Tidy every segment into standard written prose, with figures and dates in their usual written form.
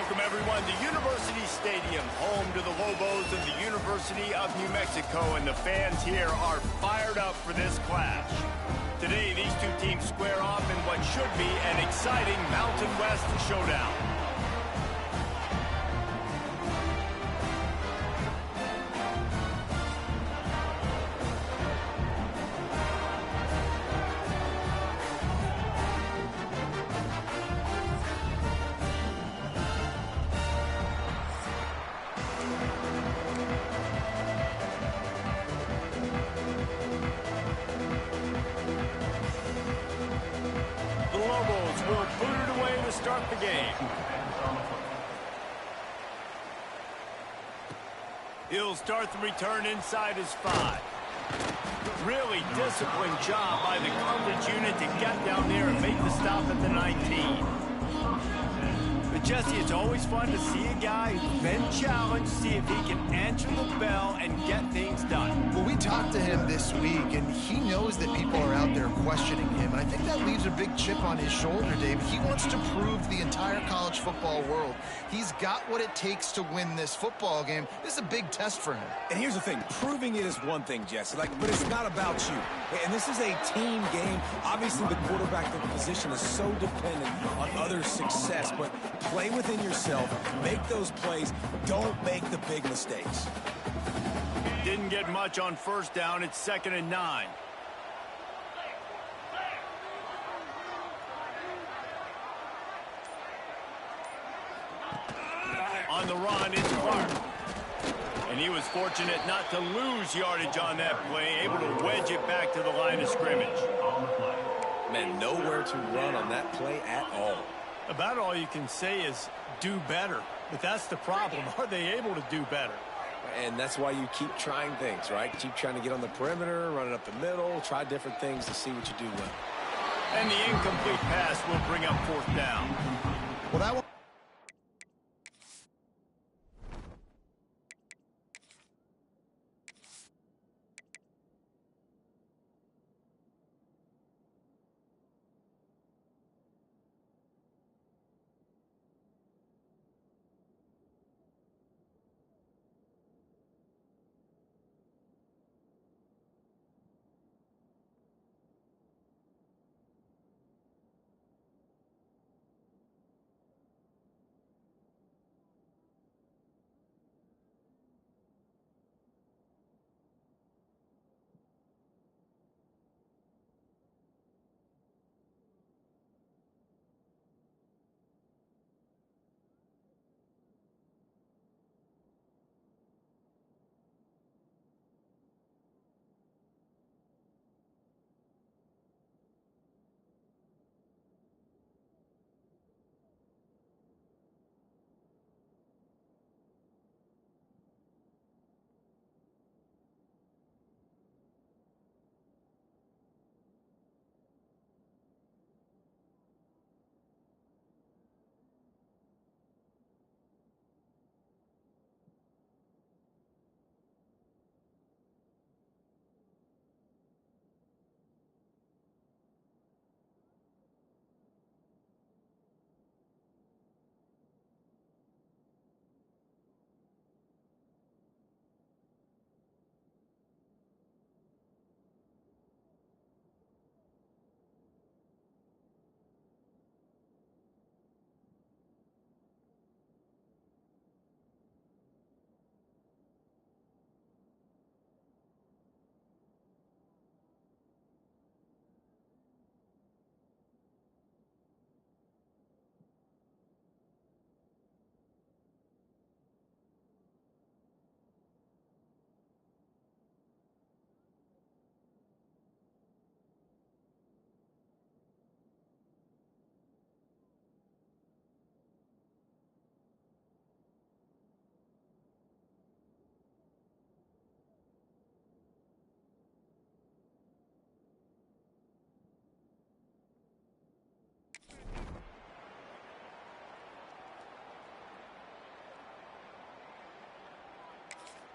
Welcome, everyone, to University Stadium, home to the Lobos of the University of New Mexico, and the fans here are fired up for this clash. Today, these two teams square off in what should be an exciting Mountain West showdown. Will boot it away to start the game. He'll start the return inside his 5. Really disciplined job by the coverage unit to get down there and make the stop at the 19. But Jesse, it's always fun to see a guy who's been challenged, see if he can answer the bell and get things done. Well, we talked to him this week, and he knows that people are out there questioning him, and I think that leaves a big chip on his shoulder, Dave. He wants to prove to the entire college football world he's got what it takes to win this football game. This is a big test for him. And here's the thing, proving it is one thing, Jesse, but it's not about you. And this is a team game. Obviously, the quarterback position is so dependent on others' success, but play within yourself, make those plays, don't make the big mistakes. Didn't get much on first down. It's 2nd and 9. On the run, it's Clark. And he was fortunate not to lose yardage on that play, able to wedge it back to the line of scrimmage. Man, nowhere to run on that play at all. About all you can say is do better. But that's the problem. Are they able to do better? And that's why you keep trying things, right? Keep trying to get on the perimeter, run it up the middle, try different things to see what you do well. And the incomplete pass will bring up 4th down. Well, that one.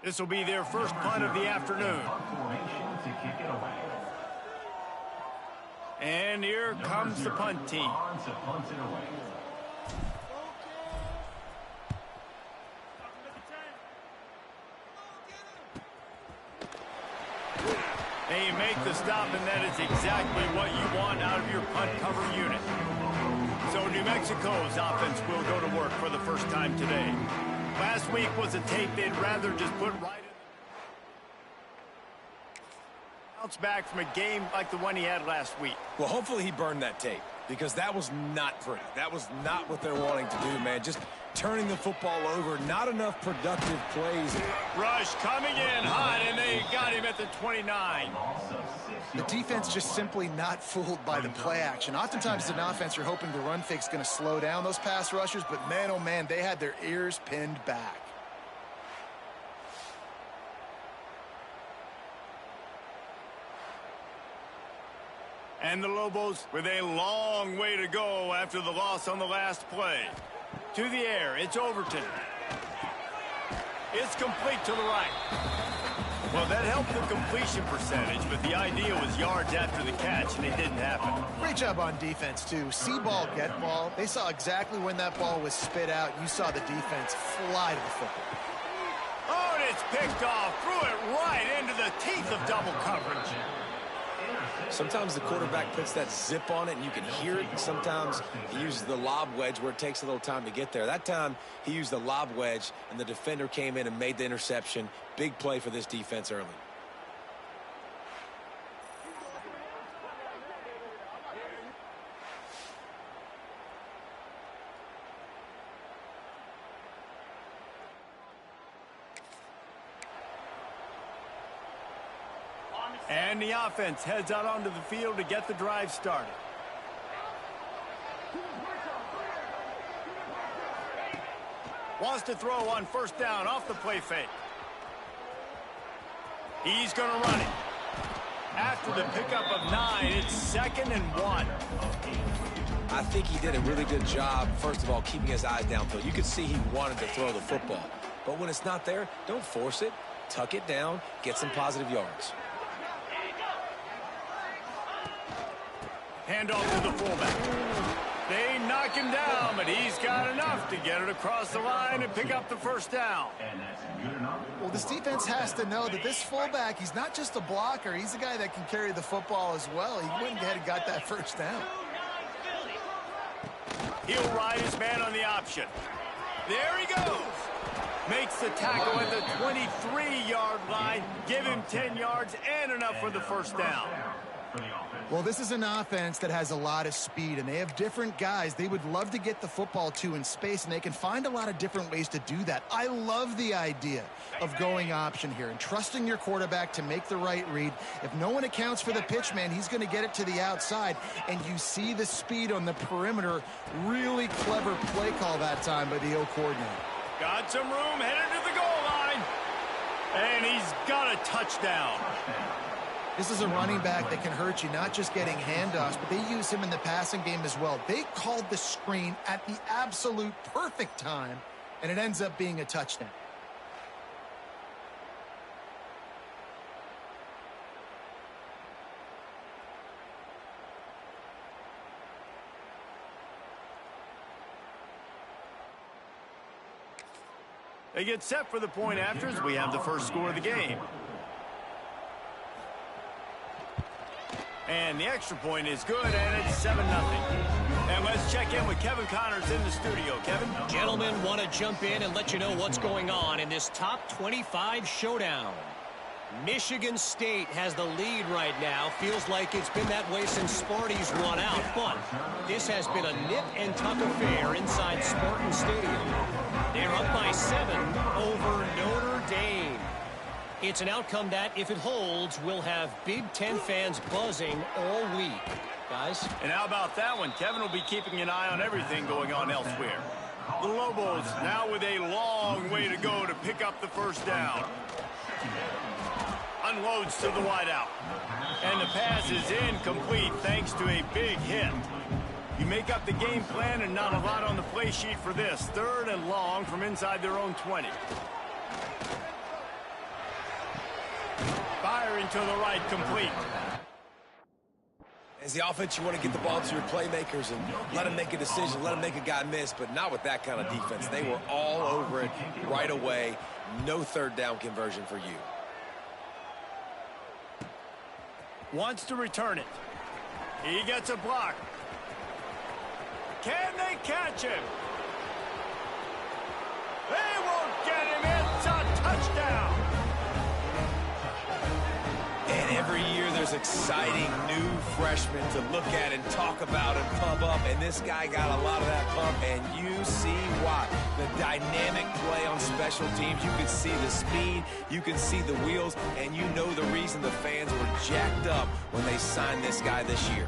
This will be their first punt of the afternoon. And here comes the punt team. And you make the stop, and that is exactly what you want out of your punt cover unit. So New Mexico's offense will go to work for the first time today. Last week was a tape they'd rather just put right in. Bounce back from a game like the one he had last week. Well, hopefully he burned that tape, because that was not pretty. That was not what they're wanting to do, man. Just turning the football over, not enough productive plays. Rush coming in hot, and they got him at the 29. The defense just simply not fooled by the play action. Oftentimes as an offense, you're hoping the run fake's going to slow down those pass rushers, but man, oh man, they had their ears pinned back. And the Lobos with a long way to go after the loss on the last play. To the air, it's Overton. It's complete to the right. Well, that helped the completion percentage, but the idea was yards after the catch, and it didn't happen. Great job on defense, too. See ball, get ball. They saw exactly when that ball was spit out. You saw the defense fly to the football. Oh, and it's picked off. Threw it right into the teeth of double coverage. Sometimes the quarterback puts that zip on it and you can hear it, and sometimes he uses the lob wedge where it takes a little time to get there. That time he used the lob wedge and the defender came in and made the interception. Big play for this defense early. And the offense heads out onto the field to get the drive started. Wants to throw on first down off the play fake. He's going to run it. After the pickup of 9, it's 2nd and 1. I think he did a really good job, first of all, keeping his eyes downfield. You could see he wanted to throw the football. But when it's not there, don't force it. Tuck it down, get some positive yards. Handoff to the fullback. They knock him down, but he's got enough to get it across the line and pick up the first down. Well, this defense has to know that this fullback, he's not just a blocker. He's a guy that can carry the football as well. He went ahead and got that first down. He'll ride his man on the option. There he goes. Makes the tackle at the 23-yard line. Give him 10 yards and enough for the first down. Well, this is an offense that has a lot of speed, and they have different guys they would love to get the football to in space, and they can find a lot of different ways to do that. I love the idea of going option here and trusting your quarterback to make the right read. If no one accounts for the pitch, man, he's going to get it to the outside, and you see the speed on the perimeter. Really clever play call that time by the O coordinator. Got some room, headed to the goal line, and he's got a touchdown. This is a running back that can hurt you, not just getting handoffs, but they use him in the passing game as well. They called the screen at the absolute perfect time, and it ends up being a touchdown. They get set for the point after as we have the first score of the game. And the extra point is good, and it's 7-0. And let's check in with Kevin Connors in the studio. Kevin? Gentlemen, want to jump in and let you know what's going on in this top 25 showdown. Michigan State has the lead right now. Feels like it's been that way since Sparty's won out. But this has been a nip and tuck affair inside Spartan Stadium. They're up by 7 over Notre Dame. It's an outcome that, if it holds, will have Big Ten fans buzzing all week. Guys? And how about that one? Kevin will be keeping an eye on everything going on elsewhere. The Lobos now with a long way to go to pick up the first down. Unloads to the wideout. And the pass is incomplete thanks to a big hit. You make up the game plan and not a lot on the play sheet for this. 3rd and long from inside their own 20. Firing to the right, complete. As the offense, you want to get the ball to your playmakers and let them make a decision, let them make a guy miss, but not with that kind of defense. They were all over it right away. No 3rd down conversion for you. Wants to return it. He gets a block. Can they catch him? They won't get him. It's a touchdown. And every year there's exciting new freshmen to look at and talk about and pump up. And this guy got a lot of that pump, and you see why. The dynamic play on special teams. You can see the speed, you can see the wheels, and you know the reason the fans were jacked up when they signed this guy this year.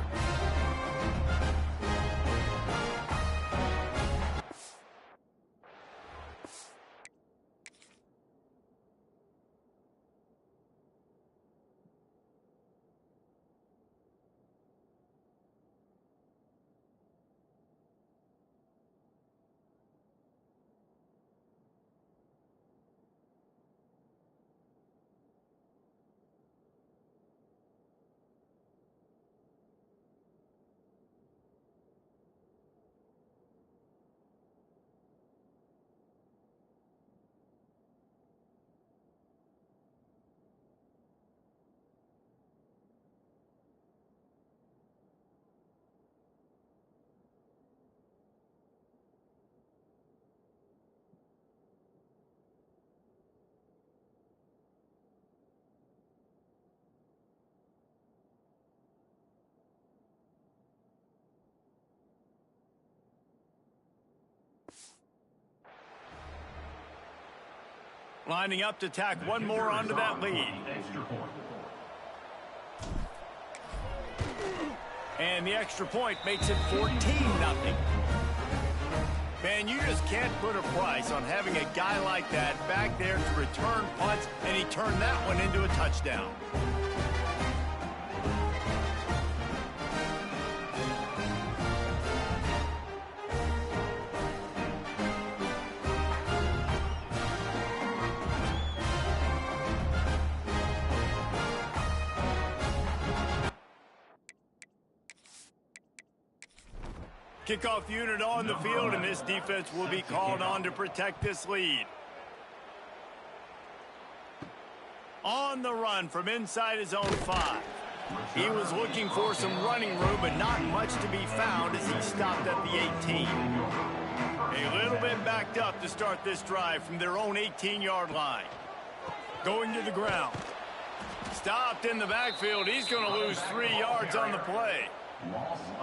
Lining up to tack one more onto that lead. And the extra point makes it 14-0. Man, you just can't put a price on having a guy like that back there to return punts, and he turned that one into a touchdown. Kickoff unit on the field, and this defense will be called on to protect this lead. On the run from inside his own 5. He was looking for some running room, but not much to be found as he stopped at the 18. A little bit backed up to start this drive from their own 18-yard line. Going to the ground. Stopped in the backfield. He's going to lose 3 yards on the play.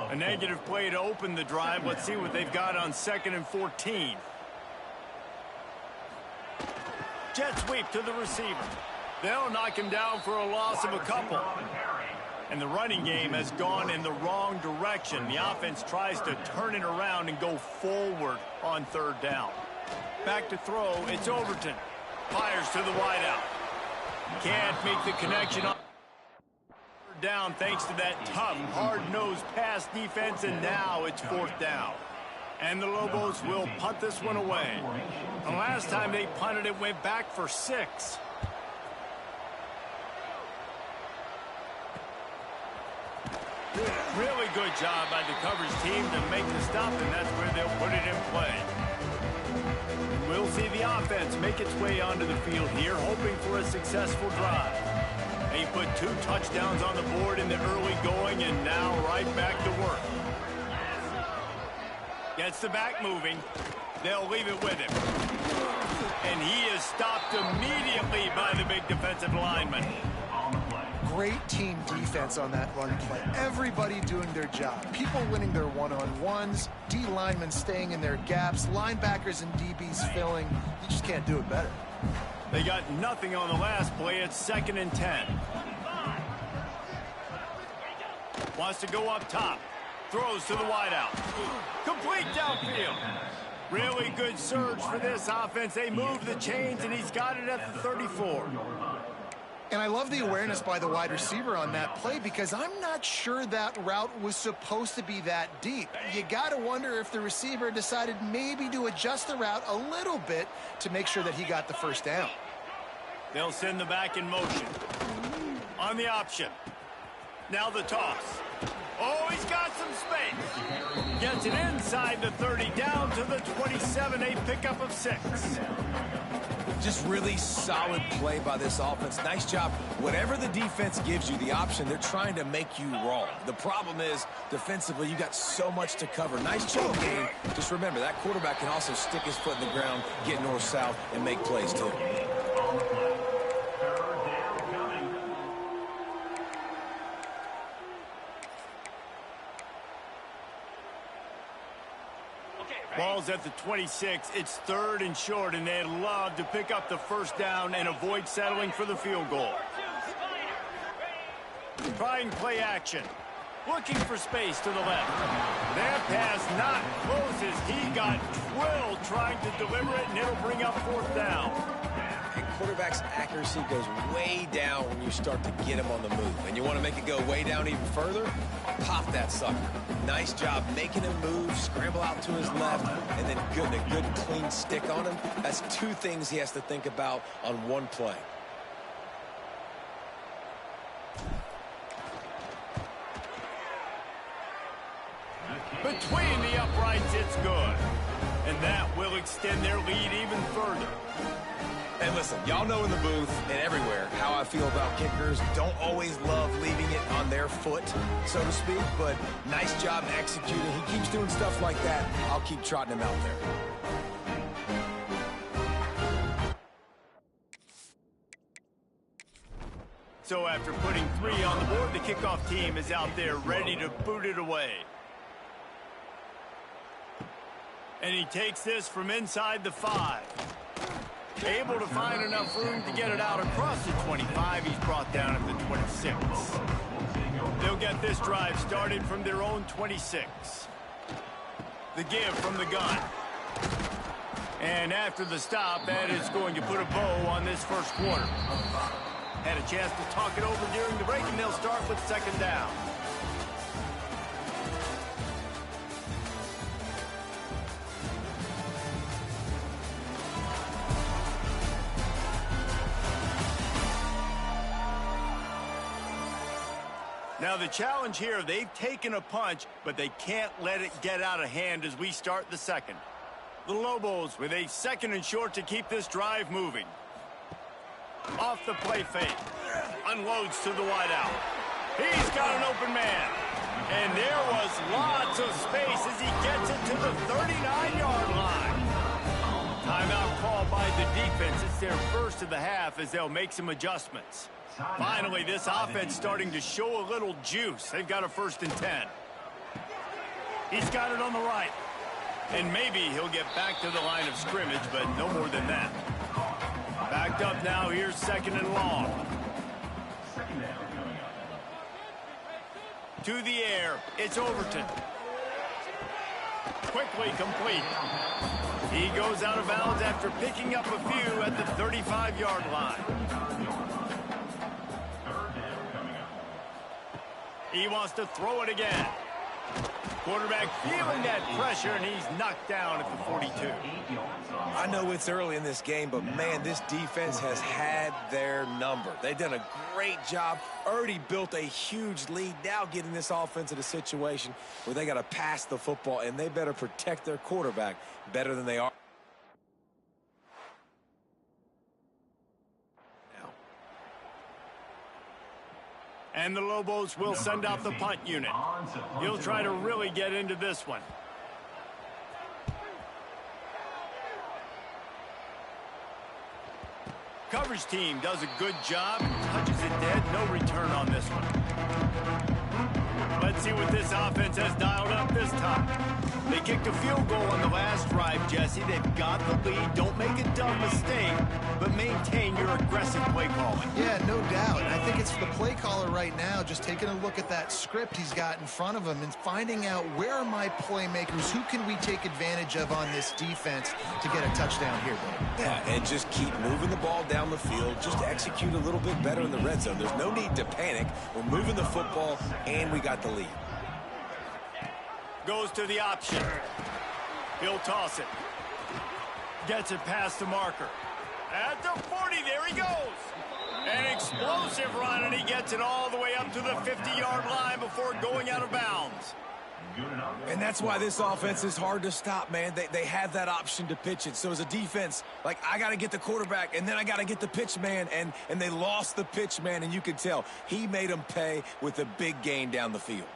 A negative play to open the drive. Let's see what they've got on 2nd and 14. Jet sweep to the receiver. They'll knock him down for a loss of a couple. And the running game has gone in the wrong direction. The offense tries to turn it around and go forward on 3rd down. Back to throw. It's Overton. Fires to the wideout. Can't make the connection on down thanks to that tough, hard-nosed pass defense, and now it's 4th down. And the Lobos will punt this one away. The last time they punted it went back for 6. Really good job by the coverage team to make the stop, and that's where they'll put it in play. We'll see the offense make its way onto the field here, hoping for a successful drive. They put 2 touchdowns on the board in the early going, and now right back to work. Gets the back moving. They'll leave it with him. And he is stopped immediately by the big defensive lineman. Great team defense on that run play. Everybody doing their job. People winning their one-on-ones, D linemen staying in their gaps, linebackers and DBs filling. You just can't do it better. They got nothing on the last play. It's 2nd and 10. Wants to go up top. Throws to the wideout. Complete downfield. Really good surge for this offense. They move the chains, and he's got it at the 34. And I love the awareness by the wide receiver on that play, because I'm not sure that route was supposed to be that deep. You got to wonder if the receiver decided maybe to adjust the route a little bit to make sure that he got the 1st down. They'll send the back in motion. On the option. Now the toss. Oh, he's got some space. Gets it inside the 30, down to the 27, a pickup of 6. Just really solid play by this offense. Nice job. Whatever the defense gives you, the option, they're trying to make you wrong. The problem is, defensively, you got so much to cover. Nice chunk game. Just remember, that quarterback can also stick his foot in the ground, get north-south, and make plays, too. Ball's at the 26. It's 3rd and short, and they'd love to pick up the first down and avoid settling for the field goal. Trying play action. Looking for space to the left. That pass not closes. He got twilled trying to deliver it, and it'll bring up 4th down. And quarterback's accuracy goes way down when you start to get him on the move. And you want to make it go way down even further? Pop that sucker. Nice job making him move, scramble out to his left, and then a good clean stick on him. That's 2 things he has to think about on one play. Between the uprights, it's good. And that will extend their lead even further. And listen, y'all know in the booth and everywhere how I feel about kickers. Don't always love leaving it on their foot, so to speak, but nice job executing. He keeps doing stuff like that. I'll keep trotting him out there. So after putting 3 on the board, the kickoff team is out there ready to boot it away. And he takes this from inside the 5. Able to find enough room to get it out across the 25. He's brought down at the 26. They'll get this drive started from their own 26. The give from the gun. And after the stop, that is going to put a bow on this first quarter. Had a chance to talk it over during the break, and they'll start with 2nd down. Now the challenge here, they've taken a punch, but they can't let it get out of hand as we start the 2nd. The Lobos with a 2nd and short to keep this drive moving. Off the play fake. Unloads to the wideout. He's got an open man. And there was lots of space as he gets it to the 39-yard line. Timeout called by the defense. It's their first of the half as they'll make some adjustments. Finally, this offense starting to show a little juice. They've got a 1st and 10. He's got it on the right. And maybe he'll get back to the line of scrimmage, but no more than that. Backed up now, here's 2nd and long. To the air, it's Overton. Quickly complete. He goes out of bounds after picking up a few at the 35-yard line. He wants to throw it again. Quarterback feeling that pressure, and he's knocked down at the 42. I know it's early in this game, but, man, this defense has had their number. They've done a great job, already built a huge lead, now getting this offense in a situation where they got to pass the football, and they better protect their quarterback better than they are. And the Lobos will send out the punt unit. He'll try to really get into this one. Coverage team does a good job. Touches it dead. No return on this one. Let's see what this offense has dialed up this time. They kicked a field goal on the last drive, Jesse. They've got the lead. Don't make a dumb mistake, but maintain your aggressive play calling. Yeah, no doubt. And I think it's the play caller right now just taking a look at that script he's got in front of him and finding out where are my playmakers, who can we take advantage of on this defense to get a touchdown here, Dave. Yeah, and just keep moving the ball down the field. Just execute a little bit better in the red zone. There's no need to panic. We're moving the football, and we got the lead. Goes to the option. He'll toss it. Gets it past the marker. At the 40, there he goes. An explosive run, and he gets it all the way up to the 50-yard line before going out of bounds. And that's why this offense is hard to stop, man. They have that option to pitch it. So as a defense, like, I got to get the quarterback, and then I got to get the pitch man, and they lost the pitch man, and you can tell he made them pay with a big gain down the field.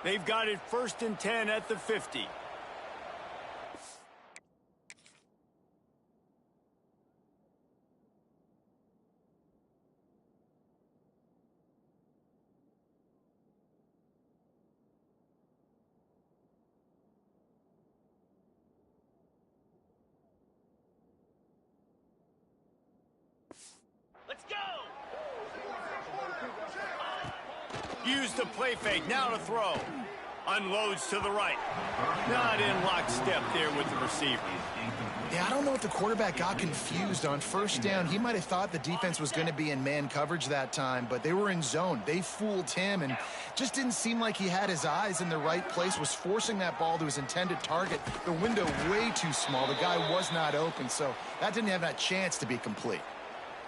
They've got it 1st and 10 at the 50. Let's go! Use the play fake, now to throw. Unloads to the right. Not in lockstep there with the receiver. Yeah, I don't know if the quarterback got confused on 1st down. He might have thought the defense was going to be in man coverage that time, but they were in zone. They fooled him and just didn't seem like he had his eyes in the right place, was forcing that ball to his intended target. The window way too small. The guy was not open, so that didn't have that chance to be complete.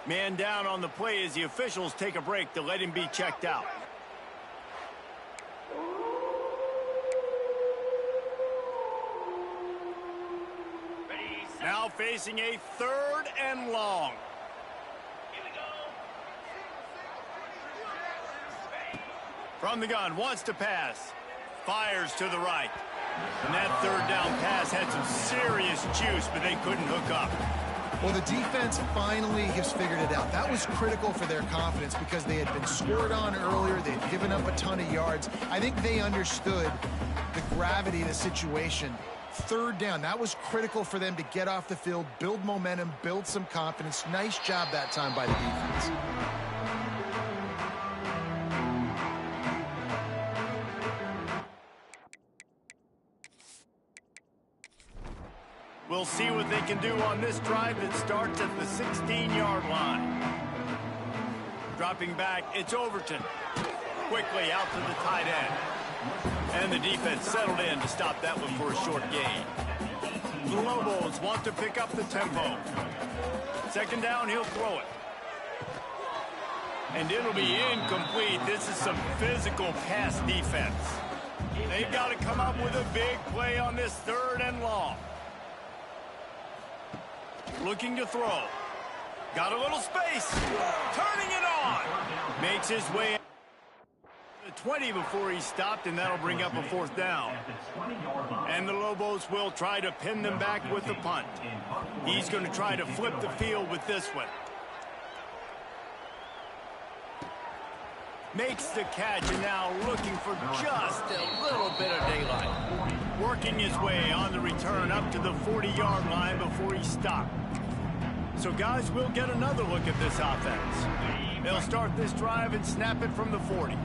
Man down on the play as the officials take a break to let him be checked out. Now facing a 3rd and long. Here we go. From the gun, wants to pass. Fires to the right. And that 3rd down pass had some serious juice, but they couldn't hook up. Well, the defense finally has figured it out. That was critical for their confidence because they had been scored on earlier. They had given up a ton of yards. I think they understood the gravity of the situation. 3rd down, that was critical for them to get off the field, build momentum, build some confidence. Nice job that time by the defense. We'll see what they can do on this drive that starts at the 16-yard line. Dropping back, it's Overton. Quickly out to the tight end. And the defense settled in to stop that one for a short gain. The Lobos want to pick up the tempo. 2nd down, he'll throw it. And it'll be incomplete. This is some physical pass defense. They've got to come up with a big play on this 3rd and long. Looking to throw. Got a little space. Turning it on. Makes his way 20 before he stopped, and that'll bring up a 4th down. And the Lobos will try to pin them back with the punt. He's going to try to flip the field with this one. Makes the catch, and now looking for just a little bit of daylight. Working his way on the return up to the 40-yard line before he stopped. So guys, we'll get another look at this offense. They'll start this drive and snap it from the 40.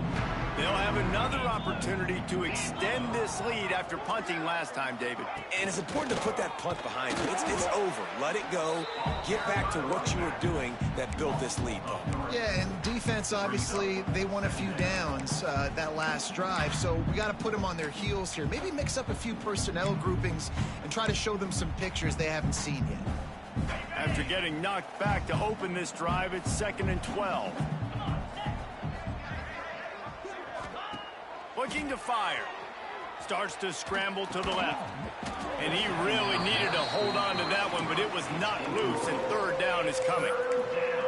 They'll have another opportunity to extend this lead after punting last time, David. And it's important to put that punt behind you. It's over. Let it go. Get back to what you were doing that built this lead, though. Yeah, and defense, obviously, they won a few downs that last drive, so we got to put them on their heels here. Maybe mix up a few personnel groupings and try to show them some pictures they haven't seen yet. After getting knocked back to open this drive, it's 2nd and 12. Looking to fire. Starts to scramble to the left. And he really needed to hold on to that one, but it was not loose, and 3rd down is coming.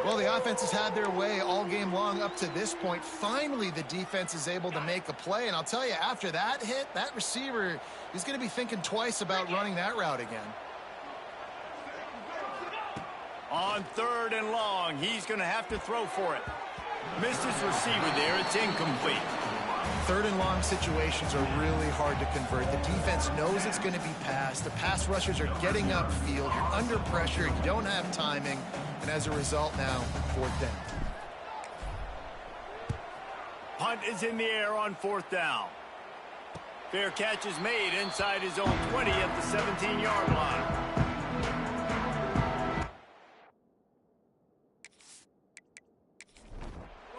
Well, the offense has had their way all game long up to this point. Finally, the defense is able to make a play, and I'll tell you, after that hit, that receiver is going to be thinking twice about running that route again. On 3rd and long, he's going to have to throw for it. Missed his receiver there. It's incomplete. 3rd and long situations are really hard to convert. The defense knows it's going to be passed. The pass rushers are getting upfield. You're under pressure. You don't have timing. And as a result now, 4th down. Punt is in the air on 4th down. Fair catch is made inside his own 20 at the 17-yard line.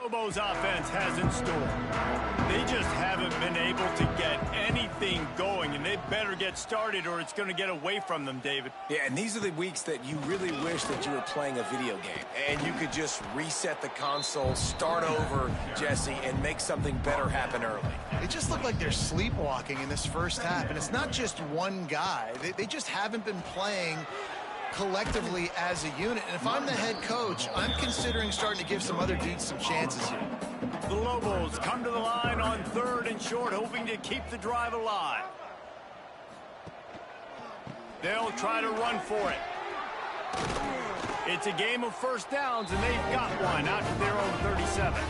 Lobos offense has in store. They just haven't been able to get anything going, and they better get started or it's going to get away from them, David. Yeah, and these are the weeks that you really wish that you were playing a video game and you could just reset the console, start over, Jesse, and make something better happen early. They just look like they're sleepwalking in this first half, and it's not just one guy. They just haven't been playing collectively as a unit. And if I'm the head coach, I'm considering starting to give some other dudes some chances here. The Lobos come to the line on 3rd and short, hoping to keep the drive alive. They'll try to run for it. It's a game of first downs, and they've got one out to their own 37.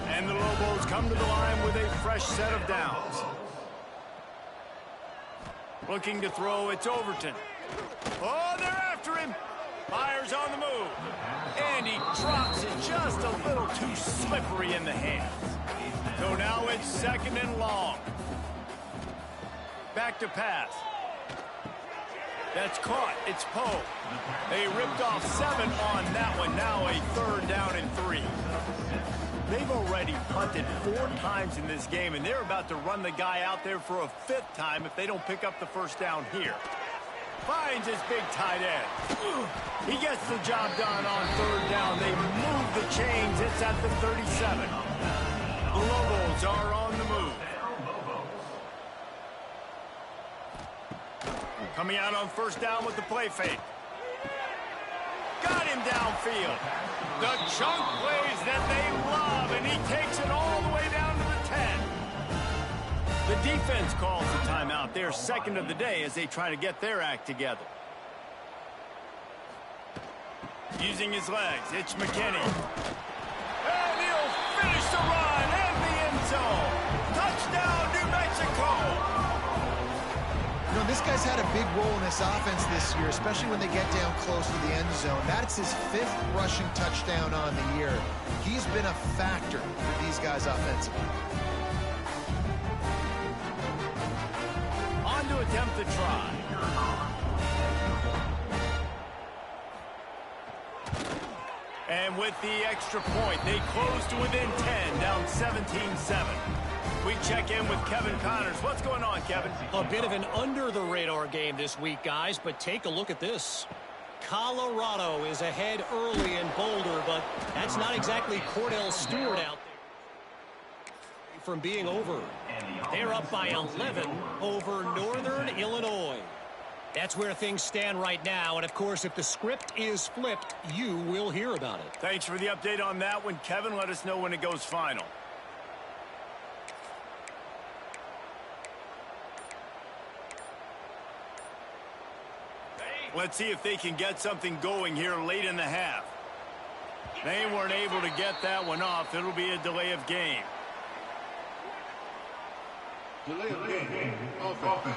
And the Lobos come to the line with a fresh set of downs. Looking to throw, it's Overton. Oh, they're after him. Fires on the move. And he drops it just a little too slippery in the hands. So now it's 2nd and long. Back to pass. That's caught. It's Poe. They ripped off 7 on that one. Now a 3rd down and 3. They've already punted 4 times in this game, and they're about to run the guy out there for a 5th time if they don't pick up the first down here. Finds his big tight end. He gets the job done on 3rd down. They move the chains. It's at the 37. The Lobos are on the move. Coming out on 1st down with the play fake. Got him downfield. The chunk plays that they love, and he takes it all the way down to the 10. The defense calls the timeout. They're 2nd of the day as they try to get their act together. Using his legs, it's McKinney. And he'll finish the run and the end zone. Touchdown, New Mexico. You know, this guy's had a big role in this offense this year, especially when they get down close to the end zone. That's his 5th rushing touchdown on the year. He's been a factor for these guys offensively. On to attempt the try. And with the extra point, they close to within 10, down 17-7. We check in with Kevin Connors. What's going on, Kevin? A bit of an under-the-radar game this week, guys, but take a look at this. Colorado is ahead early in Boulder, but that's not exactly Cordell Stewart out there from being over. They're up by 11 over Northern Illinois. That's where things stand right now, and of course, if the script is flipped, you will hear about it. Thanks for the update on that one, Kevin. Let us know when it goes final. Let's see if they can get something going here late in the half. They weren't able to get that one off. It'll be a delay of game. Delay of game. Offense.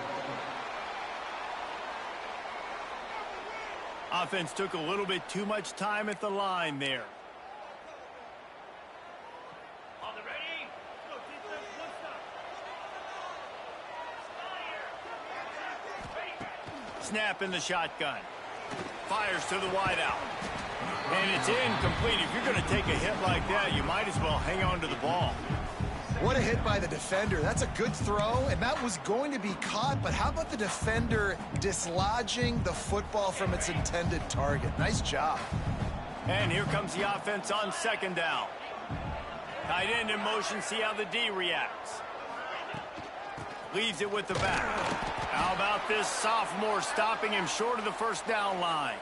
Offense took a little bit too much time at the line there. On the ready. Go defense, one stop. Snap in the shotgun. Fires to the wideout. And it's incomplete. If you're going to take a hit like that, you might as well hang on to the ball. What a hit by the defender. That's a good throw, and that was going to be caught, but how about the defender dislodging the football from its intended target? Nice job. And here comes the offense on 2nd down. Tight end in motion, see how the D reacts. Leaves it with the back. How about this sophomore stopping him short of the first down line?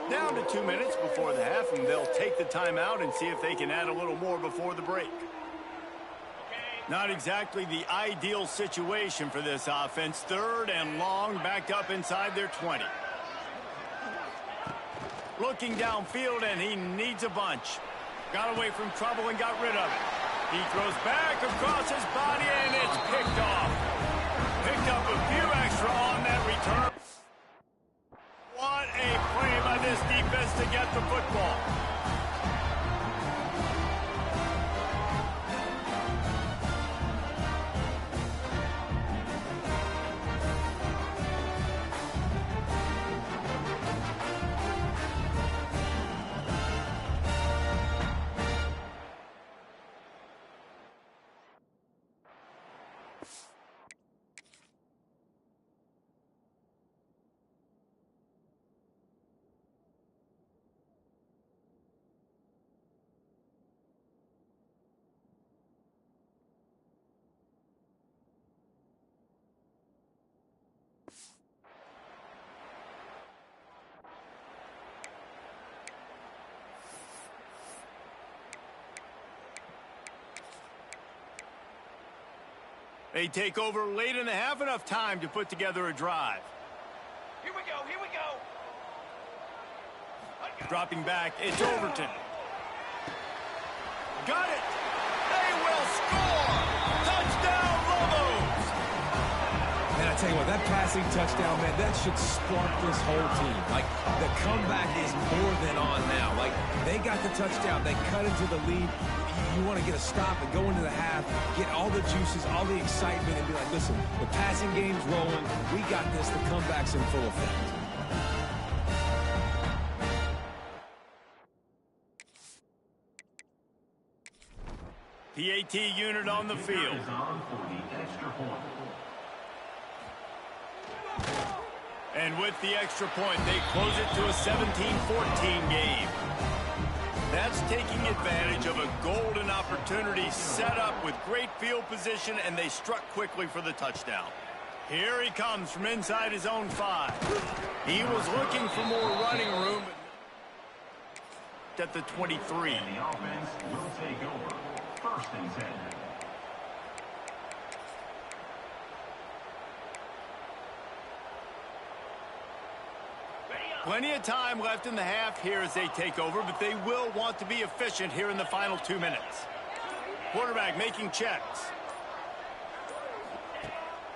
Down to 2 minutes before the half, and they'll take the timeout and see if they can add a little more before the break. Not exactly the ideal situation for this offense. 3rd and long, backed up inside their 20. Looking downfield, and he needs a bunch. Got away from trouble and got rid of it. He throws back across his body, and it's picked off. Picked up a few extra on that return. What a play by this defense to get the football. They take over late in the half, enough time to put together a drive. Here we go, here we go. Dropping back, it's Overton. Got it! They will score! Touchdown, Lobos! And I tell you what, that passing touchdown, man, that should spark this whole team. Like, the comeback is more than on now. Like, they got the touchdown. They cut into the lead. You want to get a stop and go into the half, get all the juices, all the excitement, and be like, listen, the passing game's rolling. We got this. The comeback's in full effect. PAT unit on the field. And with the extra point, they close it to a 17-14 game. That's taking advantage of a golden opportunity set up with great field position, and they struck quickly for the touchdown. Here he comes from inside his own 5. He was looking for more running room at the 23. And the offense will take over. First and 10. Plenty of time left in the half here as they take over, but they will want to be efficient here in the final 2 minutes. Quarterback making checks.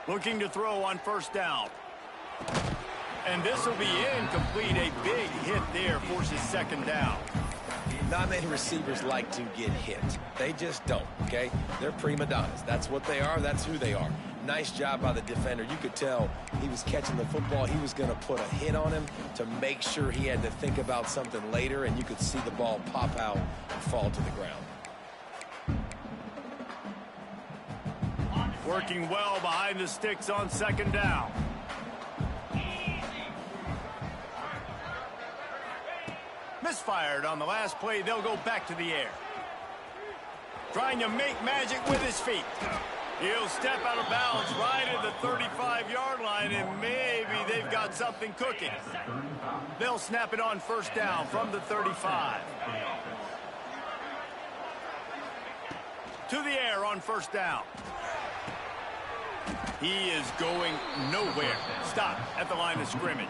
Looking to throw on first down. And this will be incomplete. A big hit there forces second down. Not many receivers like to get hit. They just don't, okay? They're prima donnas. That's what they are. That's who they are. Nice job by the defender. You could tell he was catching the football. He was going to put a hit on him to make sure he had to think about something later, and you could see the ball pop out and fall to the ground. Working well behind the sticks on second down. Misfired on the last play. They'll go back to the air. Trying to make magic with his feet. He'll step out of bounds right at the 35-yard line, and maybe they've got something cooking. They'll snap it on first down from the 35. To the air on first down. He is going nowhere. Stop at the line of scrimmage.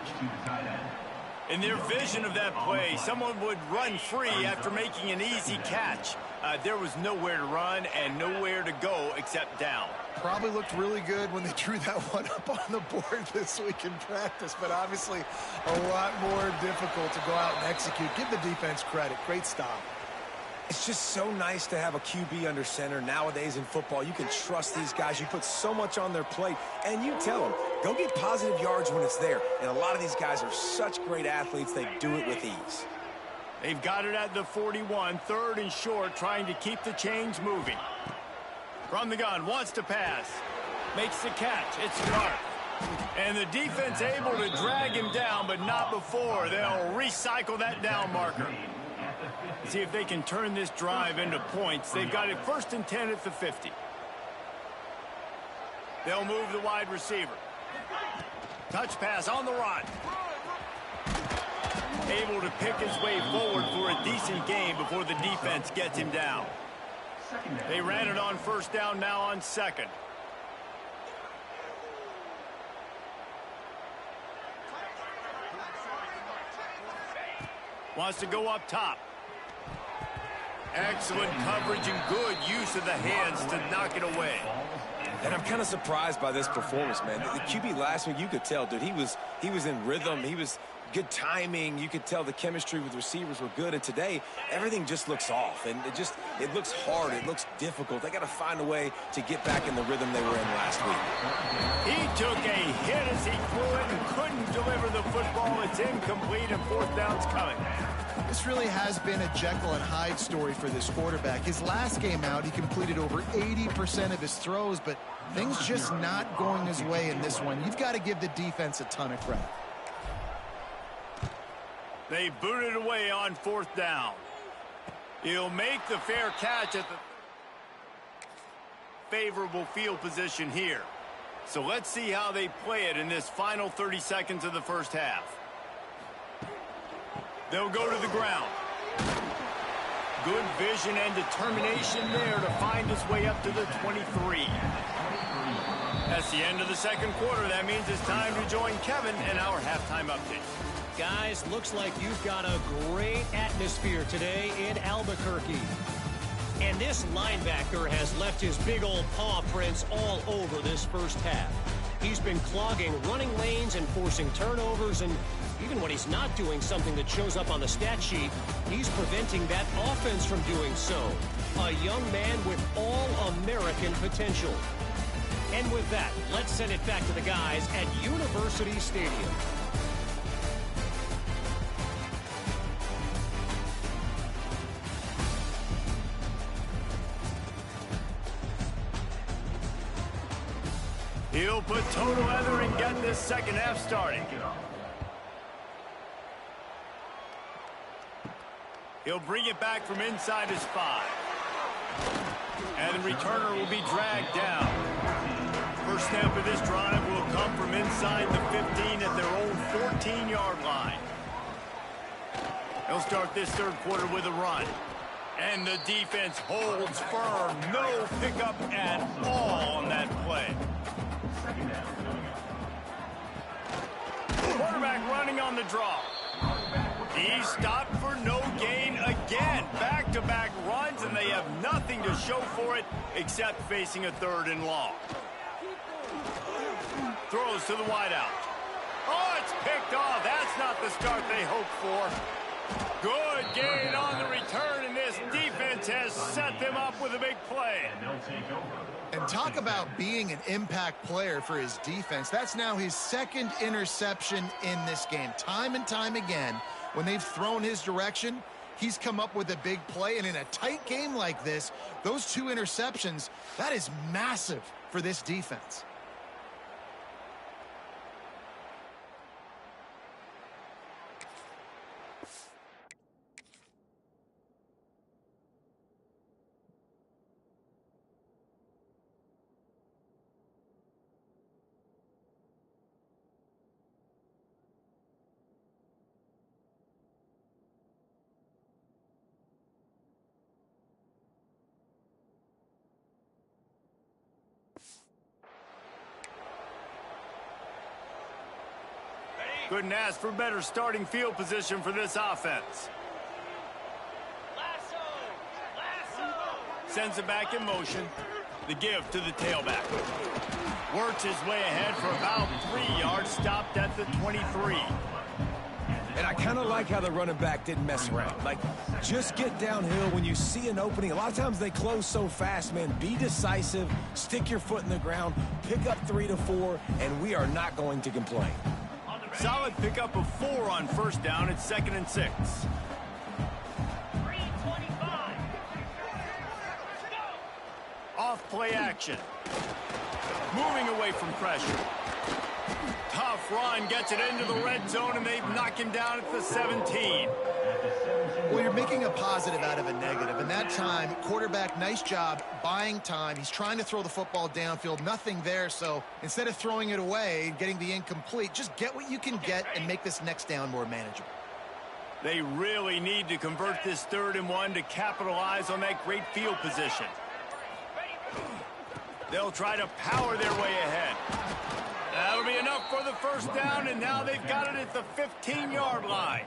In their vision of that play, someone would run free after making an easy catch. There was nowhere to run and nowhere to go except down. Probably looked really good when they drew that one up on the board this week in practice, but obviously a lot more difficult to go out and execute. Give the defense credit. Great stop. It's just so nice to have a QB under center. Nowadays in football, you can trust these guys. You put so much on their plate, and you tell them, go get positive yards when it's there. And a lot of these guys are such great athletes, they do it with ease. They've got it at the 41, third and short, trying to keep the chains moving. From the gun, wants to pass. Makes the catch. It's Clark. And the defense able to drag him down, but not before. They'll recycle that down marker. See if they can turn this drive into points. They've got it first and 10 at the 50. They'll move the wide receiver. Touch pass on the run. Able to pick his way forward for a decent game before the defense gets him down. They ran it on first down, now on second. Wants to go up top. Excellent coverage and good use of the hands to knock it away. And I'm kind of surprised by this performance, man. The QB last week, you could tell, dude, he was in rhythm. He was good timing. You could tell the chemistry with receivers were good. And today, everything just looks off. And it looks hard. It looks difficult. They got to find a way to get back in the rhythm they were in last week. He took a hit as he threw it and couldn't deliver the football. It's incomplete and fourth down's coming. This really has been a Jekyll and Hyde story for this quarterback. His last game out, he completed over 80% of his throws, but things just not going his way in this one. You've got to give the defense a ton of credit. They booted away on fourth down. He'll make the fair catch at the favorable field position here. So let's see how they play it in this final 30 seconds of the first half. They'll go to the ground. good vision and determination there to find his way up to the 23. That's the end of the second quarter. That means it's time to join Kevin in our halftime update. Guys, looks like you've got a great atmosphere today in Albuquerque. And this linebacker has left his big old paw prints all over this first half. He's been clogging running lanes and forcing turnovers, and even when he's not doing something that shows up on the stat sheet, he's preventing that offense from doing so. A young man with all-American potential. And with that, let's send it back to the guys at University Stadium. He'll put total leather and get this second half started. He'll bring it back from inside his 5. And the returner will be dragged down. First snap of this drive will come from inside the 15 at their own 14-yard line. They'll start this third quarter with a run. And the defense holds firm. No pickup at all on that play. Quarterback running on the draw. He stopped for no gain again. Back-to-back runs, and they have nothing to show for it except facing a 3rd and long. Throws to the wideout. Oh, it's picked off. That's not the start they hoped for. Good gain on the return, and this defense has set them up with a big play. And talk about being an impact player for his defense. That's now his 2nd interception in this game. Time and time again, when they've thrown his direction, he's come up with a big play. And in a tight game like this, those 2 interceptions, that is massive for this defense. Couldn't ask for better starting field position for this offense. Sends it back in motion. The give to the tailback. Works his way ahead for about 3 yards. Stopped at the 23. And I kind of like how the running back didn't mess around. Like, just get downhill when you see an opening. A lot of times they close so fast, man. Be decisive. Stick your foot in the ground. Pick up 3 to 4, and we are not going to complain. Solid pickup of 4 on first down. It's 2nd and 6. Off play action. Moving away from pressure. Tough run, gets it into the red zone, and they knock him down at the 17. Well, you're making a positive out of a negative. And that time, quarterback, nice job buying time. He's trying to throw the football downfield. Nothing there. So instead of throwing it away and getting the incomplete, just get what you can get and make this next down more manageable. They really need to convert this 3rd and 1 to capitalize on that great field position. They'll try to power their way ahead. That'll be enough for the first down, and now they've got it at the 15-yard line.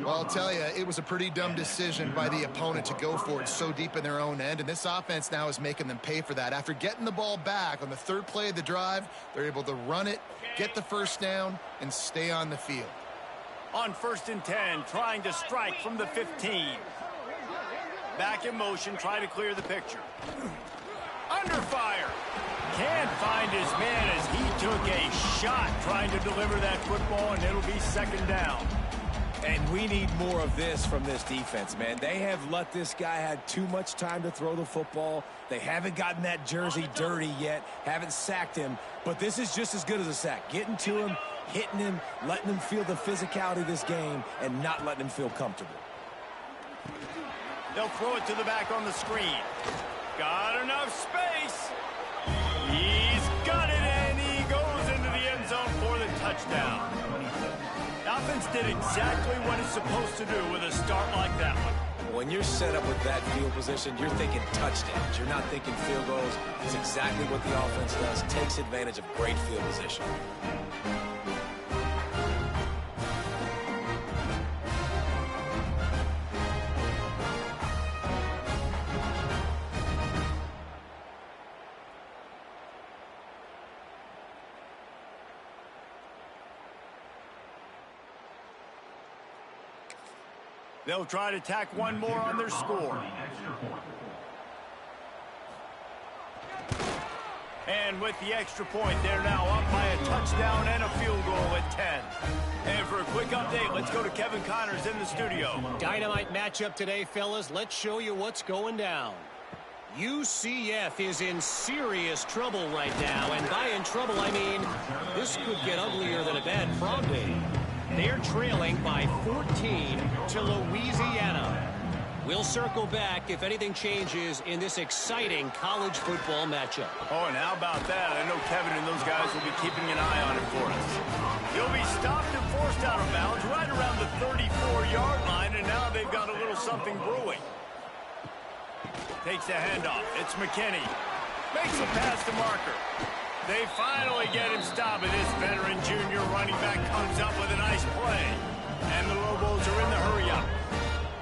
Well, I'll tell you, it was a pretty dumb decision by the opponent to go for it so deep in their own end, and this offense now is making them pay for that. After getting the ball back on the 3rd play of the drive, they're able to run it, get the first down, and stay on the field. On 1st and 10, trying to strike from the 15. Back in motion, try to clear the picture. Under fire. Can't find his man as he took a shot trying to deliver that football, and it'll be 2nd down. And we need more of this from this defense, man. They have let this guy have too much time to throw the football. They haven't gotten that jersey dirty yet, haven't sacked him. But this is just as good as a sack. Getting to him, hitting him, letting him feel the physicality of this game, and not letting him feel comfortable. They'll throw it to the back on the screen. Got enough space. He's got it, and he goes into the end zone for the touchdown. The offense did exactly what it's supposed to do with a start like that one. When you're set up with that field position, you're thinking touchdowns. You're not thinking field goals. It's exactly what the offense does. Takes advantage of great field position. They'll try to tack one more on their score. And with the extra point, they're now up by a touchdown and a field goal at 10. And for a quick update, let's go to Kevin Connors in the studio. Dynamite matchup today, fellas. Let's show you what's going down. UCF is in serious trouble right now. And by in trouble, I mean this could get uglier than a bad prom day. They're trailing by 14 to Louisiana. We'll circle back if anything changes in this exciting college football matchup. Oh, and how about that? I know Kevin and those guys will be keeping an eye on it for us. He'll be stopped and forced out of bounds right around the 34-yard line, and now they've got a little something brewing. Takes the handoff. It's McKinney. Makes a pass to Marker. They finally get him stopped, and this veteran junior running back comes up with a nice play. And the Lobos are in the hurry-up.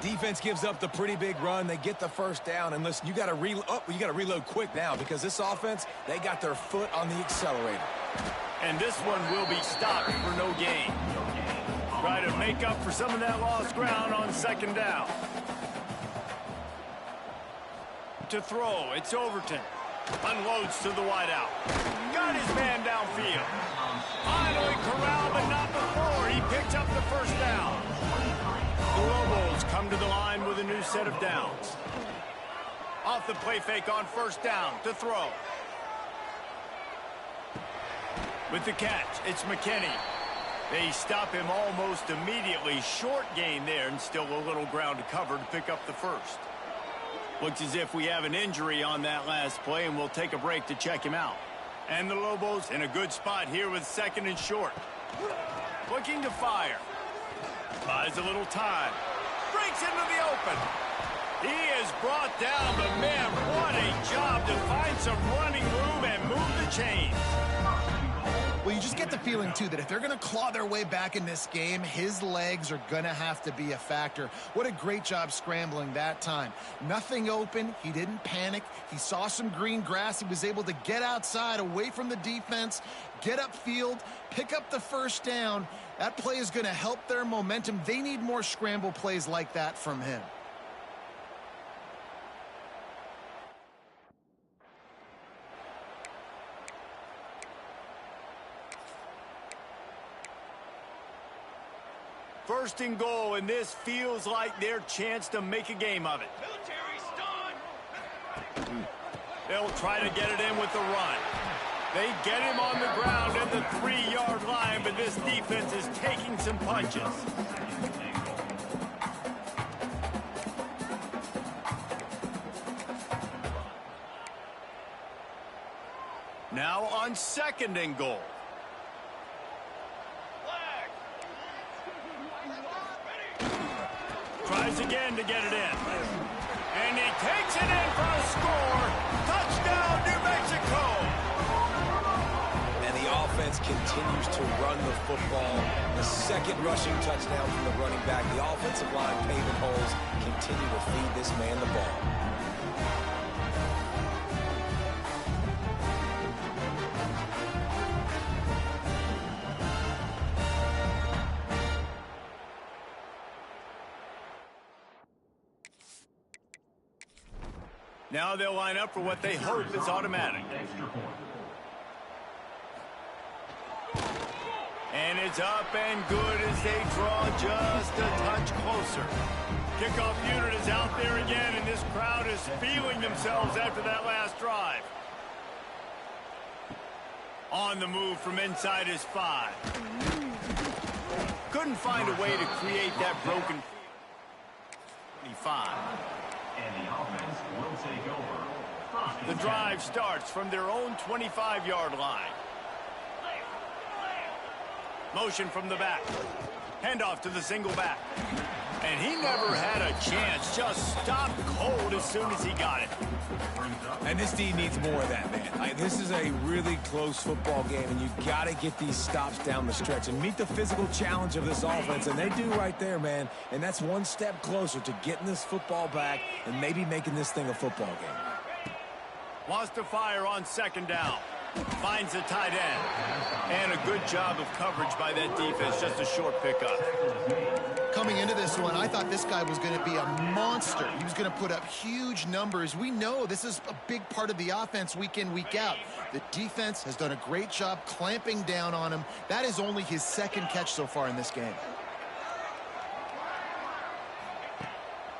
Defense gives up the pretty big run. They get the first down. And listen, you got to reload quick now because this offense, they got their foot on the accelerator. And this one will be stopped for no gain. Try to make up for some of that lost ground on second down. To throw, it's Overton. Unloads to the wideout. Got his man downfield. Finally corralled, but not before. He picks up the first down. The Lobos come to the line with a new set of downs. Off the play fake on first down to throw. With the catch, it's McKinney. They stop him almost immediately. Short gain there and still a little ground to cover to pick up the first. Looks as if we have an injury on that last play, and we'll take a break to check him out. And the Lobos in a good spot here with second and short. Looking to fire. Buys a little time. Breaks into the open. He is brought down, but man, what a job to find some running room and move the chains. Well, you just get the feeling, too, that if they're going to claw their way back in this game, his legs are going to have to be a factor. What a great job scrambling that time. Nothing open. He didn't panic. He saw some green grass. He was able to get outside, away from the defense, get upfield, pick up the first down. That play is going to help their momentum. They need more scramble plays like that from him. First and goal, and this feels like their chance to make a game of it. They'll try to get it in with the run. They get him on the ground at the 3-yard line, but this defense is taking some punches. Now on second and goal. Tries again to get it in. And he takes it in for a score. Touchdown, New Mexico. And the offense continues to run the football. The second rushing touchdown from the running back. The offensive line paving holes continue to feed this man the ball. Now they'll line up for what they hope is automatic. And it's up and good as they draw just a touch closer. Kickoff unit is out there again, and this crowd is feeling themselves after that last drive. On the move from inside his 5. Couldn't find a way to create that broken 25. And the offense will take over. The drive starts from their own 25-yard line. Motion from the back. Handoff to the single back. And he never had a chance. Just stopped cold as soon as he got it. And this D needs more of that, man. This is a really close football game, and you got to get these stops down the stretch and meet the physical challenge of this offense, and they do right there, man. And that's one step closer to getting this football back and maybe making this thing a football game. Wants to fire on second down. Finds the tight end. And a good job of coverage by that defense. Just a short pickup. Coming into this one, I thought this guy was going to be a monster. He was going to put up huge numbers. We know this is a big part of the offense week in, week out. The defense has done a great job clamping down on him. That is only his second catch so far in this game.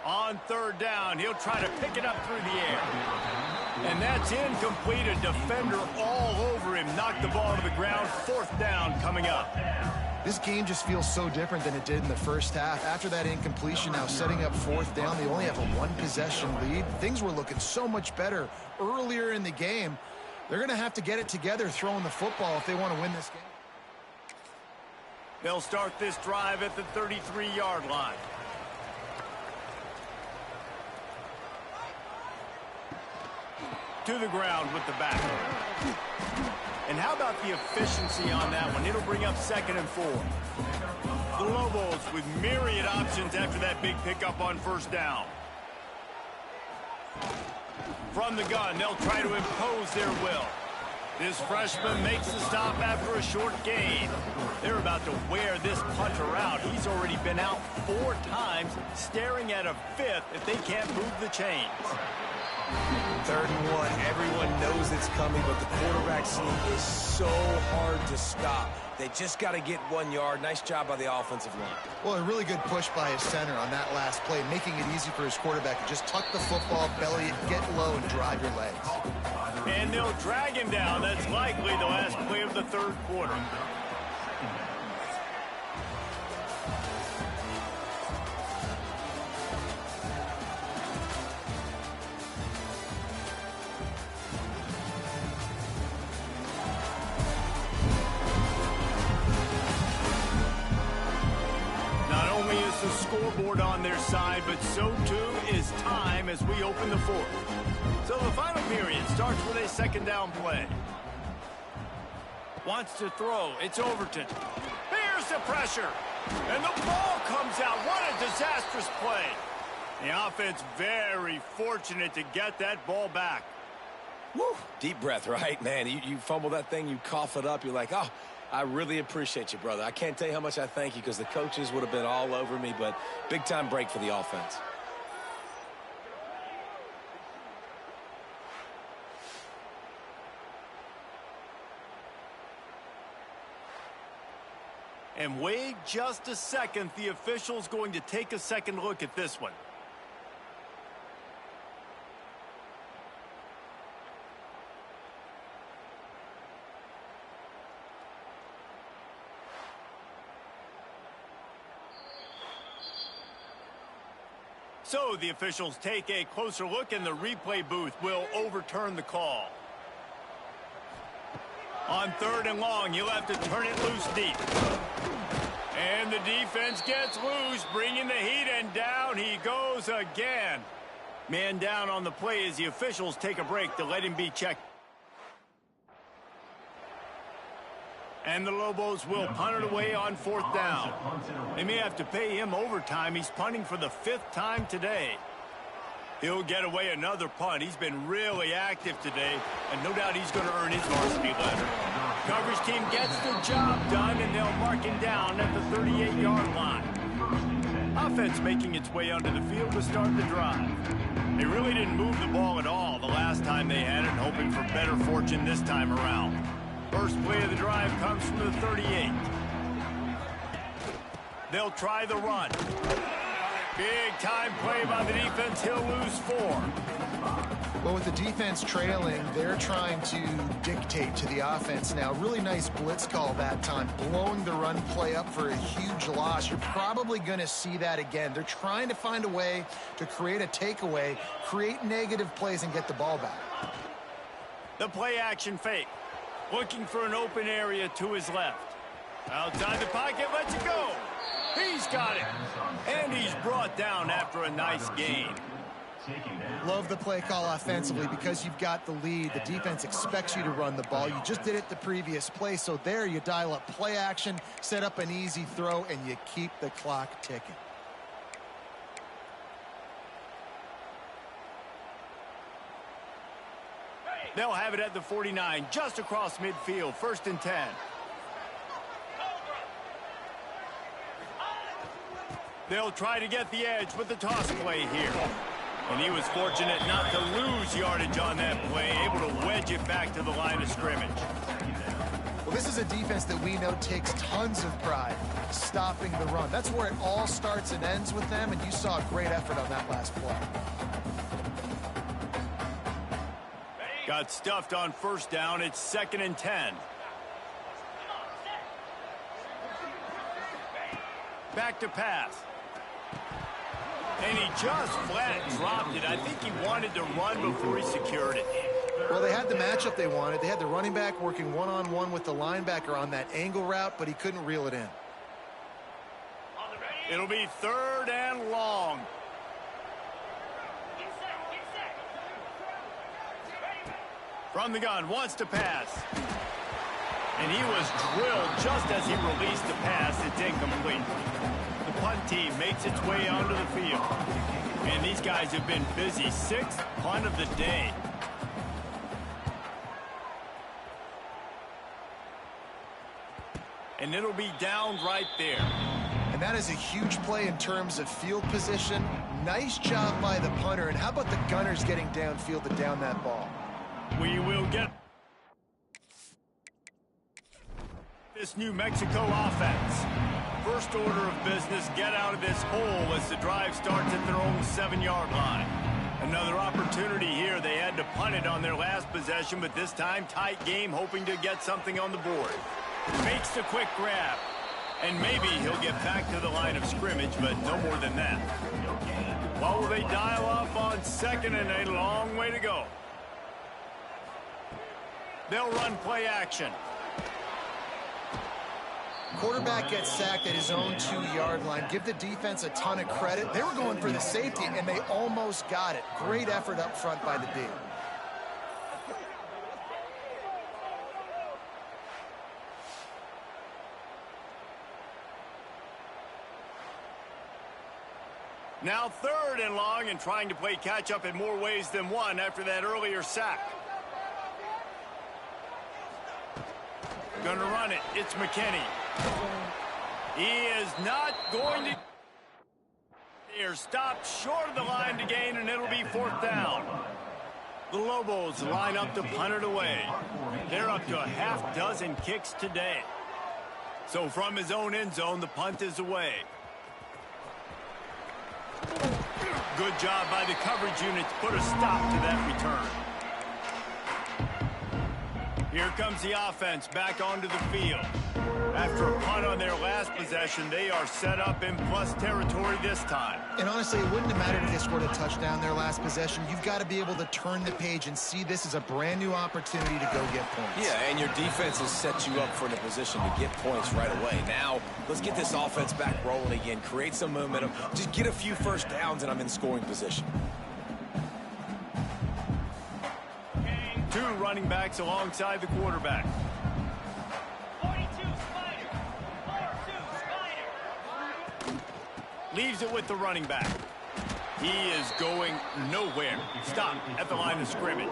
On third down, he'll try to pick it up through the air. And that's incomplete. A defender all over him. Knocked the ball to the ground. Fourth down coming up. This game just feels so different than it did in the first half. After that incompletion, now setting up fourth down, they only have a one-possession lead. Things were looking so much better earlier in the game. They're going to have to get it together throwing the football if they want to win this game. They'll start this drive at the 33-yard line. To the ground with the back. And how about the efficiency on that one? It'll bring up 2nd and 4. The Lobos with myriad options after that big pickup on first down. From the gun, they'll try to impose their will. This freshman makes the stop after a short gain. They're about to wear this punter out. He's already been out 4 times, staring at a 5th if they can't move the chains. 3rd and 1. Everyone knows it's coming, but the quarterback sneak is so hard to stop. They just got to get 1 yard. Nice job by the offensive line. Well, a really good push by his center on that last play, making it easy for his quarterback to just tuck the football, belly it, get low, and drive your legs. And they'll drag him down. That's likely the last play of the 3rd quarter. The scoreboard on their side, but so too is time as we open the 4th. So the final period starts with a 2nd down play. Wants to throw. It's Overton. Here's the pressure. And the ball comes out. What a disastrous play. The offense very fortunate to get that ball back. Woo. Deep breath, right? Man, you fumble that thing, you cough it up, you're like, oh, I really appreciate you, brother. I can't tell you how much I thank you because the coaches would have been all over me, but big-time break for the offense. And wait just a second. The official's going to take a second look at this one. So the officials take a closer look, and the replay booth will overturn the call. On 3rd and long, you'll have to turn it loose deep. And the defense gets loose, bringing the heat, and down he goes again. Man down on the play as the officials take a break to let him be checked. And the Lobos will punt it away on 4th down. They may have to pay him overtime. He's punting for the 5th time today. He'll get away another punt. He's been really active today, and no doubt he's going to earn his varsity letter. Coverage team gets the job done, and they'll mark him down at the 38-yard line. Offense making its way onto the field to start the drive. They really didn't move the ball at all the last time they had it, hoping for better fortune this time around. First play of the drive comes from the 38. They'll try the run. Big time play by the defense. He'll lose 4. Well, with the defense trailing, they're trying to dictate to the offense now. Really nice blitz call that time, blowing the run play up for a huge loss. You're probably going to see that again. They're trying to find a way to create a takeaway, create negative plays, and get the ball back. The play action fake. Looking for an open area to his left. Outside the pocket, lets it go. He's got it. And he's brought down after a nice gain. Love the play call offensively because you've got the lead. The defense expects you to run the ball. You just did it the previous play, so there you dial up play action, set up an easy throw, and you keep the clock ticking. They'll have it at the 49, just across midfield, 1st and 10. They'll try to get the edge with the toss play here. And he was fortunate not to lose yardage on that play, able to wedge it back to the line of scrimmage. Well, this is a defense that we know takes tons of pride stopping the run. That's where it all starts and ends with them, and you saw a great effort on that last play. Got stuffed on 1st down. It's 2nd and 10. Back to pass. And he just flat dropped it. I think he wanted to run before he secured it. Well, they had the matchup they wanted. They had the running back working one-on-one with the linebacker on that angle route, but he couldn't reel it in. It'll be 3rd and long. From the gun, wants to pass. And he was drilled just as he released the pass. It's incomplete. The punt team makes its way onto the field. And these guys have been busy. 6th punt of the day. And it'll be down right there. And that is a huge play in terms of field position. Nice job by the punter. And how about the gunners getting downfield to down that ball? We will get this New Mexico offense. First order of business, get out of this hole as the drive starts at their own 7-yard line. Another opportunity here. They had to punt it on their last possession, but this time tight game, hoping to get something on the board. Makes the quick grab. And maybe he'll get back to the line of scrimmage, but no more than that. What will they dial up on 2nd and a long way to go? They'll run play action. Quarterback gets sacked at his own 2-yard line. Give the defense a ton of credit. They were going for the safety, and they almost got it. Great effort up front by the D. Now 3rd and long, and trying to play catch-up in more ways than one after that earlier sack. Gonna run it. It's McKinney. He is not going to... They're stopped short of the line to gain, and it'll be 4th down. The Lobos line up to punt it away. They're up to a half-dozen kicks today. So from his own end zone, the punt is away. Good job by the coverage unit to put a stop to that return. Here comes the offense back onto the field. After a punt on their last possession, they are set up in plus territory this time. And honestly, it wouldn't have mattered if they scored a touchdown their last possession. You've got to be able to turn the page and see this as a brand new opportunity to go get points. Yeah, and your defense has set you up for a position to get points right away. Now, let's get this offense back rolling again, create some momentum, just get a few first downs, and I'm in scoring position. 2 running backs alongside the quarterback. 42 Spider. 42 Spider. Leaves it with the running back. He is going nowhere. Stop at the line of scrimmage.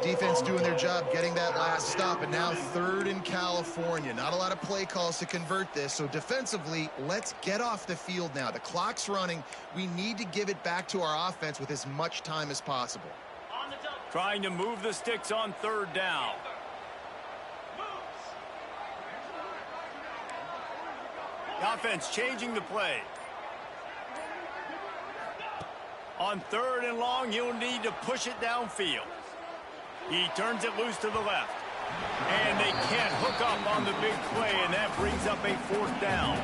Defense doing their job getting that last stop, and now 3rd in California. Not a lot of play calls to convert this, so defensively, let's get off the field now. The clock's running. We need to give it back to our offense with as much time as possible. Trying to move the sticks on 3rd down. The offense changing the play. On 3rd and long, he'll need to push it downfield. He turns it loose to the left. And they can't hook up on the big play, and that brings up a 4th down.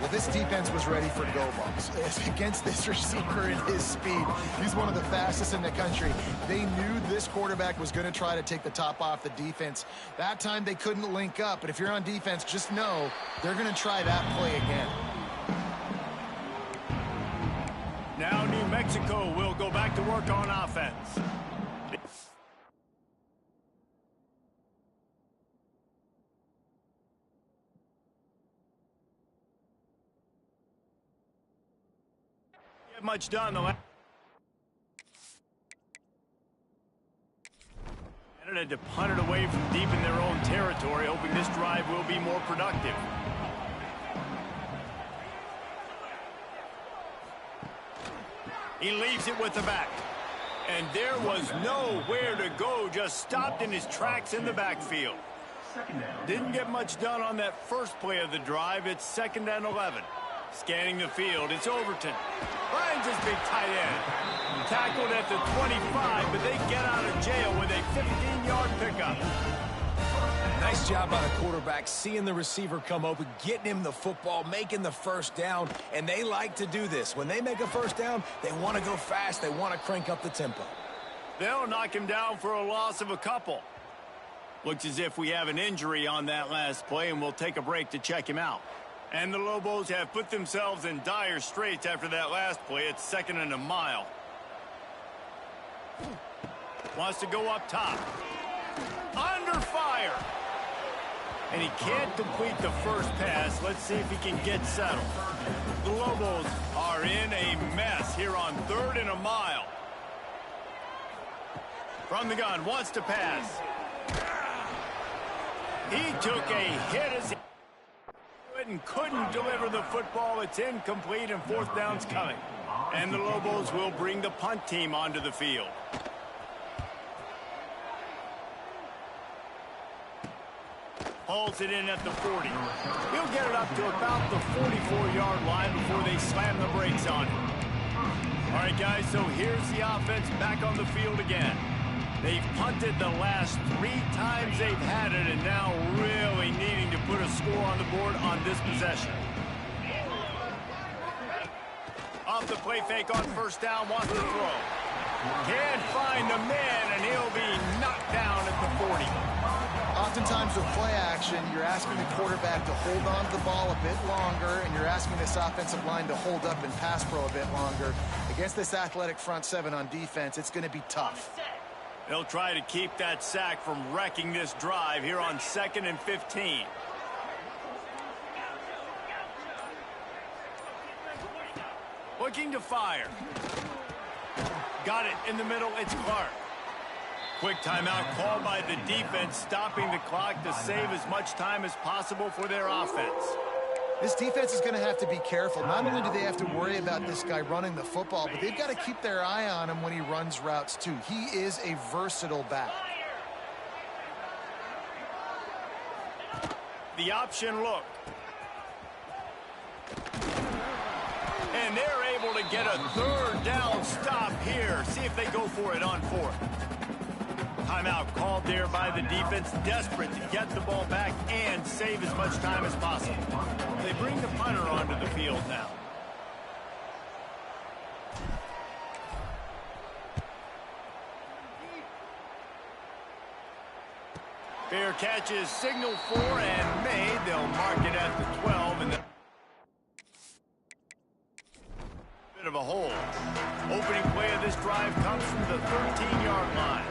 Well, this defense was ready for go balls. Against this receiver and his speed, he's one of the fastest in the country. They knew this quarterback was going to try to take the top off the defense. That time they couldn't link up, but if you're on defense, just know they're going to try that play again. Now New Mexico will go back to work on offense. Much done the last. Canada to punt it away from deep in their own territory, hoping this drive will be more productive. He leaves it with the back. And there was nowhere to go, just stopped in his tracks in the backfield. Didn't get much done on that first play of the drive. It's 2nd and 11. Scanning the field, it's Overton. Finds his big tight end. Tackled at the 25, but they get out of jail with a 15-yard pickup. Nice job by the quarterback, seeing the receiver come open, getting him the football, making the first down, and they like to do this. When they make a first down, they want to go fast. They want to crank up the tempo. They'll knock him down for a loss of a couple. Looks as if we have an injury on that last play, and we'll take a break to check him out. And the Lobos have put themselves in dire straits after that last play. It's 2nd and a mile. Wants to go up top. Under fire. And he can't complete the first pass. Let's see if he can get settled. The Lobos are in a mess here on 3rd and a mile. From the gun, wants to pass. He took a hit as he and couldn't deliver the football. It's incomplete, and 4th down's coming. And the Lobos will bring the punt team onto the field. Hauls it in at the 40. He'll get it up to about the 44-yard line before they slam the brakes on it. All right, guys, so here's the offense back on the field again. They've punted the last 3 times they've had it, and now really needing to put a score on the board on this possession. Off the play fake on 1st down, wants to throw. Can't find the man, and he'll be knocked down at the 40. Oftentimes with play action, you're asking the quarterback to hold on to the ball a bit longer, and you're asking this offensive line to hold up and pass pro a bit longer. Against this athletic front 7 on defense, it's going to be tough. They'll try to keep that sack from wrecking this drive here on 2nd and 15. Looking to fire. Got it in the middle. It's Clark. Quick timeout called by the defense, stopping the clock to save as much time as possible for their offense. This defense is going to have to be careful. Not only do they have to worry about this guy running the football, but they've got to keep their eye on him when he runs routes too. He is a versatile back. The option look. And they're able to get a 3rd down stop here. See if they go for it on 4th. Timeout called there by the defense, desperate to get the ball back and save as much time as possible. They bring the punter onto the field now. Fair catch is signaled for and made. They'll mark it at the 12. And bit of a hole. Opening play of this drive comes from the 13-yard line.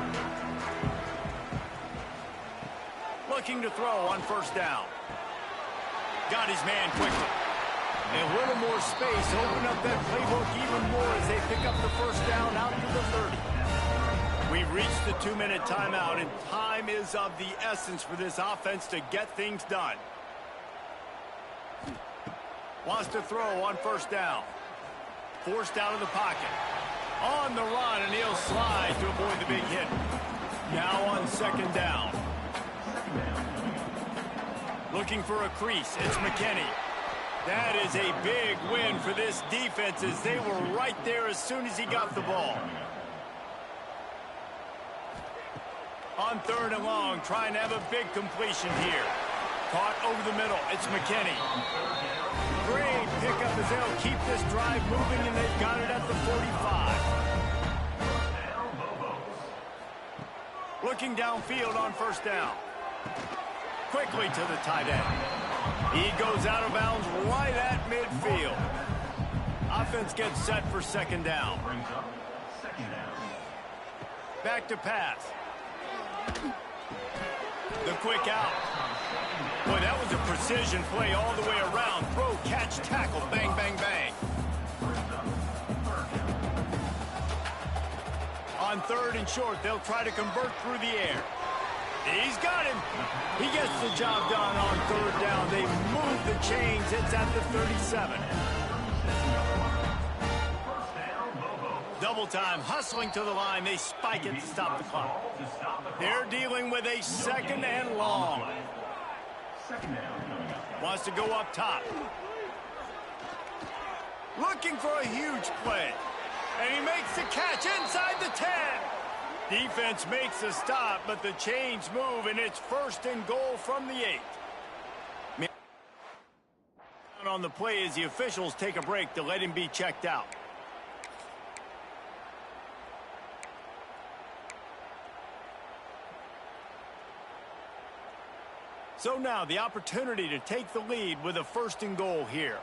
Looking to throw on 1st down. Got his man quickly. A little more space. Open up that playbook even more as they pick up the 1st down out to the 30. We've reached the 2-minute timeout, and time is of the essence for this offense to get things done. Wants to throw on 1st down. Forced out of the pocket. On the run, and he'll slide to avoid the big hit. Now on 2nd down. Looking for a crease. It's McKinney. That is a big win for this defense as they were right there as soon as he got the ball. On 3rd and long, trying to have a big completion here. Caught over the middle. It's McKinney. great pickup as they'll keep this drive moving, and they've got it at the 45. Looking downfield on first down. Quickly to the tight end. He goes out of bounds right at midfield. Offense gets set for second down. Back to pass. The quick out. Boy, that was a precision play all the way around. Throw, catch, tackle, bang, bang, bang. On third and short, they'll try to convert through the air. He's got him. He gets the job done on third down. They move the chains. It's at the 37. Double time, hustling to the line. They spike it to stop the clock. They're dealing with a second and long. Wants to go up top. Looking for a huge play. And he makes the catch inside the 10. Defense makes the stop, but the chains move, and it's first and goal from the 8. On the play as the officials take a break to let him be checked out. So now the opportunity to take the lead with a first and goal here.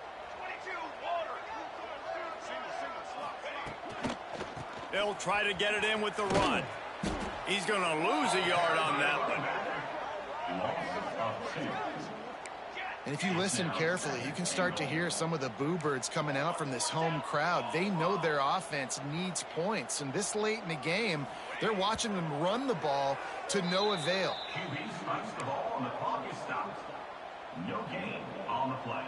They'll try to get it in with the run. He's going to lose a yard on that one. And if you listen carefully, you can start to hear some of the boo birds coming out from this home crowd. They know their offense needs points. And this late in the game, they're watching them run the ball to no avail. QB strikes the ball and the clock is stopped. No gain on the play.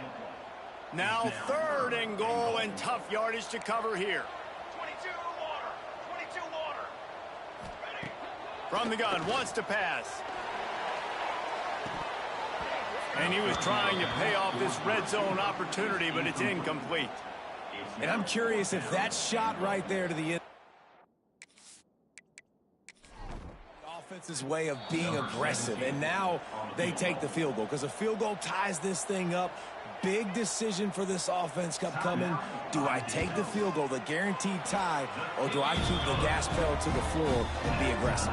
Now third and goal and tough yardage to cover here. 22 water. 22 water. Ready. From the gun, wants to pass. And he was trying to pay off this red zone opportunity, but it's incomplete. And I'm curious if that shot right there to the end. Offense's way of being aggressive, and now they take the field goal because a field goal ties this thing up. Big decision for this offense coming. Do I take the field goal, the guaranteed tie, or do I keep the gas pedal to the floor and be aggressive?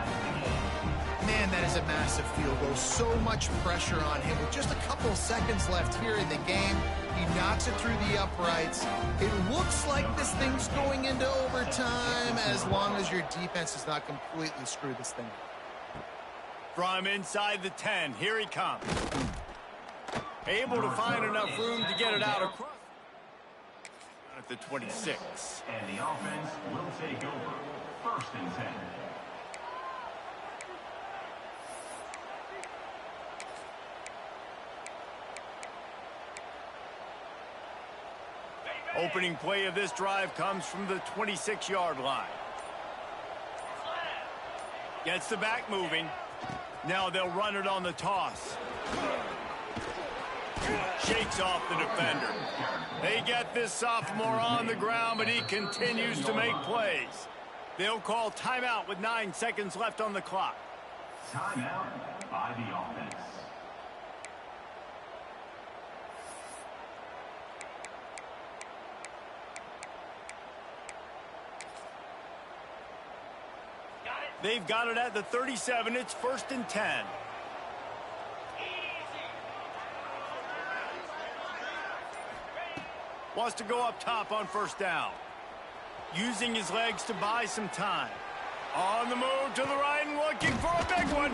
Man, that is a massive field goal. So much pressure on him. With just a couple seconds left here in the game, he knocks it through the uprights. It looks like this thing's going into overtime as long as your defense does not completely screw this thing up. From inside the 10, here he comes. Able to find enough room to get it out across at the 26. And the offense will take over. First and 10. Opening play of this drive comes from the 26-yard line. Gets the back moving. Now they'll run it on the toss. Shakes off the defender. They get this sophomore on the ground, but he continues to make plays. They'll call timeout with 9 seconds left on the clock. Timeout by the offense. They've got it at the 37. It's first and 10. Wants to go up top on first down. Using his legs to buy some time. On the move to the right and looking for a big one.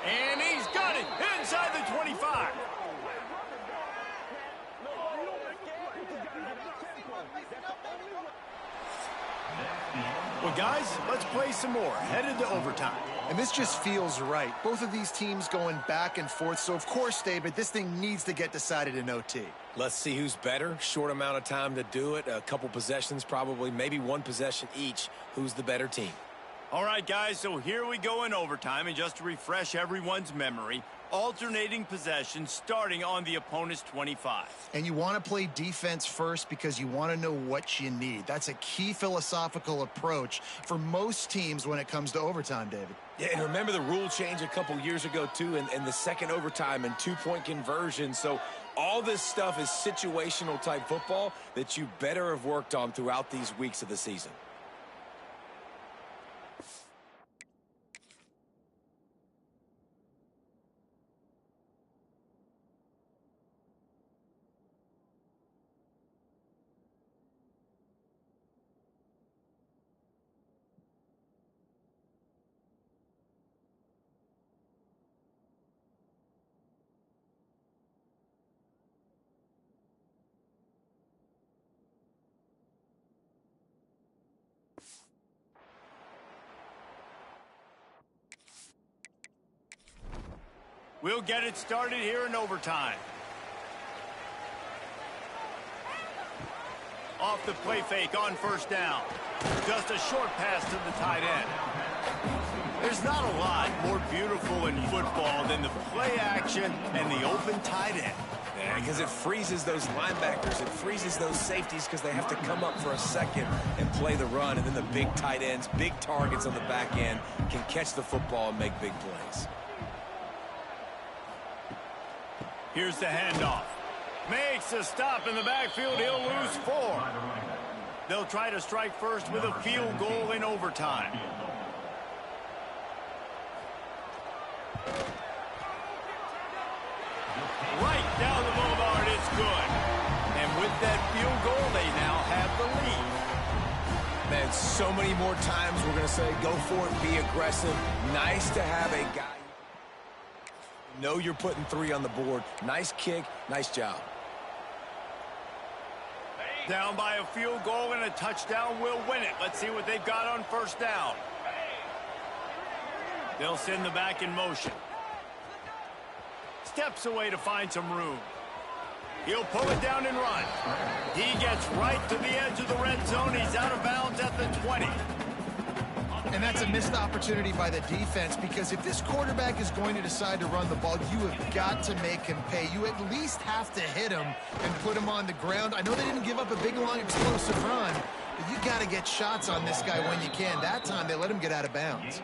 And he's got it inside the 25. Well, guys, let's play some more. Headed to overtime. And this just feels right. Both of these teams going back and forth. So, of course, David, this thing needs to get decided in OT. Let's see who's better. Short amount of time to do it. A couple possessions probably, maybe one possession each. Who's the better team? All right, guys, so here we go in overtime. And just to refresh everyone's memory, alternating possession starting on the opponent's 25. And you want to play defense first because you want to know what you need. That's a key philosophical approach for most teams when it comes to overtime, David. Yeah, and remember the rule change a couple years ago, too, and the second overtime and two-point conversion. So all this stuff is situational type football that you better have worked on throughout these weeks of the season. We'll get it started here in overtime. Off the play fake on first down. Just a short pass to the tight end. There's not a lot more beautiful in football than the play action and the open tight end. Yeah, because it freezes those linebackers. It freezes those safeties because they have to come up for a second and play the run. And then the big tight ends, big targets on the back end can catch the football and make big plays. Here's the handoff. Makes a stop in the backfield. He'll lose 4. They'll try to strike first with a field goal in overtime. Right down the boulevard, it's good. And with that field goal, they now have the lead. Man, so many more times we're going to say, go for it, be aggressive. Nice to have a guy. Know you're putting 3 on the board. Nice kick, nice job. Down by a field goal and a touchdown will win it. Let's see what they've got on first down. They'll send the back in motion. Steps away to find some room. He'll pull it down and run. He gets right to the edge of the red zone. He's out of bounds at the 20. And that's a missed opportunity by the defense, because if this quarterback is going to decide to run the ball, you have got to make him pay. You at least have to hit him and put him on the ground. I know they didn't give up a big, long, explosive run, but you got to get shots on this guy when you can. That time, they let him get out of bounds.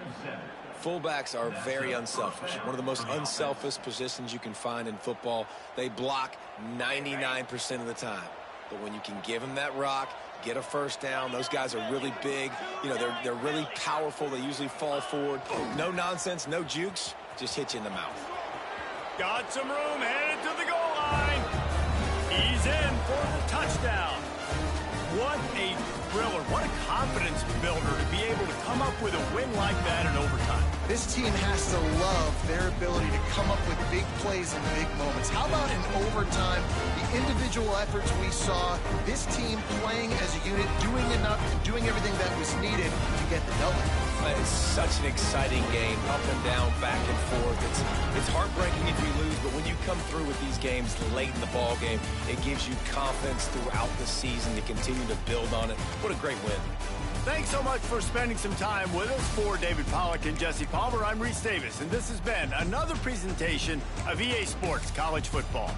Fullbacks are very unselfish. One of the most unselfish positions you can find in football. They block 99% of the time. But when you can give them that rock, get a first down, those guys are really big. You know, they're really powerful. They usually fall forward. No nonsense, no jukes, just hit you in the mouth. Got some room, headed to the goal line. He's in for the touchdown. What a thriller. What a confidence builder to be able to come up with a win like that in overtime. This team has to love their ability to come up with big plays in big moments. How about in overtime, the individual efforts we saw, this team playing as a unit, doing enough, doing everything that was needed to get the W. It's such an exciting game, up and down, back and forth. It's heartbreaking if you lose, but when you come through with these games late in the ball game, it gives you confidence throughout the season to continue to build on it. What a great win. Thanks so much for spending some time with us. For David Pollack and Jesse Palmer, I'm Reese Davis, and this has been another presentation of EA Sports College Football.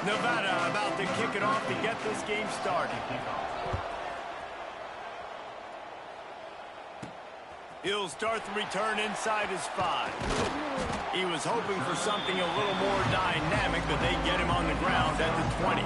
Nevada about to kick it off to get this game started. He'll start the return inside his 5. He was hoping for something a little more dynamic, but they get him on the ground at the 20.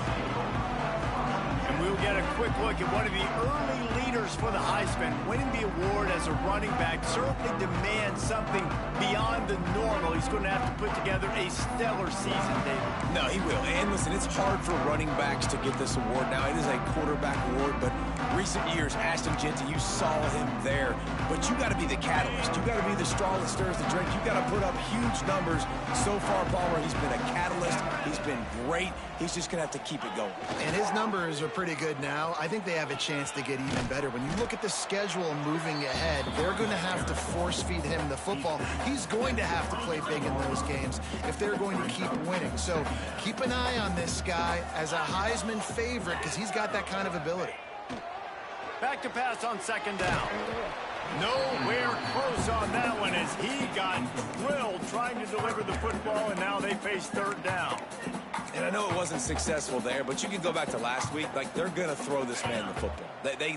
And we'll get a quick look at one of the early leaders for the Heisman. Winning the award as a running back certainly demands something beyond the normal. He's going to have to put together a stellar season, David. No, he will. And listen, it's hard for running backs to get this award. Now, it is a quarterback award, but recent years, Ashton Jeanty, you saw him there. But you got to be the catalyst. You got to be the straw that stirs the drink. You got to put up huge numbers. So far, Palmer, he's been a catalyst. He's been great. He's just going to have to keep it going. And his numbers are pretty good now. I think they have a chance to get even better. When you look at the schedule moving ahead, they're going to have to force-feed him the football. He's going to have to play big in those games if they're going to keep winning. So keep an eye on this guy as a Heisman favorite because he's got that kind of ability. Back to pass on second down. Nowhere close on that one as he got drilled trying to deliver the football, and now they face third down. And I know it wasn't successful there, but you can go back to last week. Like, they're going to throw this man the football.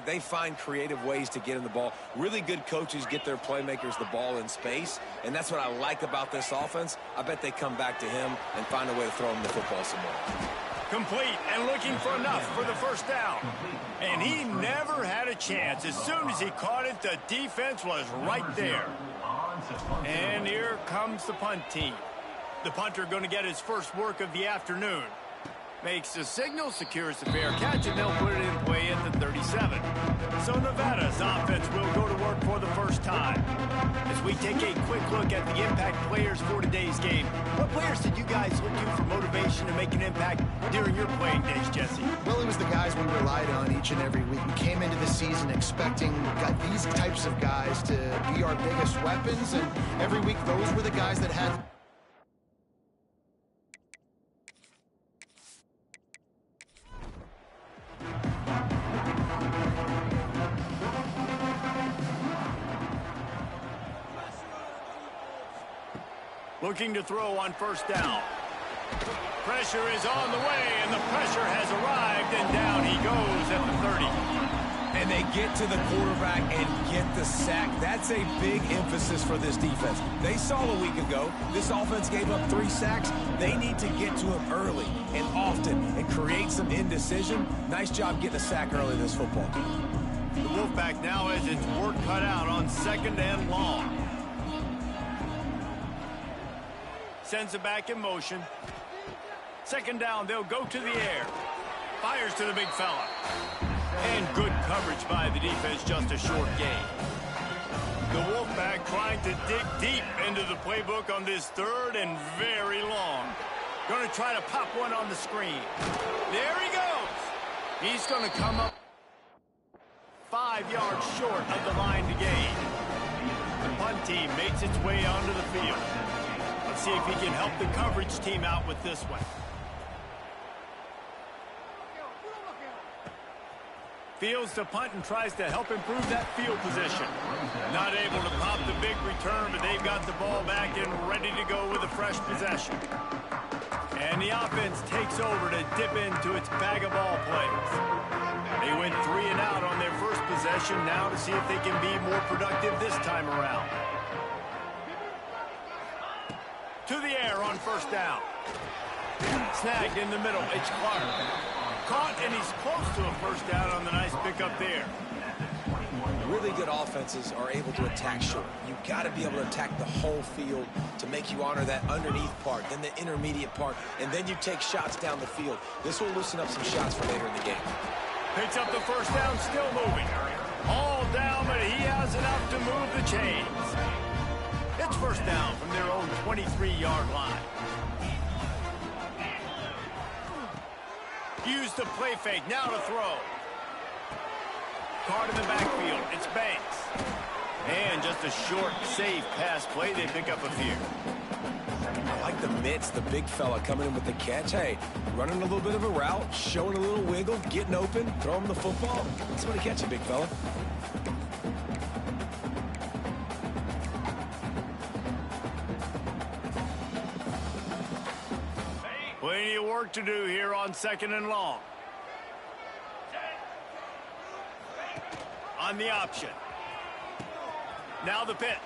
They find creative ways to get him the ball. Really good coaches get their playmakers the ball in space, and that's what I like about this offense. I bet they come back to him and find a way to throw him the football some more. Complete and looking for enough for the first down. And he never had a chance. As soon as he caught it, the defense was right there. And here comes the punt team. The punter going to get his first work of the afternoon. Makes the signal, secures the fair catch, and they'll put it in play at the 37. So Nevada's offense will go to work for the first time. As we take a quick look at the impact players for today's game, what players did you guys look to for motivation to make an impact during your playing days, Jesse? Well, it was the guys we relied on each and every week. We came into the season expecting these types of guys to be our biggest weapons, and every week those were the guys that had... Looking to throw on first down. Pressure is on the way, and the pressure has arrived, and down he goes at the 30. And they get to the quarterback and get the sack. That's a big emphasis for this defense. They saw a week ago, this offense gave up 3 sacks. They need to get to him early and often and create some indecision. Nice job getting a sack early in this football game. The Wolfpack now has its work cut out on second and long. Sends it back in motion. Second down, they'll go to the air. Fires to the big fella. And good coverage by the defense, just a short gain. The Wolfpack trying to dig deep into the playbook on this third and very long. Going to try to pop one on the screen. There he goes. He's going to come up 5 yards short of the line to gain. The punt team makes its way onto the field. Let's see if he can help the coverage team out with this one. Fields to punt and tries to help improve that field position. Not able to pop the big return, but they've got the ball back and ready to go with a fresh possession. And the offense takes over to dip into its bag of ball plays. They went 3 and out on their first possession, now to see if they can be more productive this time around. To the air on first down. Snagged in the middle. It's Clark. Caught, and he's close to a first down on the nice pickup there. Really good offenses are able to attack short. You've got to be able to attack the whole field to make you honor that underneath part, then the intermediate part, and then you take shots down the field. This will loosen up some shots for later in the game. Picks up the first down, still moving. All down, but he has enough to move the chains. It's first down from their own 23-yard line. Use the play fake, now to throw. Card in the backfield, it's Banks. And just a short, safe pass play, they pick up a few. I like the mitts, the big fella coming in with the catch. Hey, running a little bit of a route, showing a little wiggle, getting open, throwing the football. Somebody catch it, big fella. Plenty of work to do here on 2nd and long. On the option. Now the pitch.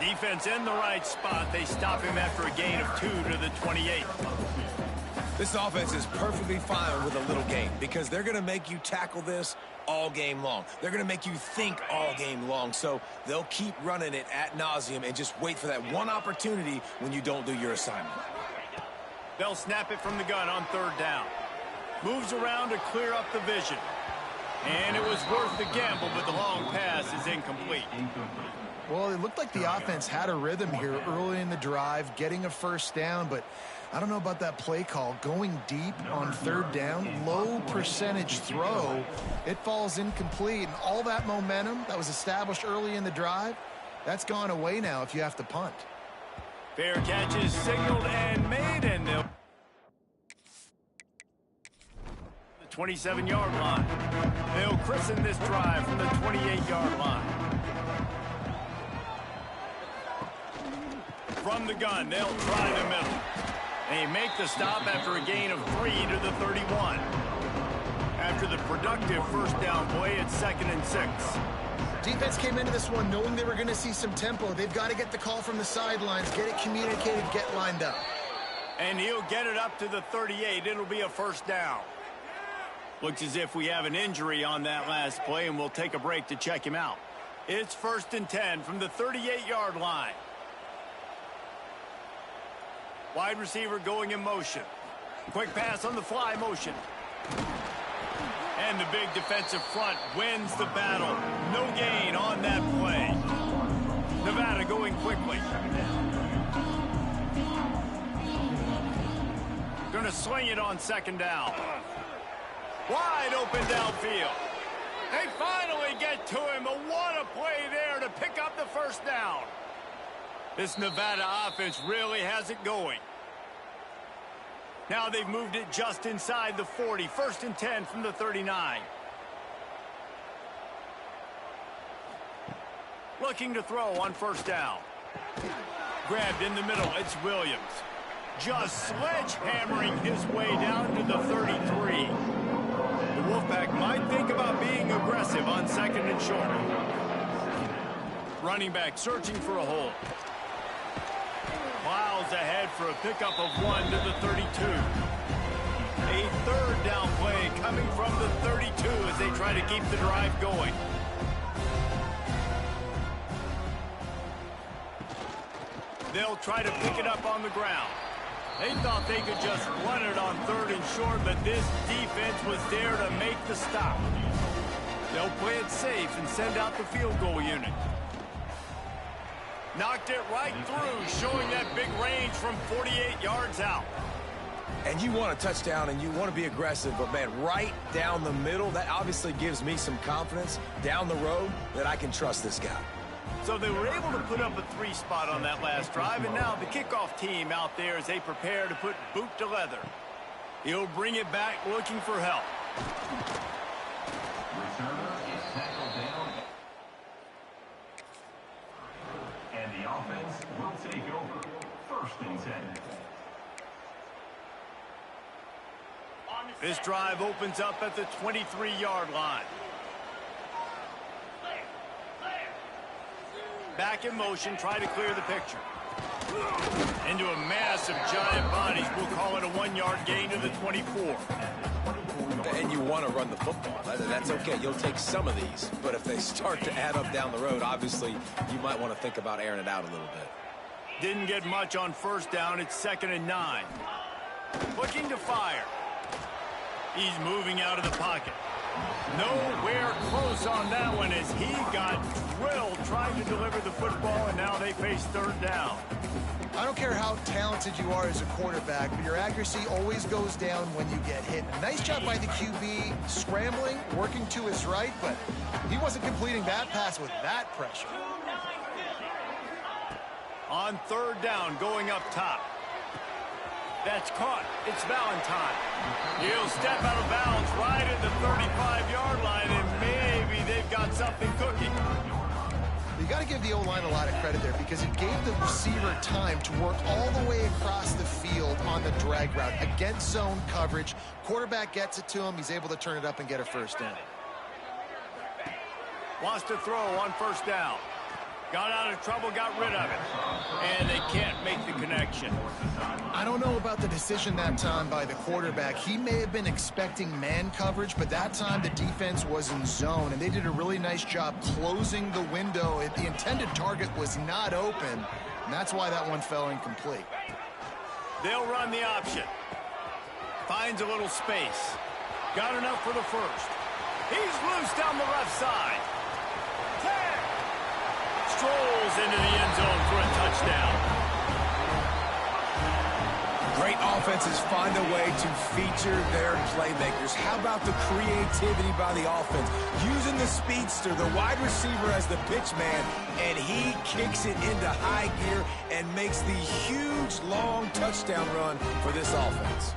Defense in the right spot. They stop him after a gain of 2 to the 28. This offense is perfectly fine with a little game because they're going to make you tackle this all game long. They're going to make you think all game long. So they'll keep running it ad nauseum and just wait for that one opportunity when you don't do your assignment. They'll snap it from the gun on 3rd down. Moves around to clear up the vision. And it was worth the gamble, but the long pass is incomplete. Well, it looked like the offense had a rhythm here early in the drive, getting a 1st down, but I don't know about that play call. Going deep on 3rd down, low percentage throw, it falls incomplete. And all that momentum that was established early in the drive, that's gone away now if you have to punt. Fair catch is signaled and made, and they'll... the 27-yard line. They'll christen this drive from the 28-yard line. From the gun, they'll try the middle. They make the stop after a gain of 3 to the 31. After the productive 1st down play, it's 2nd and 6. Defense came into this one knowing they were going to see some tempo. They've got to get the call from the sidelines, get it communicated, get lined up. And he'll get it up to the 38. It'll be a 1st down. Looks as if we have an injury on that last play, and we'll take a break to check him out. It's 1st and 10 from the 38-yard line. Wide receiver going in motion. Quick pass on the fly motion. And the big defensive front wins the battle. No gain on that play. Nevada going quickly. Going to swing it on 2nd down. Wide open downfield. They finally get to him. What a play there to pick up the 1st down. This Nevada offense really has it going. Now they've moved it just inside the 40. 1st and 10 from the 39. Looking to throw on 1st down. Grabbed in the middle. It's Williams. Just sledgehammering his way down to the 33. The Wolfpack might think about being aggressive on 2nd and short. Running back searching for a hole. Miles ahead for a pickup of 1 to the 32. A 3rd down play coming from the 32 as they try to keep the drive going. They'll try to pick it up on the ground. They thought they could just run it on 3rd and short, but this defense was there to make the stop. They'll play it safe and send out the field goal unit. Knocked it right through, showing that big range from 48 yards out. And you want a touchdown and you want to be aggressive, but man, right down the middle, that obviously gives me some confidence down the road that I can trust this guy. So they were able to put up a 3 spot on that last drive, and now the kickoff team out there as they prepare to put boot to leather. He'll bring it back looking for help. Returner is tackled down. And the offense will take over. 1st and 10. This drive opens up at the 23-yard line. Back in motion, try to clear the picture. Into a mass of giant bodies. We'll call it a 1-yard gain to the 24. And you want to run the football. That's okay. You'll take some of these. But if they start to add up down the road, obviously, you might want to think about airing it out a little bit. Didn't get much on 1st down. It's 2nd and 9. Looking to fire. He's moving out of the pocket. Nowhere close on that one as he got drilled trying to deliver the football, and now they face 3rd down. I don't care how talented you are as a quarterback, but your accuracy always goes down when you get hit. A nice job by the QB, scrambling, working to his right, but he wasn't completing that pass with that pressure. On 3rd down, going up top. That's caught. It's Valentine. He'll step out of bounds right at the 35-yard line, and maybe they've got something cooking. You got to give the O-line a lot of credit there because it gave the receiver time to work all the way across the field on the drag route against zone coverage. Quarterback gets it to him. He's able to turn it up and get a first down. Wants to throw on first down. Got out of trouble, got rid of it. And they can't make the connection. I don't know about the decision that time by the quarterback. He may have been expecting man coverage, but that time the defense was in zone, and they did a really nice job closing the window. The intended target was not open, and that's why that one fell incomplete. They'll run the option. Finds a little space. Got enough for the first. He's loose down the left side. Strolls into the end zone for a touchdown. Great offenses find a way to feature their playmakers. How about the creativity by the offense? Using the speedster, the wide receiver as the pitch man, and he kicks it into high gear and makes the huge, long touchdown run for this offense.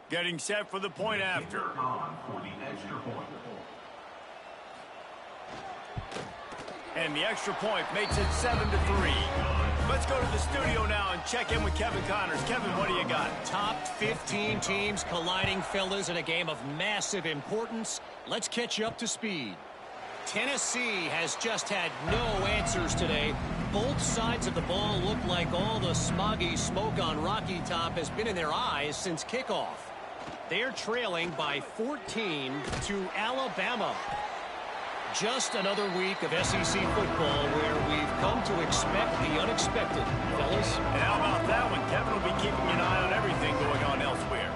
Getting set for the point after. On for the extra point. And the extra point makes it 7-3. Let's go to the studio now and check in with Kevin Connors. Kevin, what do you got? Top 15 teams colliding, fellas, in a game of massive importance. Let's catch you up to speed. Tennessee has just had no answers today. Both sides of the ball look like all the smoggy smoke on Rocky Top has been in their eyes since kickoff. They're trailing by 14 to Alabama. Just another week of SEC football where we've come to expect the unexpected, fellas. And how about that one? Kevin will be keeping an eye on everything going on elsewhere.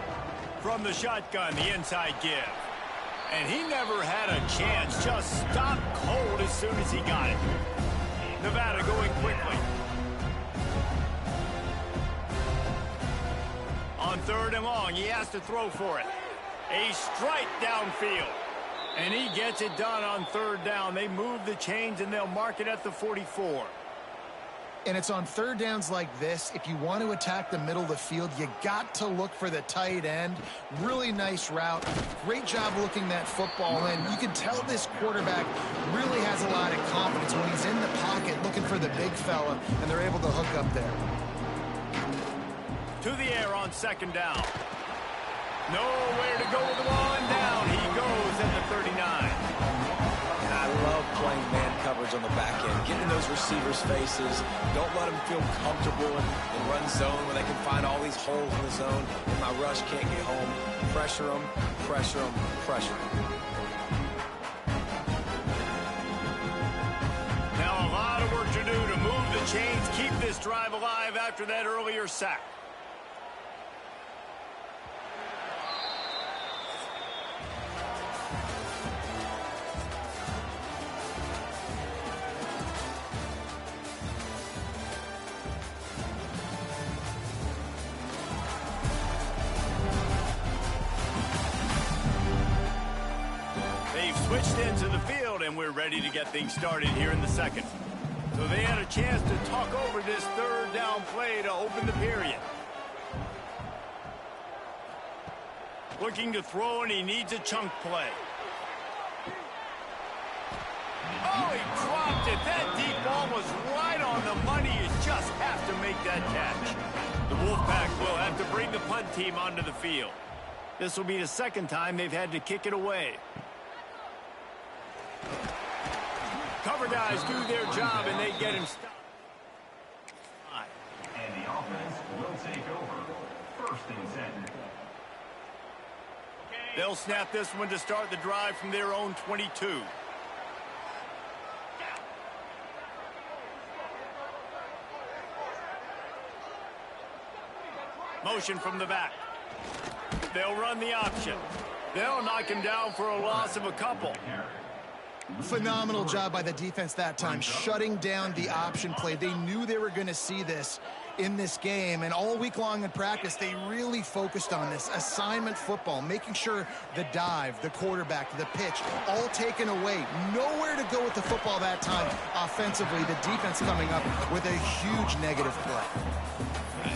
From the shotgun, the inside give. And he never had a chance. Just stopped cold as soon as he got it. Nevada going quickly. On 3rd and long, he has to throw for it. A strike downfield. And he gets it done on 3rd down. They move the chains, and they'll mark it at the 44. And it's on 3rd downs like this. If you want to attack the middle of the field, you got to look for the tight end. Really nice route. Great job looking that football in. You can tell this quarterback really has a lot of confidence when he's in the pocket looking for the big fella, and they're able to hook up there. To the air on 2nd down. Nowhere to go with the ball, and down he goes at the 39. And I love playing man coverage on the back end, getting in those receivers' faces. Don't let them feel comfortable in run zone where they can find all these holes in the zone and my rush can't get home. Pressure them, pressure them, pressure them. Now a lot of work to do to move the chains, keep this drive alive after that earlier sack. Switched into the field, and we're ready to get things started here in the 2nd. So they had a chance to talk over this 3rd down play to open the period. Looking to throw, and he needs a chunk play. Oh, he dropped it. That deep ball was right on the money. You just have to make that catch. The Wolfpack will have to bring the punt team onto the field. This will be the 2nd time they've had to kick it away. Cover guys do their job, and they get him stopped. take over. First and 10. They'll snap this one to start the drive from their own 22. Motion from the back. They'll run the option. They'll knock him down for a loss of a couple. Phenomenal job by the defense that time, shutting down the option play. They knew they were going to see this in this game, and all week long in practice, they really focused on this assignment football, making sure the dive, the quarterback, the pitch, all taken away. Nowhere to go with the football that time offensively. The defense coming up with a huge negative play.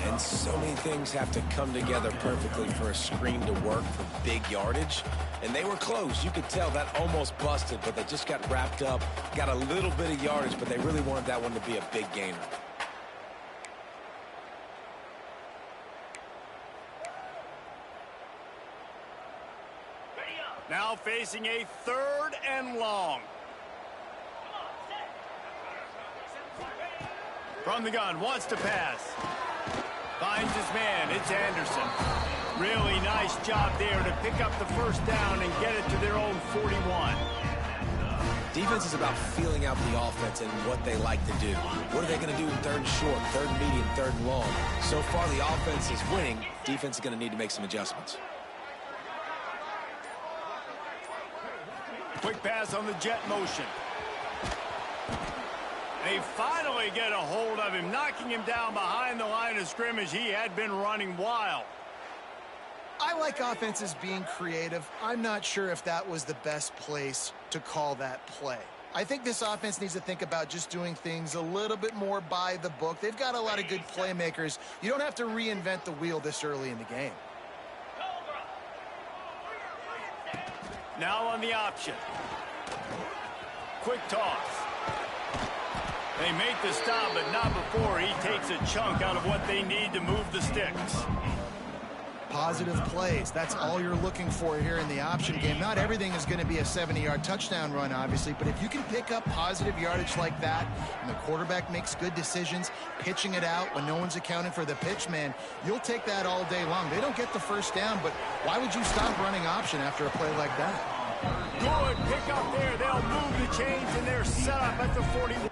And so many things have to come together perfectly for a screen to work for big yardage. And they were close. You could tell that almost busted, but they just got wrapped up, got a little bit of yardage, but they really wanted that one to be a big gainer. Now facing a 3rd and long. From the gun, wants to pass. Finds his man, it's Anderson. Really nice job there to pick up the first down and get it to their own 41. Defense is about feeling out the offense and what they like to do. What are they going to do in 3rd and short, 3rd and medium, 3rd and long? So far, the offense is winning. Defense is going to need to make some adjustments. Quick pass on the jet motion. They finally get a hold of him, knocking him down behind the line of scrimmage. He had been running wild. I like offenses being creative. I'm not sure if that was the best place to call that play. I think this offense needs to think about just doing things a little bit more by the book. They've got a lot of good playmakers. You don't have to reinvent the wheel this early in the game. Now on the option. Quick toss. They make the stop, but not before he takes a chunk out of what they need to move the sticks. Positive plays. That's all you're looking for here in the option game. Not everything is going to be a 70-yard touchdown run, obviously, but if you can pick up positive yardage like that, and the quarterback makes good decisions, pitching it out when no one's accounting for the pitch, man, you'll take that all day long. They don't get the first down, but why would you stop running option after a play like that? Good pick up there. They'll move the chains, and they're set up at the 41.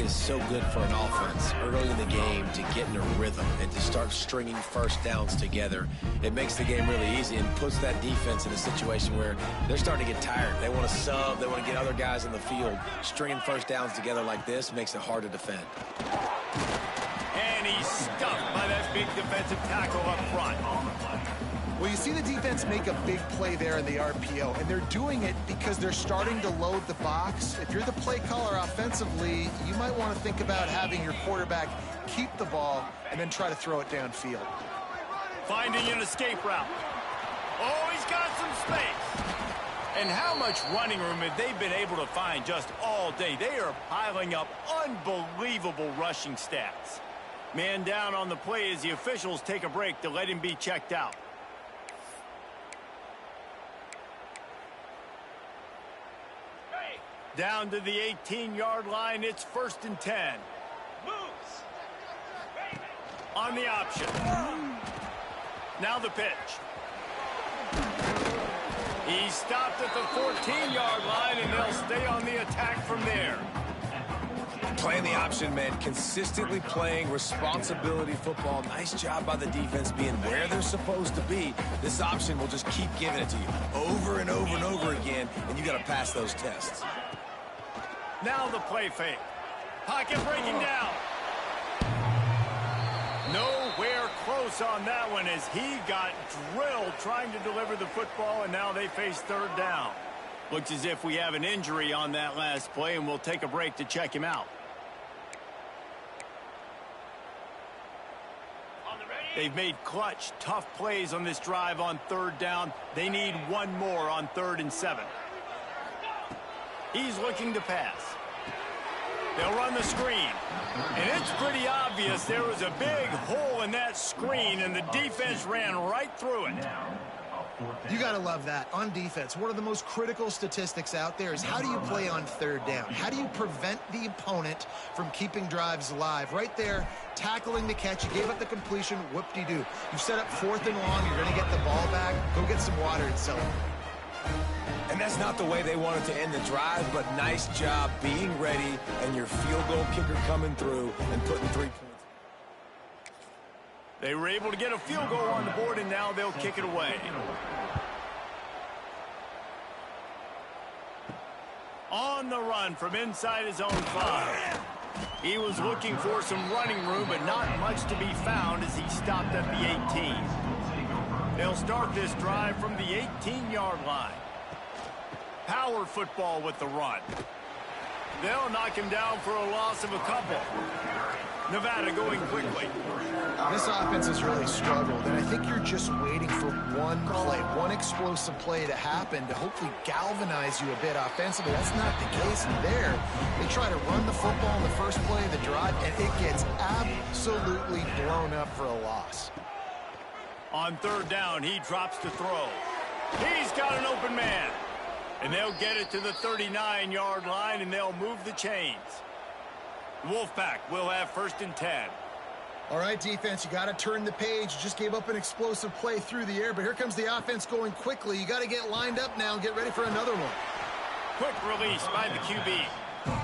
is so good for an offense early in the game to get in a rhythm and to start stringing first downs together. It makes the game really easy and puts that defense in a situation where they're starting to get tired. They want to sub. They want to get other guys in the field. Stringing first downs together like this makes it hard to defend. And he's stuffed by that big defensive tackle up front. Well, you see the defense make a big play there in the RPO, and they're doing it because they're starting to load the box. If you're the play caller offensively, you might want to think about having your quarterback keep the ball and then try to throw it downfield. Finding an escape route. Oh, he's got some space. And how much running room have they been able to find just all day? They are piling up unbelievable rushing stats. Man down on the play as the officials take a break to let him be checked out. Down to the 18-yard line, it's 1st and 10. Moves. On the option. Now the pitch. He stopped at the 14-yard line, and they'll stay on the attack from there. Playing the option, man, consistently playing responsibility football. Nice job by the defense being where they're supposed to be. This option will just keep giving it to you over and over and over again, and you got to pass those tests. Now the play fake. Pocket breaking down. Nowhere close on that one as he got drilled trying to deliver the football, and now they face 3rd down. Looks as if we have an injury on that last play, and we'll take a break to check him out. They've made clutch, tough plays on this drive on 3rd down. They need one more on 3rd and 7. He's looking to pass. They'll run the screen. And it's pretty obvious there was a big hole in that screen, and the defense ran right through it. You got to love that. On defense, one of the most critical statistics out there is how do you play on 3rd down? How do you prevent the opponent from keeping drives alive? Right there, tackling the catch. You gave up the completion. Whoop-de-doo. You set up 4th and long. You're going to get the ball back. Go get some water and celebrate. And that's not the way they wanted to end the drive, but nice job being ready and your field goal kicker coming through and putting 3 points. They were able to get a field goal on the board, and now they'll kick it away. On the run from inside his own 5. He was looking for some running room, but not much to be found as he stopped at the 18. They'll start this drive from the 18-yard line. Power football with the run. They'll knock him down for a loss of a couple. Nevada going quickly. This offense has really struggled, and I think you're just waiting for one play, one explosive play to happen to hopefully galvanize you a bit offensively. That's not the case there. They try to run the football in the first play of the drive, and it gets absolutely blown up for a loss. On 3rd down, he drops to throw. He's got an open man. And they'll get it to the 39-yard line, and they'll move the chains. Wolfpack will have 1st and 10. All right, defense, you got to turn the page. You just gave up an explosive play through the air, but here comes the offense going quickly. You got to get lined up now and get ready for another one. Quick release by the QB.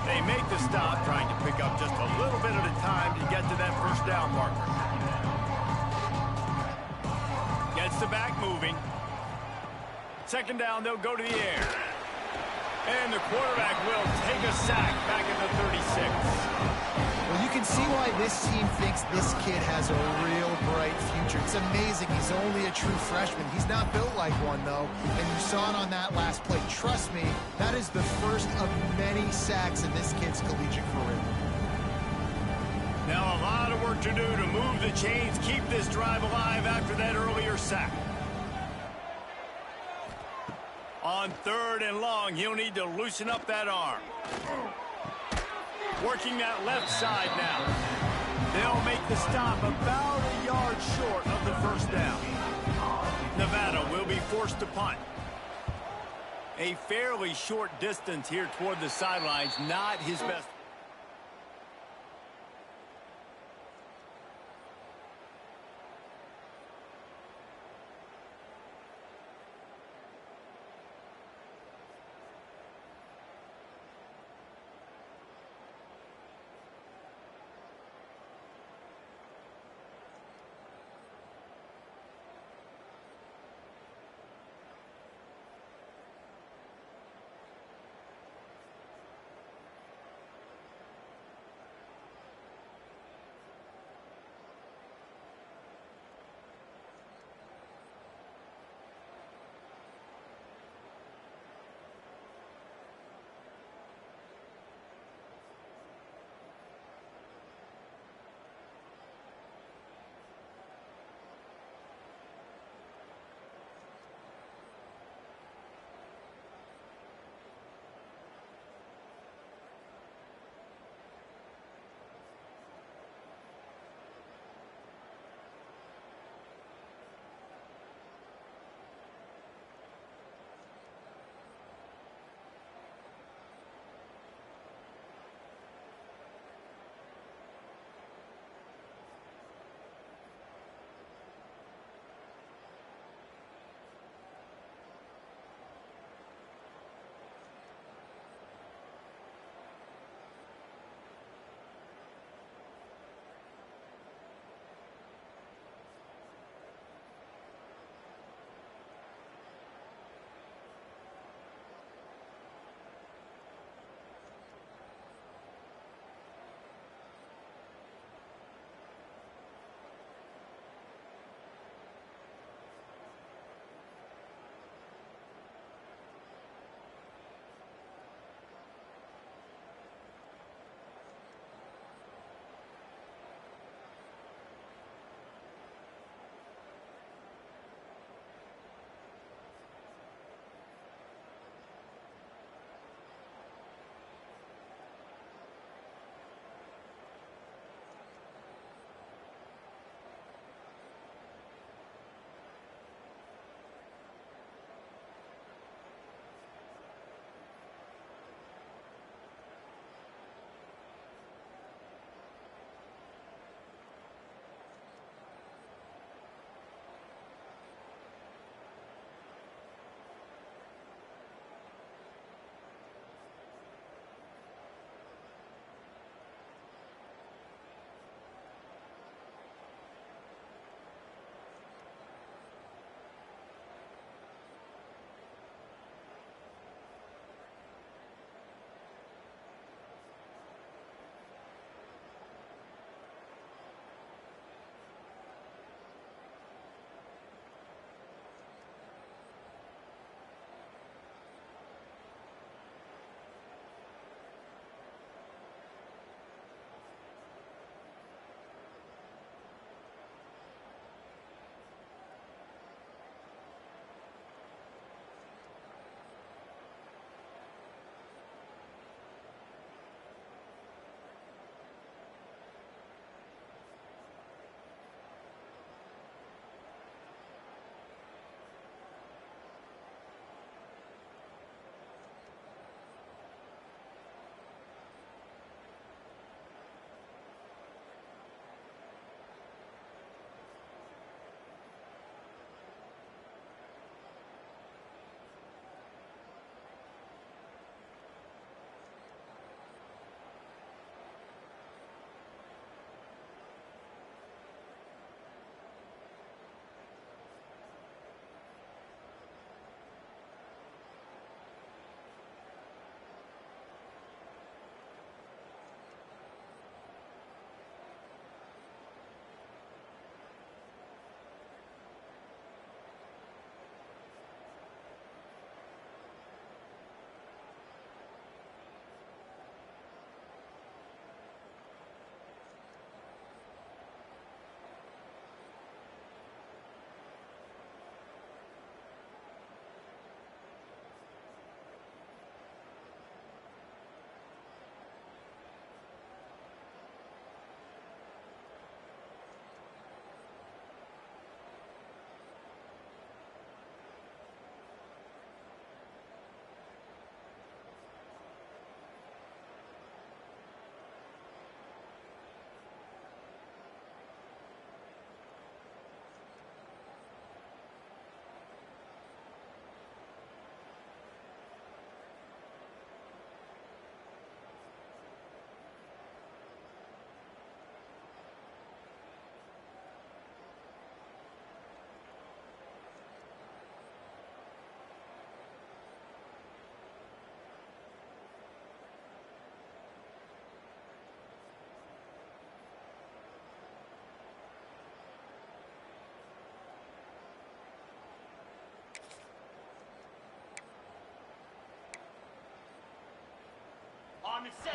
They make the stop, trying to pick up just a little bit at a time to get to that 1st down marker. Gets the back moving. 2nd down, they'll go to the air. And the quarterback will take a sack back at the 36. Well, you can see why this team thinks this kid has a real bright future. It's amazing. He's only a true freshman. He's not built like one, though. And you saw it on that last play. Trust me, that is the first of many sacks in this kid's collegiate career. Now a lot of work to do to move the chains, keep this drive alive after that earlier sack. On 3rd and long, he'll need to loosen up that arm. Working that left side now. They'll make the stop about a yard short of the 1st down. Nevada will be forced to punt. A fairly short distance here toward the sidelines, not his best.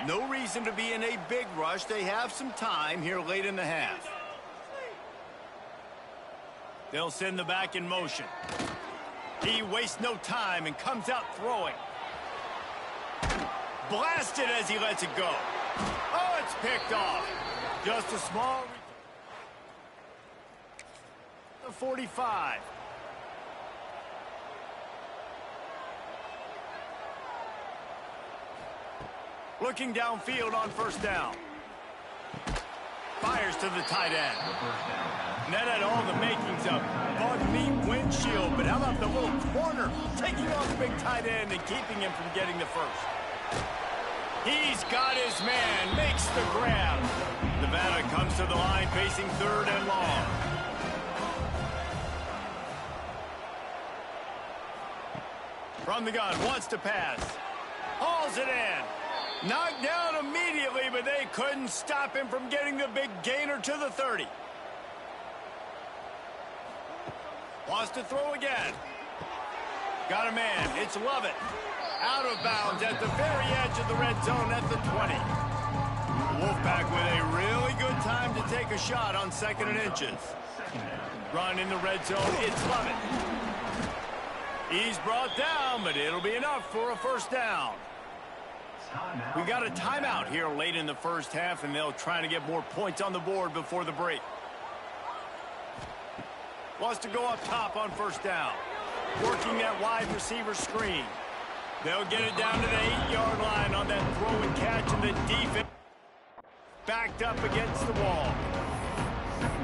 No reason to be in a big rush. They have some time here late in the half. They'll send the back in motion. He wastes no time and comes out throwing. Blasted as he lets it go. Oh, it's picked off. Just a small... The 45. Looking downfield on first down. Fires to the tight end. And that had all the makings of bug meat windshield, but how about the little corner taking off the big tight end and keeping him from getting the first? He's got his man, makes the grab. Nevada comes to the line facing 3rd and long. From the gun, wants to pass. Hauls it in. Knocked down immediately, but they couldn't stop him from getting the big gainer to the 30. Wants to throw again. Got a man. It's Lovett. Out of bounds at the very edge of the red zone at the 20. Wolfpack with a really good time to take a shot on 2nd and inches. Run in the red zone. It's Lovett. He's brought down, but it'll be enough for a first down. We got a timeout here late in the first half, and they'll try to get more points on the board before the break. Wants to go up top on first down. Working that wide receiver screen. They'll get it down to the 8-yard line on that throw and catch, and the defense backed up against the wall.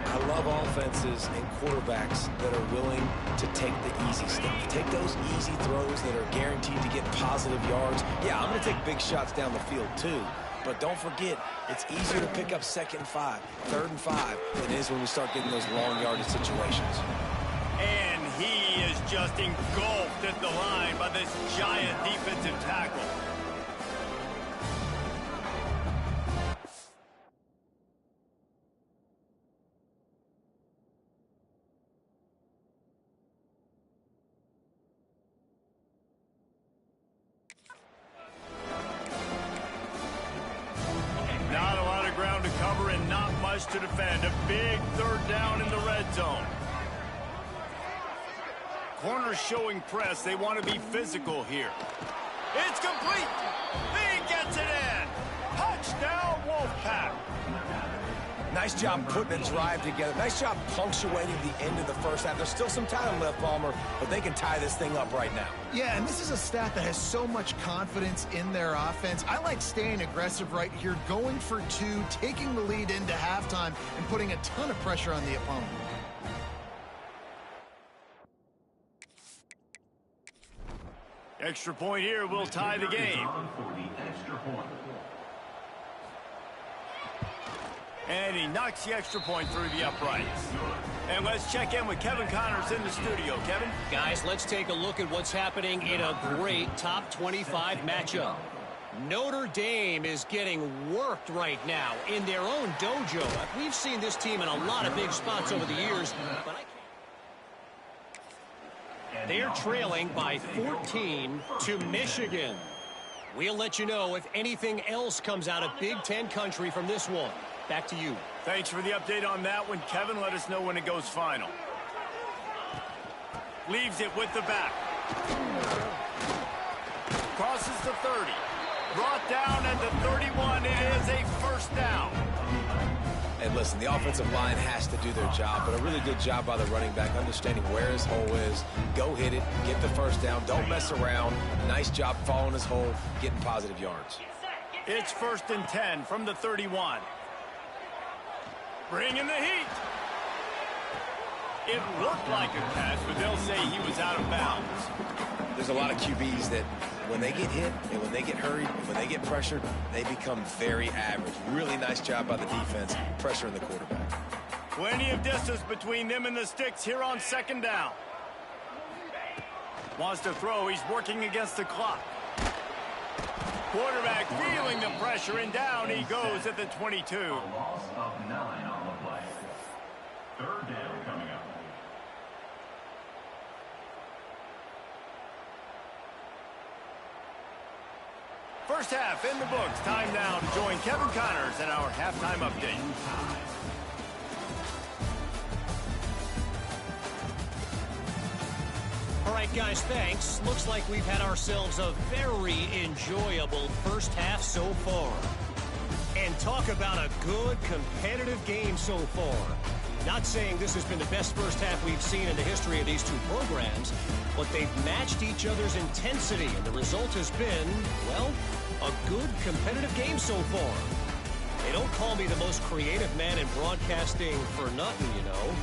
I love offenses and quarterbacks that are willing to take the easy stuff. Take those easy throws that are guaranteed to get positive yards. Yeah, I'm going to take big shots down the field too. But don't forget, it's easier to pick up 2nd and 5, 3rd and 5 than it is when we start getting those long yardage situations. And he is just engulfed at the line by this giant defensive tackle. Not a lot of ground to cover and not much to defend. A big 3rd down in the red zone. Corners showing press. They want to be physical here. It's complete. He gets it in. Touchdown, Wolfpack. Nice job putting a drive together. Nice job punctuating the end of the first half. There's still some time left, Palmer, but they can tie this thing up right now. Yeah, and this is a staff that has so much confidence in their offense. I like staying aggressive right here, going for 2, taking the lead into halftime, and putting a ton of pressure on the opponent. Extra point here will tie the game. And he knocks the extra point through the uprights. And let's check in with Kevin Connors in the studio. Kevin? Guys, let's take a look at what's happening in a great top 25 matchup. Notre Dame is getting worked right now in their own dojo. We've seen this team in a lot of big spots over the years, but they're trailing by 14 to Michigan. We'll let you know if anything else comes out of Big Ten country from this one. Back to you. Thanks for the update on that one, Kevin. Let us know when it goes final. Leaves it with the back. Crosses the 30. Brought down at the 31. It is a first down. And listen, the offensive line has to do their job, but a really good job by the running back, understanding where his hole is. Go hit it, get the first down, don't mess around. Nice job following his hole, getting positive yards. It's 1st and 10 from the 31. Bringing the heat. It looked like a catch, but they'll say he was out of bounds. There's a lot of QBs that when they get hit and when they get hurried and when they get pressured, they become very average. Really nice job by the defense, pressuring the quarterback. Plenty of distance between them and the sticks here on 2nd down. Wants to throw. He's working against the clock. Quarterback feeling the pressure, and down he goes at the 22. A loss of 9 on the play. 3rd down coming up. First half in the books. Time now to join Kevin Connors in our halftime update. All right, guys, thanks. Looks like we've had ourselves a very enjoyable first half so far. And talk about a good competitive game so far. Not saying this has been the best first half we've seen in the history of these two programs, but they've matched each other's intensity, and the result has been, well, a good competitive game so far. They don't call me the most creative man in broadcasting for nothing, you know.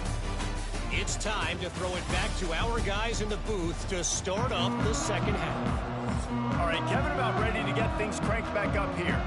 It's time to throw it back to our guys in the booth to start up the second half. All right, Kevin, about ready to get things cranked back up here.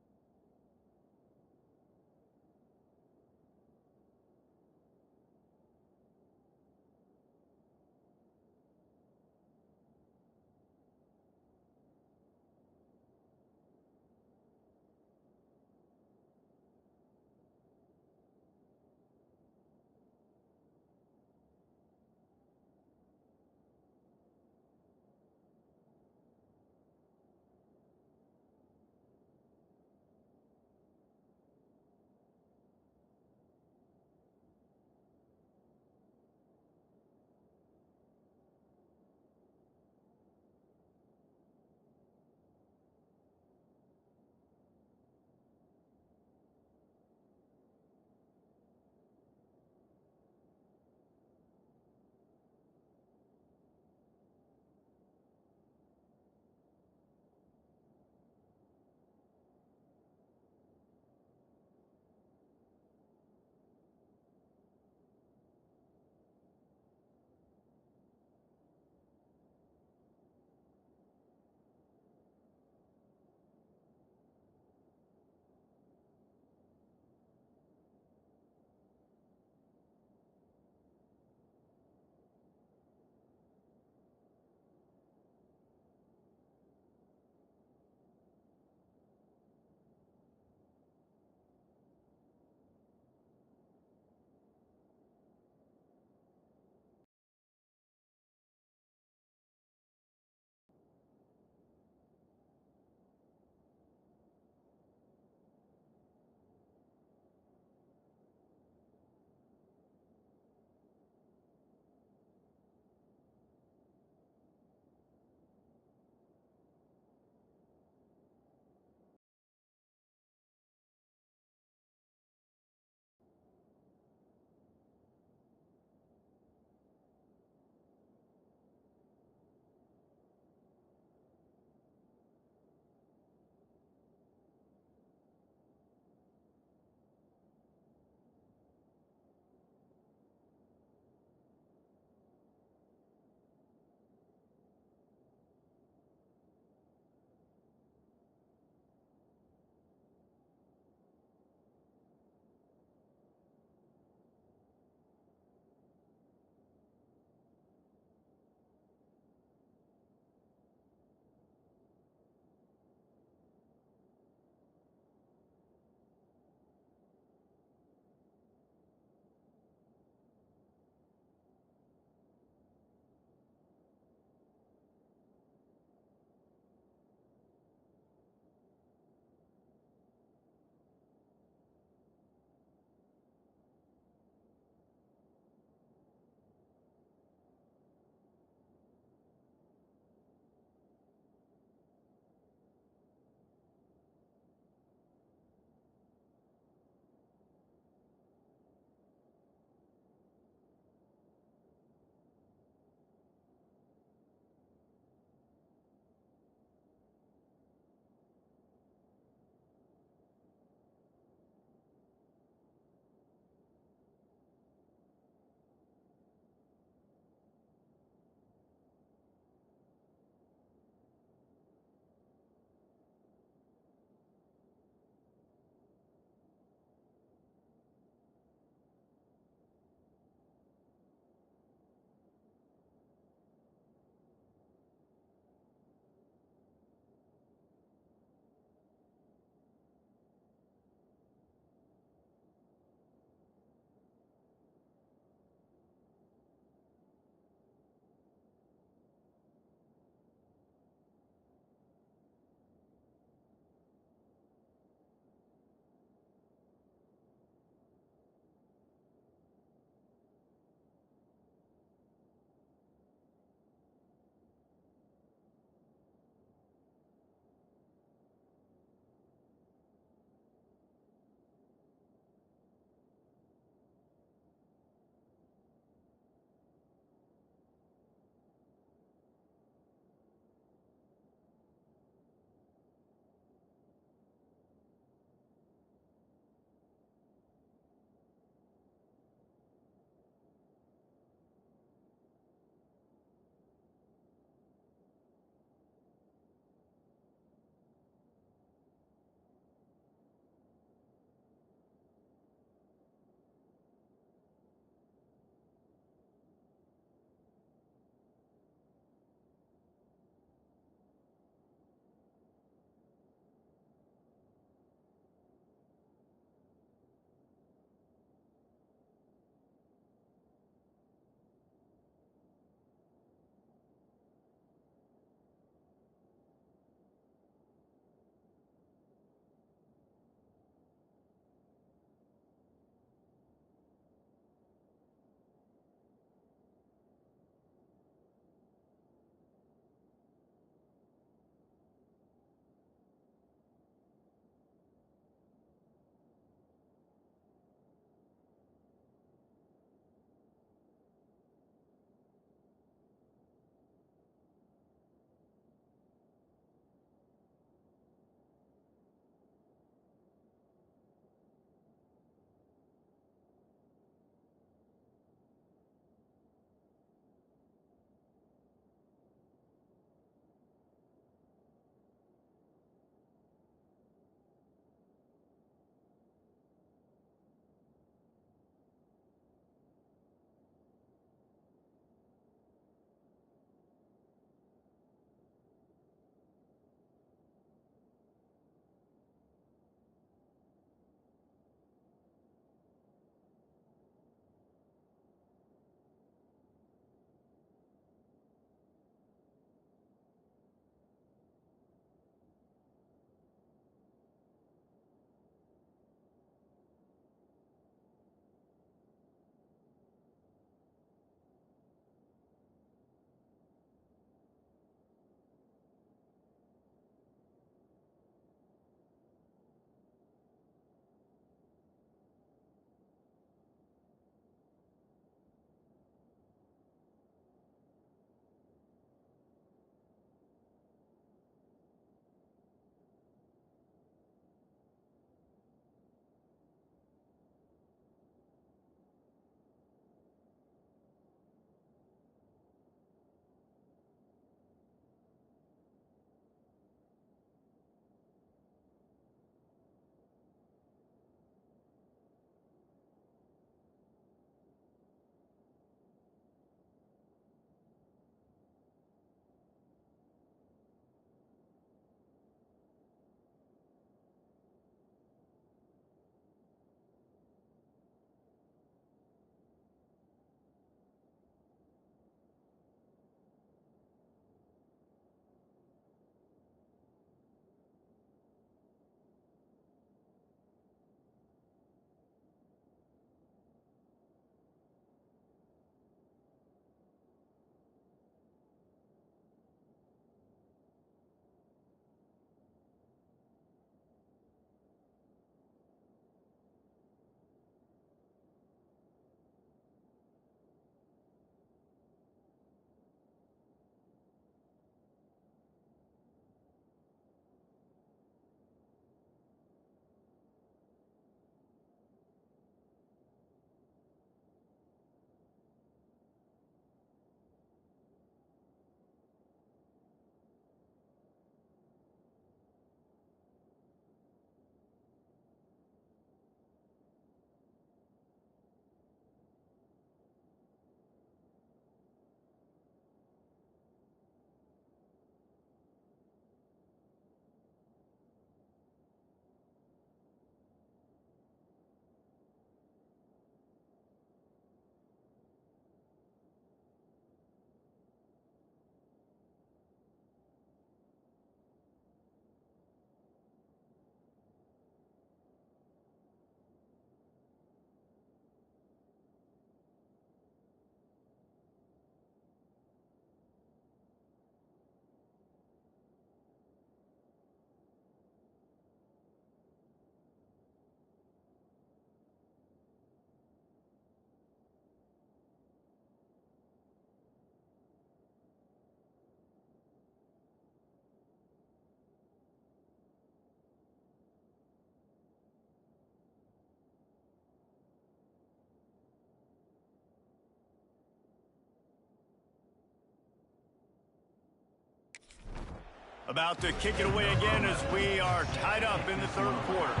About to kick it away again as we are tied up in the third quarter.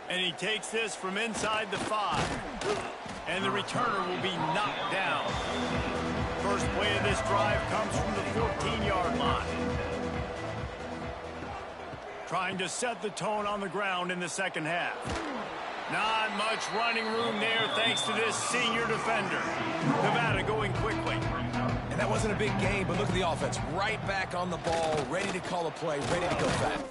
And he takes this from inside the 5. And the returner will be knocked down. First play of this drive comes from the 14-yard line. Trying to set the tone on the ground in the second half. Not much running room there thanks to this senior defender. Nevada going quickly. And that wasn't a big game, but look at the offense. Right back on the ball, ready to call a play, ready to go fast.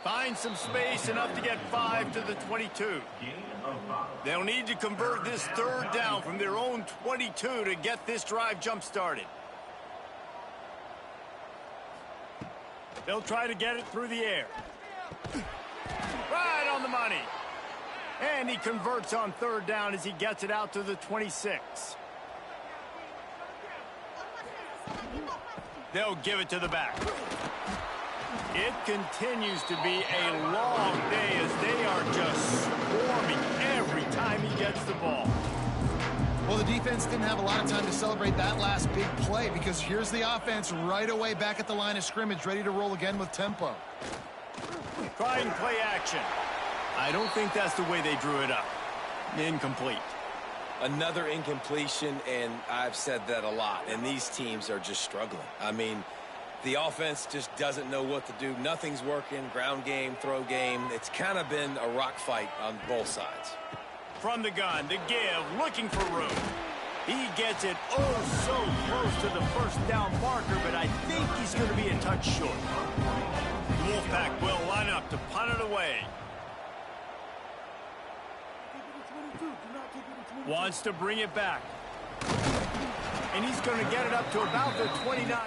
Find some space enough to get 5 to the 22. They'll need to convert this third down from their own 22 to get this drive jump-started. They'll try to get it through the air. Right on the money. And he converts on third down as he gets it out to the 26. They'll give it to the back. It continues to be a long day as they are just swarming every time he gets the ball. Well, the defense didn't have a lot of time to celebrate that last big play because here's the offense right away back at the line of scrimmage, ready to roll again with tempo. Trying play action. I don't think that's the way they drew it up. Incomplete. Another incompletion, and I've said that a lot, and these teams are just struggling. I mean, the offense just doesn't know what to do. Nothing's working. Ground game, throw game. It's kind of been a rock fight on both sides. From the gun, the give, looking for room. He gets it oh so close to the first down marker, but I think he's going to be a touch short. The Wolfpack will line up to punt it away. Wants to bring it back. And he's going to get it up to about the 29.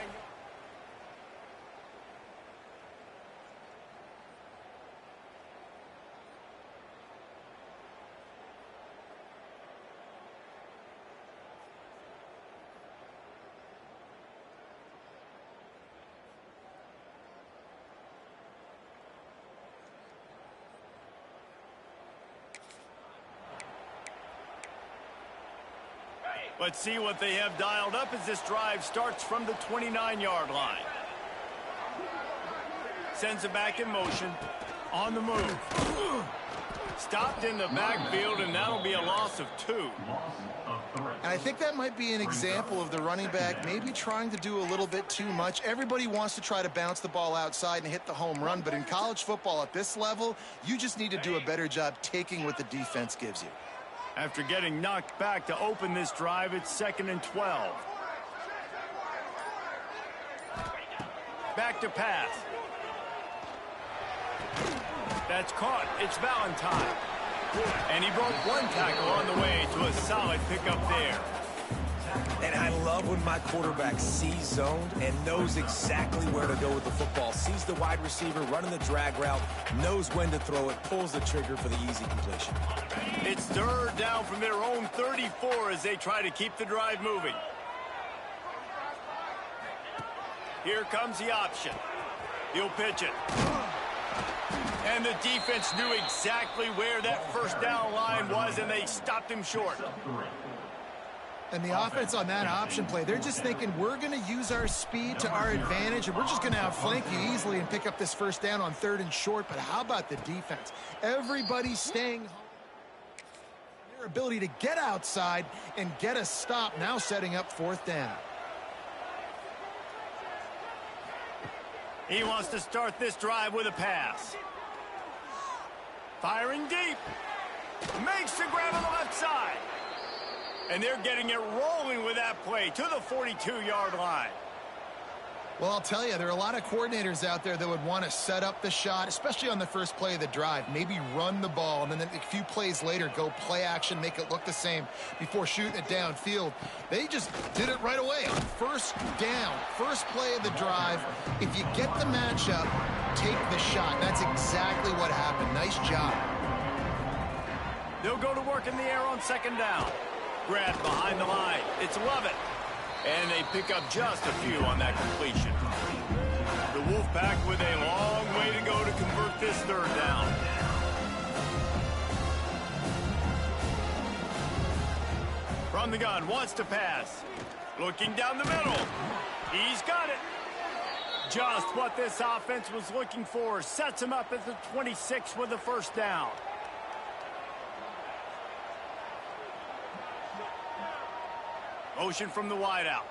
Let's see what they have dialed up as this drive starts from the 29-yard line. Sends it back in motion. On the move. Stopped in the backfield, and that'll be a loss of 2. And I think that might be an example of the running back maybe trying to do a little bit too much. Everybody wants to try to bounce the ball outside and hit the home run, but in college football at this level, you just need to do a better job taking what the defense gives you. After getting knocked back to open this drive, it's 2nd and 12. Back to pass. That's caught. It's Valentine. And he broke one tackle on the way to a solid pickup there. And I love love when my quarterback sees zoned and knows exactly where to go with the football. Sees the wide receiver running the drag route, knows when to throw it, pulls the trigger for the easy completion. It's third down from their own 34 as they try to keep the drive moving. Here comes the option. He'll pitch it. And the defense knew exactly where that first down line was, and they stopped him short. And the offense on that option play, they're just thinking, we're going to use our speed to our advantage, and we're just going to outflank you easily and pick up this first down on 3rd and short. But how about the defense? Everybody's staying home. Their ability to get outside and get a stop, now setting up 4th down. He wants to start this drive with a pass. Firing deep. Makes the grab on the left side. And they're getting it rolling with that play to the 42-yard line. Well, I'll tell you, there are a lot of coordinators out there that would want to set up the shot, especially on the first play of the drive. Maybe run the ball, and then a few plays later, go play action, make it look the same before shooting it downfield. They just did it right away on 1st down, first play of the drive. If you get the matchup, take the shot. That's exactly what happened. Nice job. They'll go to work in the air on 2nd down. Grabbed behind the line. It's Lovett. And they pick up just a few on that completion. The Wolfpack with a long way to go to convert this 3rd down. From the gun, wants to pass. Looking down the middle. He's got it. Just what this offense was looking for. Sets him up at the 26 with the 1st down. Motion from the wideout.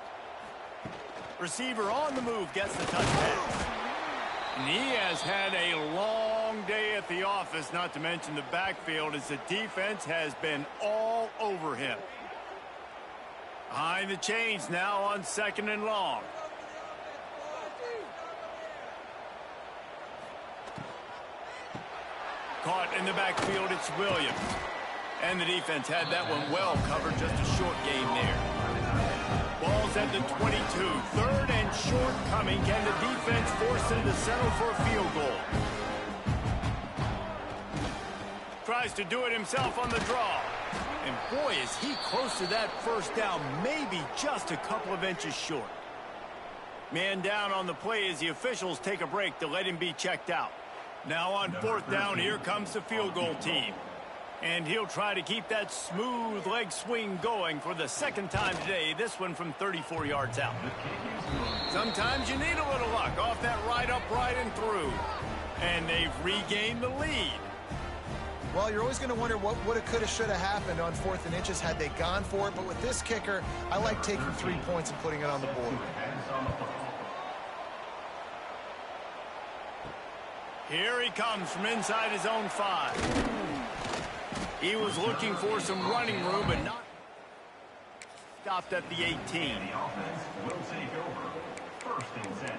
Receiver on the move gets the touchdown. And he has had a long day at the office, not to mention the backfield, as the defense has been all over him. Behind the chains now on 2nd and long. Caught in the backfield, it's Williams. And the defense had that one well covered, just a short gain there. Ball's at the 22. 3rd and short coming. Can the defense force him to settle for a field goal? Tries to do it himself on the draw. And boy, is he close to that 1st down, maybe just a couple of inches short. Man down on the play as the officials take a break to let him be checked out. Now on 4th down, here comes the field goal team. And he'll try to keep that smooth leg swing going for the 2nd time today, this one from 34 yards out. Sometimes you need a little luck off that right upright and through. And they've regained the lead. Well, you're always going to wonder what woulda, coulda, shoulda happened on 4th and inches had they gone for it. But with this kicker, I like taking 3 points and putting it on the board. Here he comes from inside his own 5. He was looking for some running room, but not stopped at the 18. The offense will take over 1st and 10.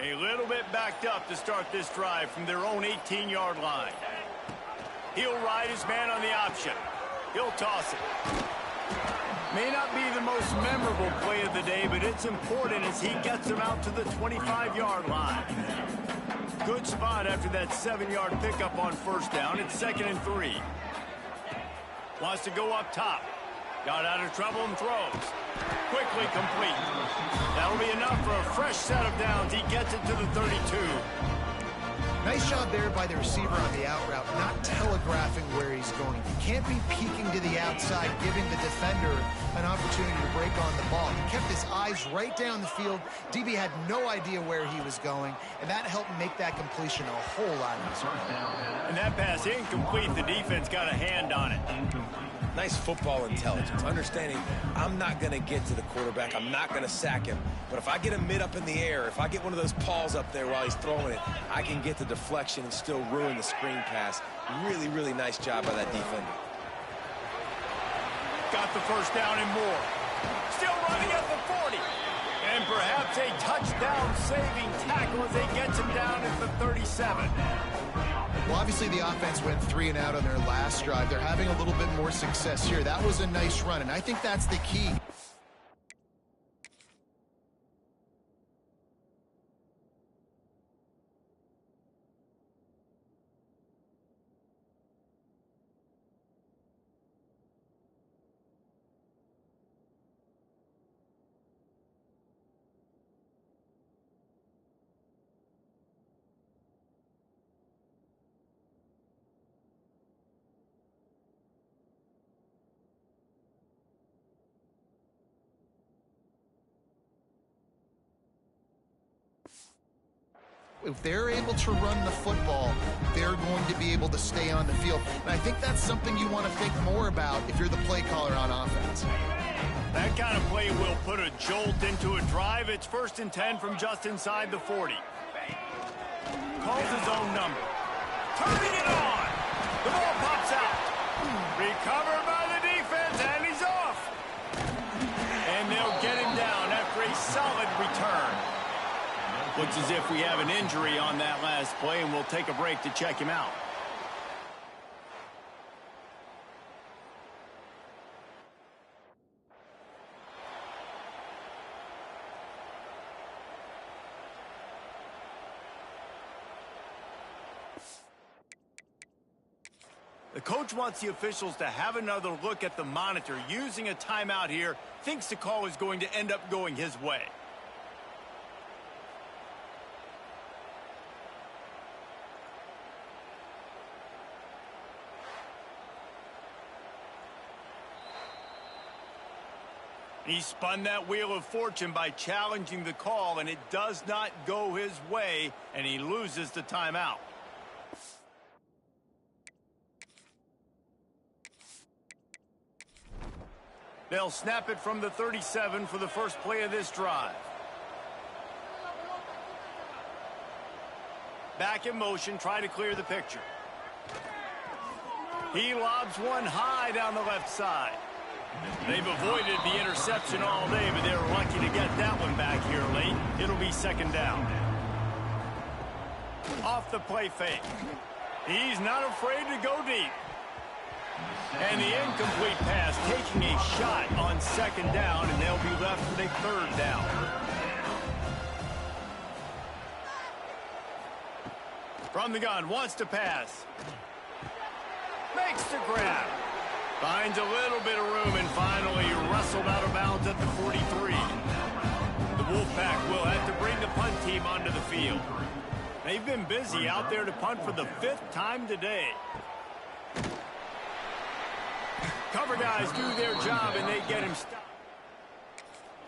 A little bit backed up to start this drive from their own 18-yard line. He'll ride his man on the option. He'll toss it. May not be the most memorable play of the day, but it's important as he gets him out to the 25-yard line. Good spot after that 7-yard pickup on 1st down. It's 2nd and 3. Wants to go up top. Got out of trouble and throws. Quickly complete. That'll be enough for a fresh set of downs. He gets it to the 32. Nice job there by the receiver on the out route, not telegraphing where he's going. You can't be peeking to the outside, giving the defender an opportunity to break on the ball. He kept his eyes right down the field. DB had no idea where he was going, and that helped make that completion a whole lot easier. And that pass incomplete. The defense got a hand on it. Nice football intelligence, understanding I'm not going to get to the quarterback, I'm not going to sack him, but if I get a mid up in the air, if I get one of those paws up there while he's throwing it, I can get the deflection and still ruin the screen pass. Really, really nice job by that defender. Got the 1st down and more. Still running at the 40. And perhaps a touchdown-saving tackle as they get him down at the 37. Well, obviously the offense went 3 and out on their last drive. They're having a little bit more success here. That was a nice run, and I think that's the key. If they're able to run the football, they're going to be able to stay on the field. And I think that's something you want to think more about if you're the play caller on offense. That kind of play will put a jolt into a drive. It's 1st and 10 from just inside the 40. Calls his own number. Turning it on. The ball pops out. Recovered by the defense, and he's off. And they'll get him down after a solid return. Looks as if we have an injury on that last play, and we'll take a break to check him out. The coach wants the officials to have another look at the monitor. Using a timeout here, thinks the call is going to end up going his way. He spun that wheel of fortune by challenging the call, and it does not go his way, and he loses the timeout. They'll snap it from the 37 for the first play of this drive. Back in motion, try to clear the picture. He lobs one high down the left side. They've avoided the interception all day, but they're lucky to get that one back here late. It'll be 2nd down. Off the play fake. He's not afraid to go deep. And the incomplete pass taking a shot on 2nd down, and they'll be left with a 3rd down. From the gun, wants to pass. Makes the grab. Finds a little bit of room and finally wrestled out of bounds at the 43. The Wolfpack will have to bring the punt team onto the field. They've been busy out there to punt for the 5th time today. Cover guys do their job and they get him stopped.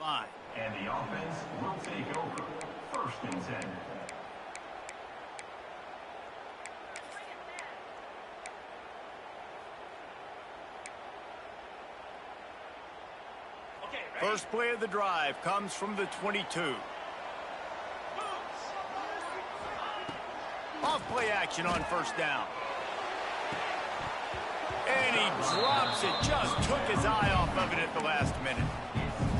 Line. And the offense will take over. 1st and 10. First play of the drive comes from the 22. Off play action on 1st down. And he drops it. Just took his eye off of it at the last minute.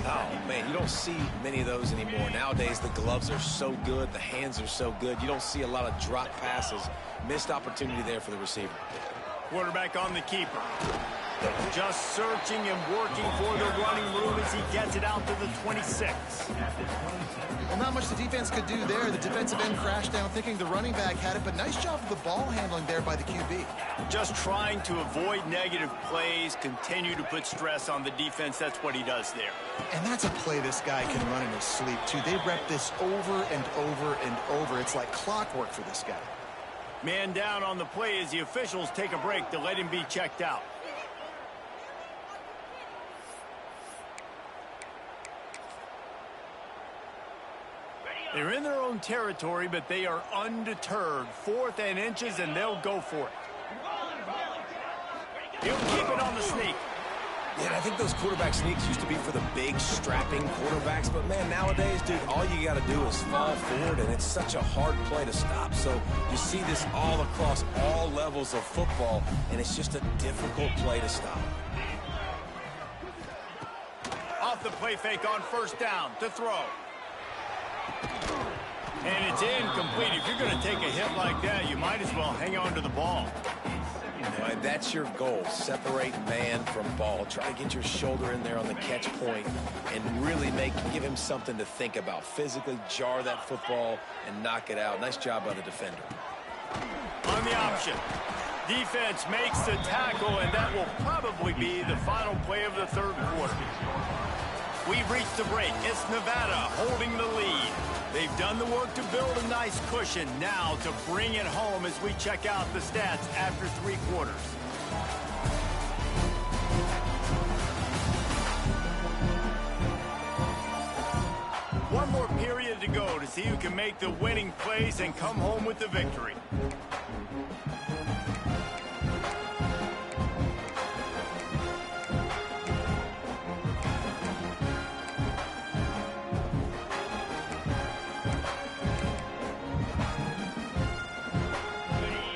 Oh, man, you don't see many of those anymore. Nowadays, the gloves are so good. The hands are so good. You don't see a lot of drop passes. Missed opportunity there for the receiver. Quarterback on the keeper. Just searching and working for the running room as he gets it out to the 26. Well, not much the defense could do there. The defensive end crashed down thinking the running back had it, but nice job of the ball handling there by the QB. Just trying to avoid negative plays, continue to put stress on the defense. That's what he does there. And that's a play this guy can run in his sleep, too. They rep this over and over and over. It's like clockwork for this guy. Man down on the play as the officials take a break to let him be checked out. They're in their own territory, but they are undeterred. 4th and inches, and they'll go for it. He'll keep it on the sneak. Yeah, I think those quarterback sneaks used to be for the big, strapping quarterbacks. But, man, nowadays, dude, all you got to do is fall forward, and it's such a hard play to stop. So you see this all across all levels of football, and it's just a difficult play to stop. Off the play fake on 1st down to throw. And it's incomplete. If you're going to take a hit like that, you might as well hang on to the ball. And that's your goal. Separate man from ball. Try to get your shoulder in there on the catch point and really give him something to think about. Physically jar that football and knock it out. Nice job by the defender. On the option. Defense makes the tackle, and that will probably be the final play of the third quarter. We've reached the break. It's Nevada holding the lead. They've done the work to build a nice cushion. Now to bring it home as we check out the stats after 3 quarters. One more period to go to see who can make the winning plays and come home with the victory.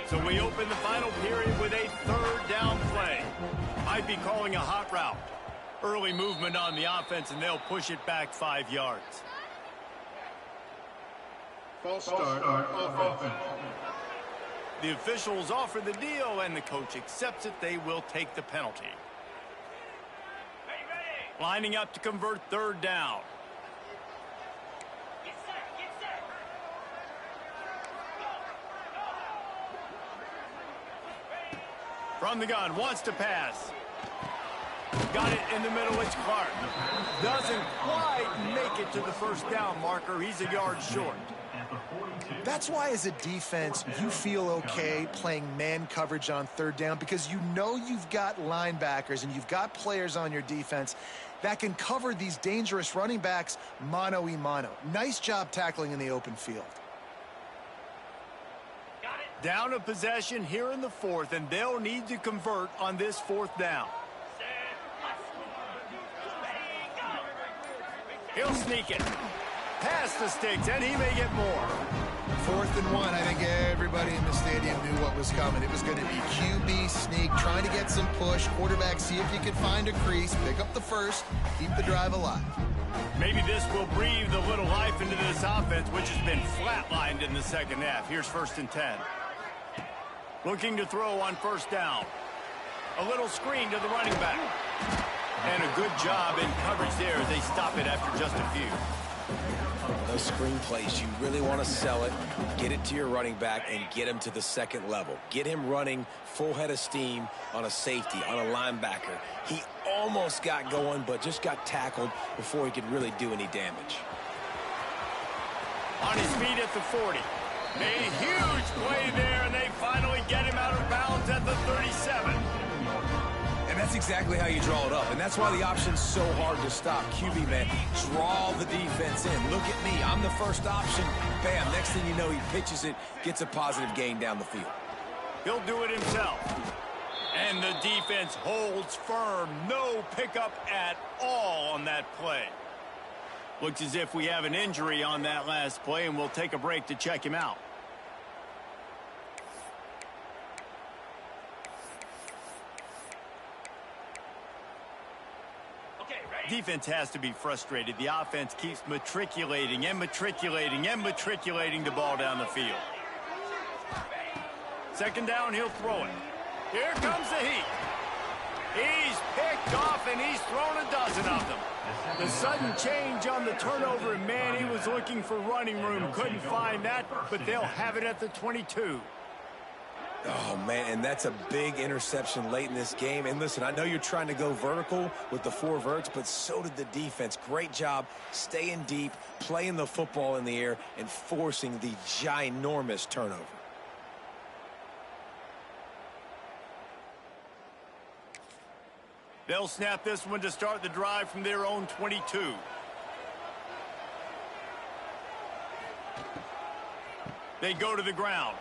So we open the final period with a third down play. Might be calling a hot route. Early movement on the offense, and they'll push it back 5 yards. False start of offense. The officials offer the deal, and the coach accepts it. They will take the penalty. Lining up to convert third down. From the gun, wants to pass. Got it in the middle, it's Clark. Doesn't quite make it to the first down marker. He's a yard short. That's why as a defense, you feel okay playing man coverage on third down because you know you've got linebackers and you've got players on your defense that can cover these dangerous running backs mano-a-mano. Nice job tackling in the open field. Down a possession here in the fourth, and they'll need to convert on this fourth down. He'll sneak it. Past the sticks, and he may get more. 4th and 1. I think everybody in the stadium knew what was coming. It was going to be QB sneak, trying to get some push. Quarterback, see if you can find a crease, pick up the first, keep the drive alive. Maybe this will breathe a little life into this offense, which has been flatlined in the second half. Here's 1st and 10. Looking to throw on first down. A little screen to the running back. And a good job in coverage there as they stop it after just a few. Those screen plays, you really want to sell it, get it to your running back, and get him to the second level. Get him running full head of steam on a safety, on a linebacker. He almost got going, but just got tackled before he could really do any damage. On his feet at the 40. A huge play there, and they finally get him out of bounds at the 37. And that's exactly how you draw it up. And that's why the option's so hard to stop. QB, man, draw the defense in. Look at me. I'm the first option. Bam. Next thing you know, he pitches it, gets a positive gain down the field. He'll do it himself. And the defense holds firm. No pickup at all on that play. Looks as if we have an injury on that last play, and we'll take a break to check him out. Defense has to be frustrated. The offense keeps matriculating and matriculating and matriculating the ball down the field. 2nd down, he'll throw it. Here comes the heat. He's picked off, and he's thrown a dozen of them. The sudden change on the turnover, and man, he was looking for running room. Couldn't find that, but they'll have it at the 22. Oh, man, and that's a big interception late in this game. And listen, I know you're trying to go vertical with the 4 verts, but so did the defense. Great job staying deep, playing the football in the air, and forcing the ginormous turnover. They'll snap this one to start the drive from their own 22. They go to the ground.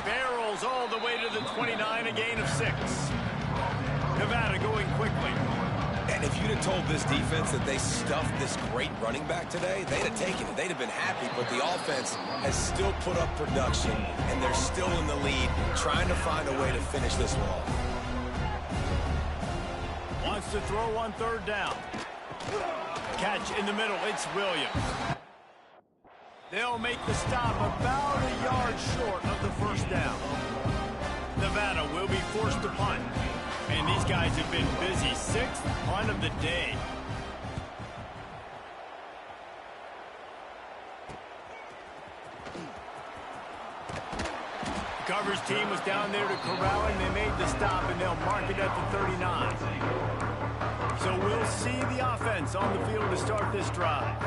Barrels all the way to the 29, a gain of 6. Nevada going quickly. And if you'd have told this defense that they stuffed this great running back today, they'd have taken it. They'd have been happy, but the offense has still put up production, and they're still in the lead, trying to find a way to finish this one off. Wants to throw on 3rd down. Catch in the middle. It's Williams. They'll make the stop about a yard short of the first down. Nevada will be forced to punt. And these guys have been busy. 6th punt of the day. The coverage team was down there to corral him. They made the stop, and they'll mark it at the 39. So we'll see the offense on the field to start this drive.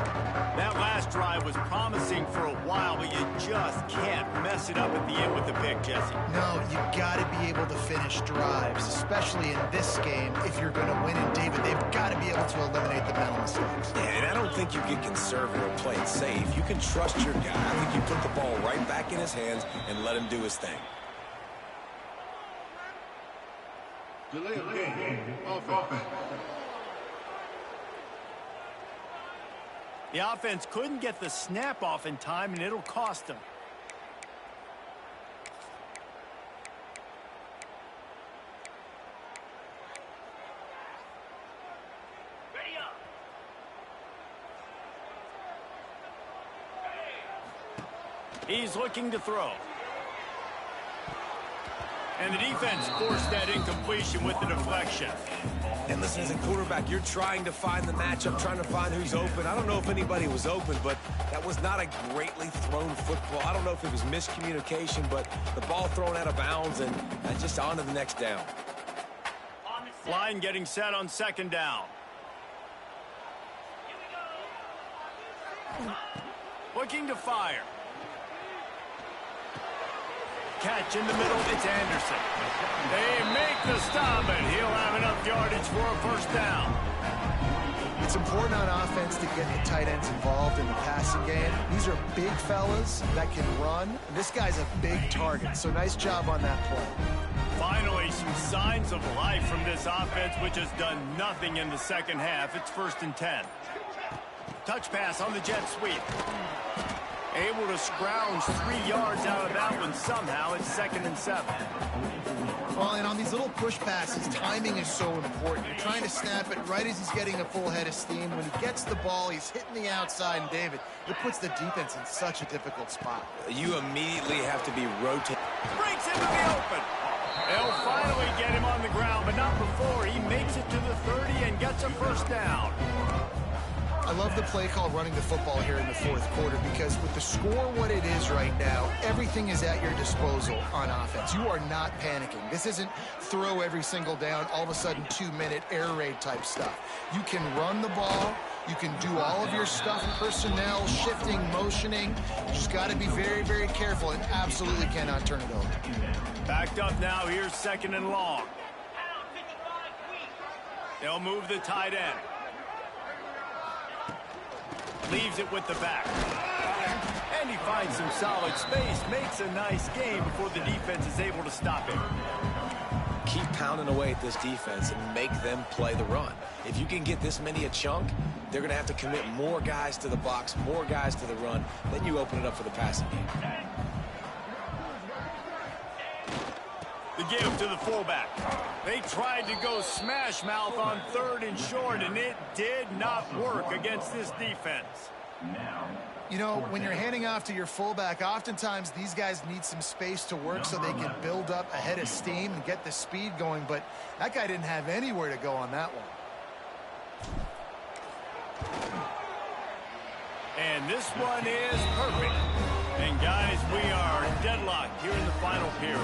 That last drive was promising for a while, but you just can't mess it up at the end with the pick, Jesse. No, you got to be able to finish drives, especially in this game. If you're going to win in David, they've got to be able to eliminate the mental mistakes. Yeah, and I don't think you get conservative or play it safe. You can trust your guy. I think you put the ball right back in his hands and let him do his thing. Delay of game. Offense. The offense couldn't get the snap off in time, and it'll cost them. Ready up. He's looking to throw. And the defense forced that incompletion with the deflection. And listen, as a quarterback, you're trying to find the matchup, trying to find who's open. I don't know if anybody was open, but that was not a greatly thrown football. I don't know if it was miscommunication, but the ball thrown out of bounds and just on to the next down. Line getting set on 2nd down. Looking to fire. Catch in the middle, it's Anderson. They make the stop, and he'll have enough yardage for a first down. It's important on offense to get the tight ends involved in the passing game. These are big fellas that can run. This guy's a big target, so nice job on that play. Finally, some signs of life from this offense, which has done nothing in the second half. It's 1st and 10. Touch pass on the jet sweep. Able to scrounge 3 yards out of that one somehow. It's 2nd and 7. Well, and on these little push passes, timing is so important. You're trying to snap it right as he's getting a full head of steam. When he gets the ball, he's hitting the outside, and David, it puts the defense in such a difficult spot. You immediately have to be rotating. Breaks into the open. They'll finally get him on the ground, but not before. He makes it to the 30 and gets a first down. I love the play call running the football here in the 4th quarter because with the score what it is right now, everything is at your disposal on offense. You are not panicking. This isn't throw every single down, all of a sudden 2-minute air raid type stuff. You can run the ball. You can do all of your stuff, personnel, shifting, motioning. You just got to be very, very careful and absolutely cannot turn it over. Backed up now. Here's 2nd and long. They'll move the tight end. Leaves it with the back. And he finds some solid space. Makes a nice game before the defense is able to stop him. Keep pounding away at this defense and make them play the run. If you can get this many a chunk, they're going to have to commit more guys to the box, more guys to the run. Then you open it up for the passing game. The give to the fullback. They tried to go smash mouth on 3rd and short, and it did not work against this defense. You know, when you're handing off to your fullback, oftentimes these guys need some space to work so they can build up a head of steam and get the speed going, but that guy didn't have anywhere to go on that one. And this one is perfect. And guys, we are deadlocked here in the final period.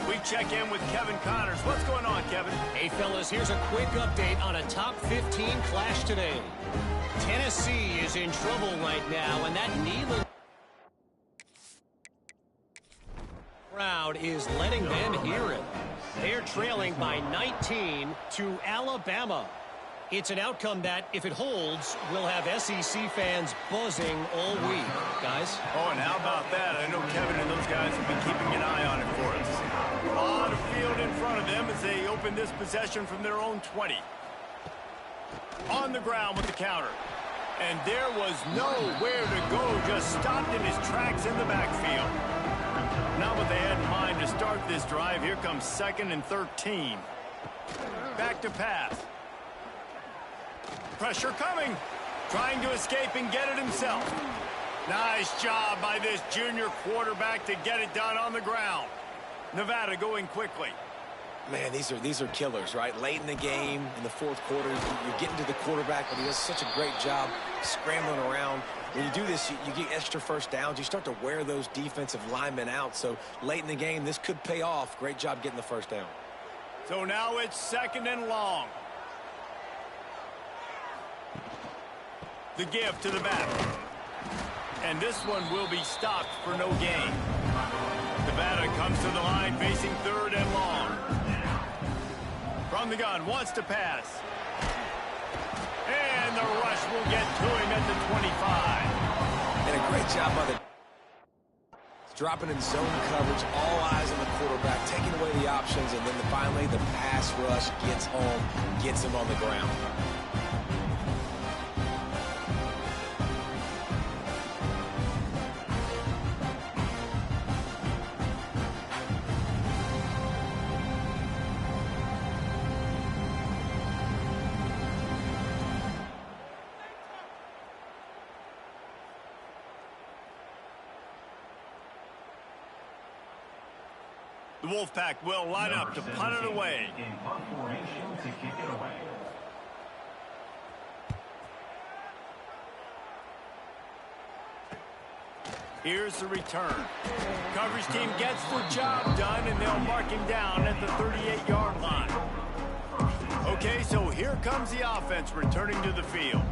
We check in with Kevin Connors. What's going on, Kevin? Hey, fellas, here's a quick update on a top 15 clash today. Tennessee is in trouble right now, and that Neyland crowd is letting them hear it. They're trailing by 19 to Alabama. It's an outcome that, if it holds, will have SEC fans buzzing all week. Guys? Oh, and how about that? I know Kevin and those guys have been keeping an eye on it for us. A lot of field in front of them as they open this possession from their own 20. On the ground with the counter. And there was nowhere to go, just stopped in his tracks in the backfield. Not what they had in mind to start this drive. Here comes 2nd and 13. Back to pass. Pressure coming. Trying to escape and get it himself. Nice job by this junior quarterback to get it done on the ground. Nevada going quickly. Man, these are killers, right? Late in the game, in the fourth quarter, you're getting to the quarterback, but he does such a great job scrambling around. When you do this, you get extra first downs. You start to wear those defensive linemen out. So late in the game, this could pay off. Great job getting the first down. So now it's 2nd and long. The give to the back. And this one will be stopped for no gain. Nevada comes to the line facing 3rd and long. From the gun, wants to pass. And the rush will get to him at the 25. And a great job by the... Dropping in zone coverage, all eyes on the quarterback, taking away the options, and then finally the pass rush gets home, gets him on the ground. The Wolfpack will line up to punt it away. In punt formation to kick it away. Here's the return. Coverage team gets the job done, and they'll mark him down at the 38-yard line. Okay, so here comes the offense returning to the field.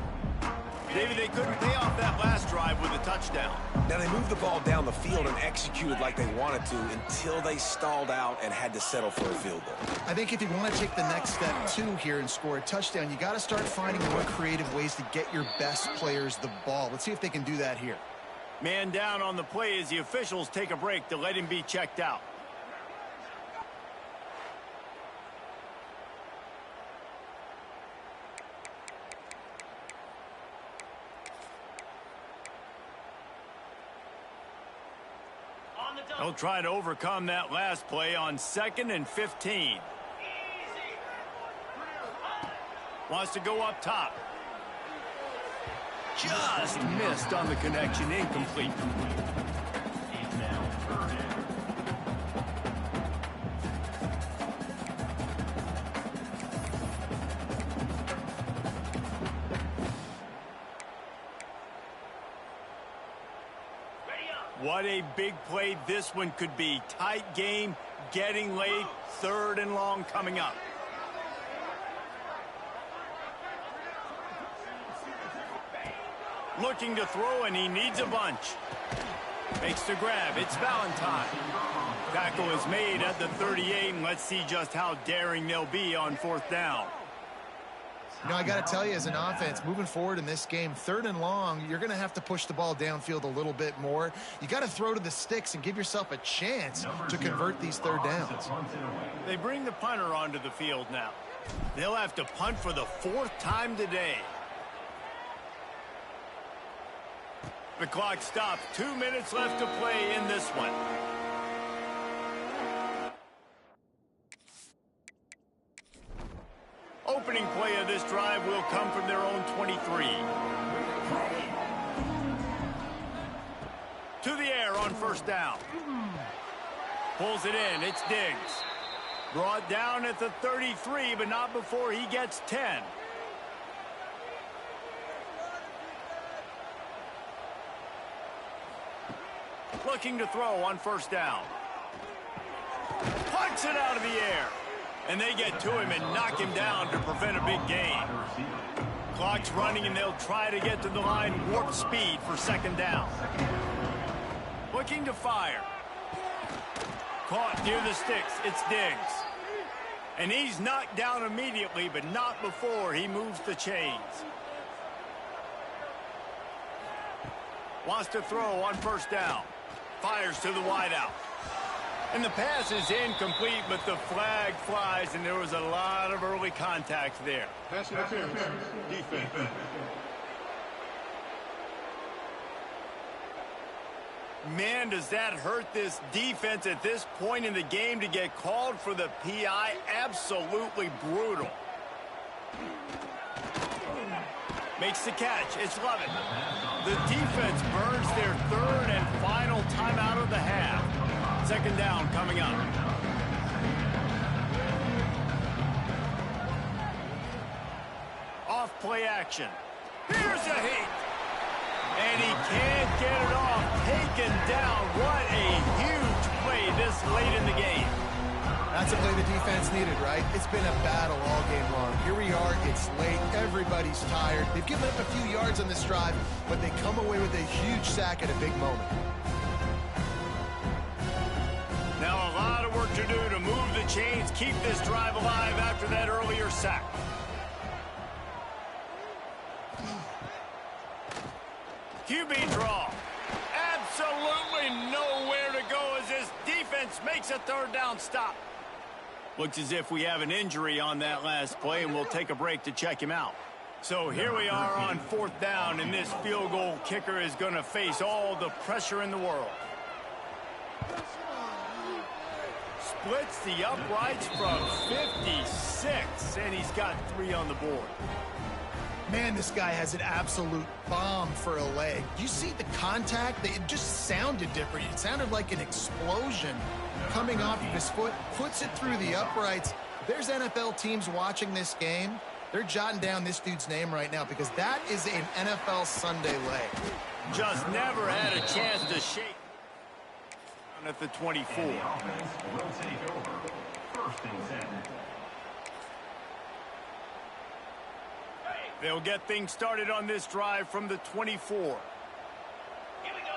David, they couldn't pay off that last drive with a touchdown. Now, they moved the ball down the field and executed like they wanted to until they stalled out and had to settle for a field goal. I think if you want to take the next step, too, here and score a touchdown, you got to start finding more creative ways to get your best players the ball. Let's see if they can do that here. Man down on the play as the officials take a break to let him be checked out. They'll try to overcome that last play on 2nd and 15. Wants to go up top. Just missed on the connection, incomplete. What a big play this one could be. Tight game, getting late, 3rd and long coming up. Looking to throw, and he needs a bunch. Makes the grab. It's Valentine. Tackle is made at the 38, and let's see just how daring they'll be on 4th down. You know, I got to tell you, as an offense, moving forward in this game, 3rd and long, you're going to have to push the ball downfield a little bit more. You got to throw to the sticks and give yourself a chance to convert these 3rd downs. They bring the punter onto the field now. They'll have to punt for the 4th time today. The clock stops. 2 minutes left to play in this one. Opening play of this drive will come from their own 23. To the air on 1st down. Pulls it in. It's Diggs. Brought down at the 33, but not before he gets 10. Looking to throw on 1st down. Punts it out of the air. And they get to him and knock him down to prevent a big gain. Clock's running, and they'll try to get to the line warp speed for 2nd down. Looking to fire. Caught near the sticks. It's Diggs. And he's knocked down immediately, but not before he moves the chains. Wants to throw on 1st down. Fires to the wideout. And the pass is incomplete, but the flag flies, and there was a lot of early contact there. Pass interference. Defense. Man, does that hurt this defense at this point in the game to get called for the PI? Absolutely brutal. Makes the catch. It's Lovett. The defense burns their third and final timeout of the half. Second down coming up. Off play action. Here's a heat. And he can't get it off. Taken down. What a huge play this late in the game. That's a play the defense needed, right? It's been a battle all game long. Here we are. It's late. Everybody's tired. They've given up a few yards on this drive, but they come away with a huge sack at a big moment. Now a lot of work to do to move the chains, keep this drive alive after that earlier sack. QB draw. Absolutely nowhere to go as this defense makes a third down stop. Looks as if we have an injury on that last play, and we'll take a break to check him out. So here we are on fourth down, and this field goal kicker is going to face all the pressure in the world. Splits the uprights from 56, and he's got 3 on the board. Man, this guy has an absolute bomb for a leg. You see the contact? It just sounded different. It sounded like an explosion coming off of his foot. Puts it through the uprights. There's NFL teams watching this game. They're jotting down this dude's name right now because that is an NFL Sunday leg. Just never had a chance to shake at the 24. And the offense will take over. First and 10. They'll get things started on this drive from the 24. Here we go.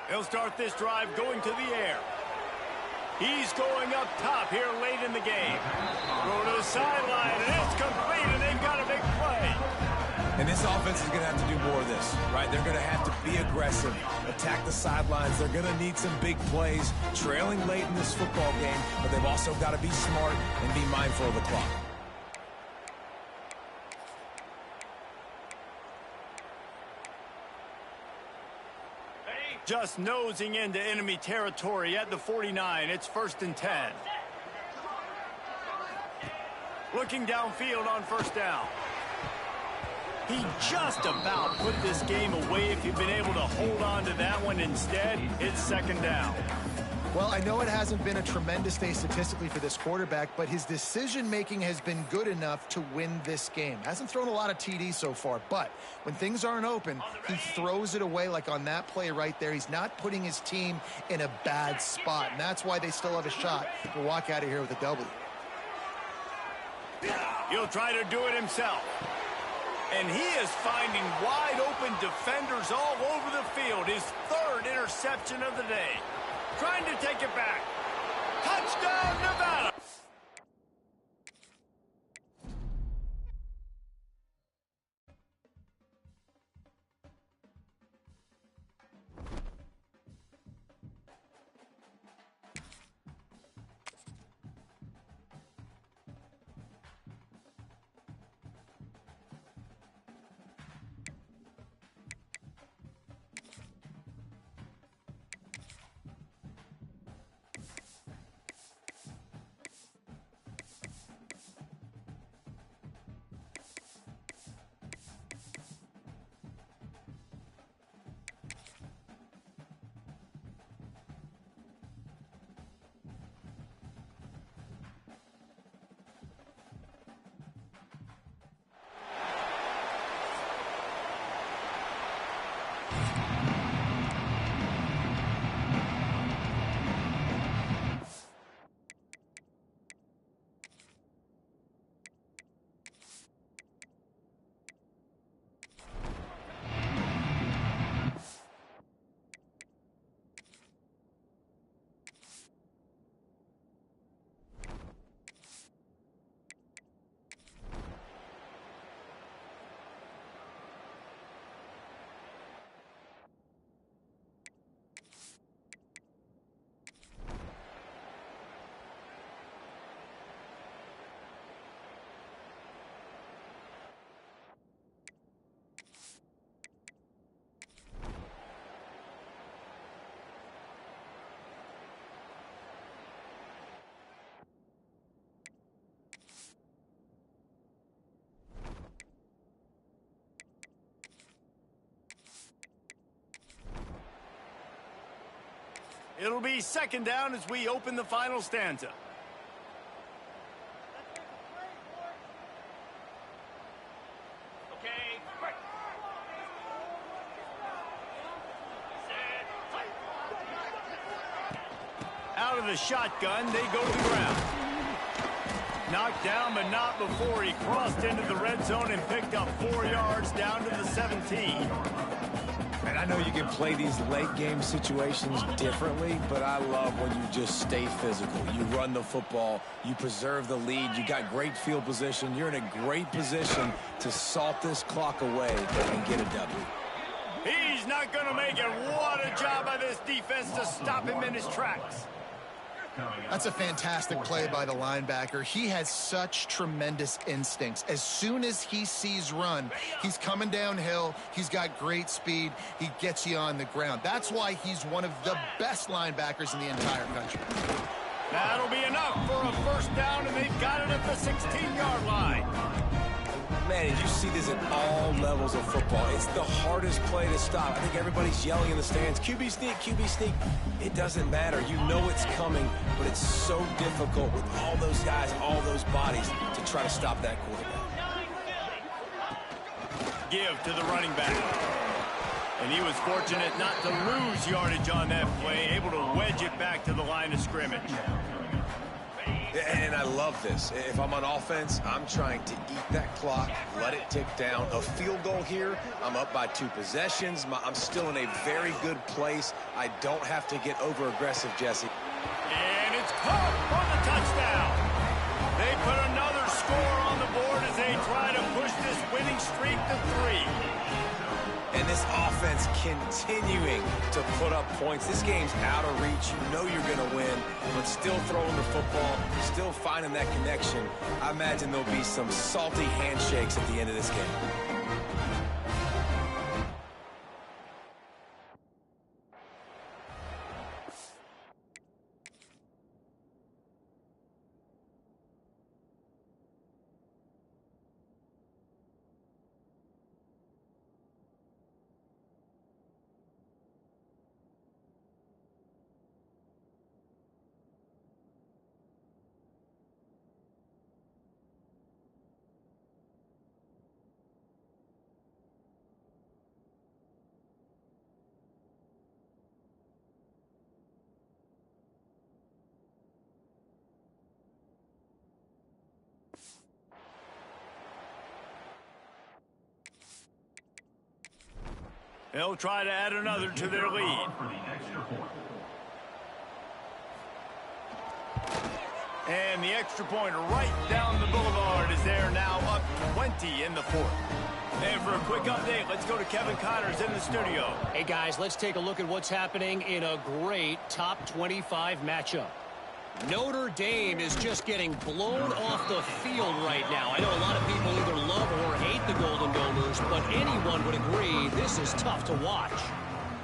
They'll start this drive going to the air. He's going up top here late in the game. Throw to the sideline, and it's complete, and they've got a big play. And this offense is going to have to do more of this, right? They're going to have to be aggressive, attack the sidelines. They're going to need some big plays, trailing late in this football game, but they've also got to be smart and be mindful of the clock. Just nosing into enemy territory at the 49. It's first and 10. Looking downfield on first down. He just about put this game away if he'd been able to hold on to that one. Instead, it's second down. Well, I know it hasn't been a tremendous day statistically for this quarterback, but his decision-making has been good enough to win this game. Hasn't thrown a lot of TDs so far, but when things aren't open, he throws it away like on that play right there. He's not putting his team in a bad spot, and that's why they still have a shot to walk out of here with a W. He'll try to do it himself. And he is finding wide-open defenders all over the field. His third interception of the day. Trying to take it back. Touchdown, Nevada! It'll be second down as we open the final stanza. Okay, break. Set, fight. Out of the shotgun, they go to the ground. Knocked down, but not before he crossed into the red zone and picked up 4 yards down to the 17. And I know you can play these late game situations differently, but I love when you just stay physical. You run the football, you preserve the lead, you got great field position. You're in a great position to salt this clock away and get a W. He's not going to make it. What a job by this defense to stop him in his tracks. That's a fantastic play by the linebacker. He has such tremendous instincts. As soon as he sees run, he's coming downhill. He's got great speed. He gets you on the ground. That's why he's one of the best linebackers in the entire country. That'll be enough for a first down, and they've got it at the 16-yard line. Man, and you see this at all levels of football. It's the hardest play to stop. I think everybody's yelling in the stands, QB sneak, QB sneak. It doesn't matter. You know it's coming, but it's so difficult with all those guys, all those bodies to try to stop that quarterback. Give to the running back. And he was fortunate not to lose yardage on that play, able to wedge it back to the line of scrimmage. And I love this. If I'm on offense, I'm trying to eat that clock, let it tick down. A field goal here, I'm up by 2 possessions. I'm still in a very good place. I don't have to get over-aggressive, Jesse. And it's caught for the touchdown. They put another score on the board as they try to push this winning streak to 3. And this offense continuing to put up points. This game's out of reach. You know you're going to win, but still throwing the football, still finding that connection. I imagine there'll be some salty handshakes at the end of this game. They'll try to add another to their lead. And the extra point right down the boulevard is there now, up 20 in the 4th. And for a quick update, let's go to Kevin Connors in the studio. Hey, guys, let's take a look at what's happening in a great top 25 matchup. Notre Dame is just getting blown off the field right now. I know a lot of people either love or hate the Golden Gophers, but anyone would agree this is tough to watch.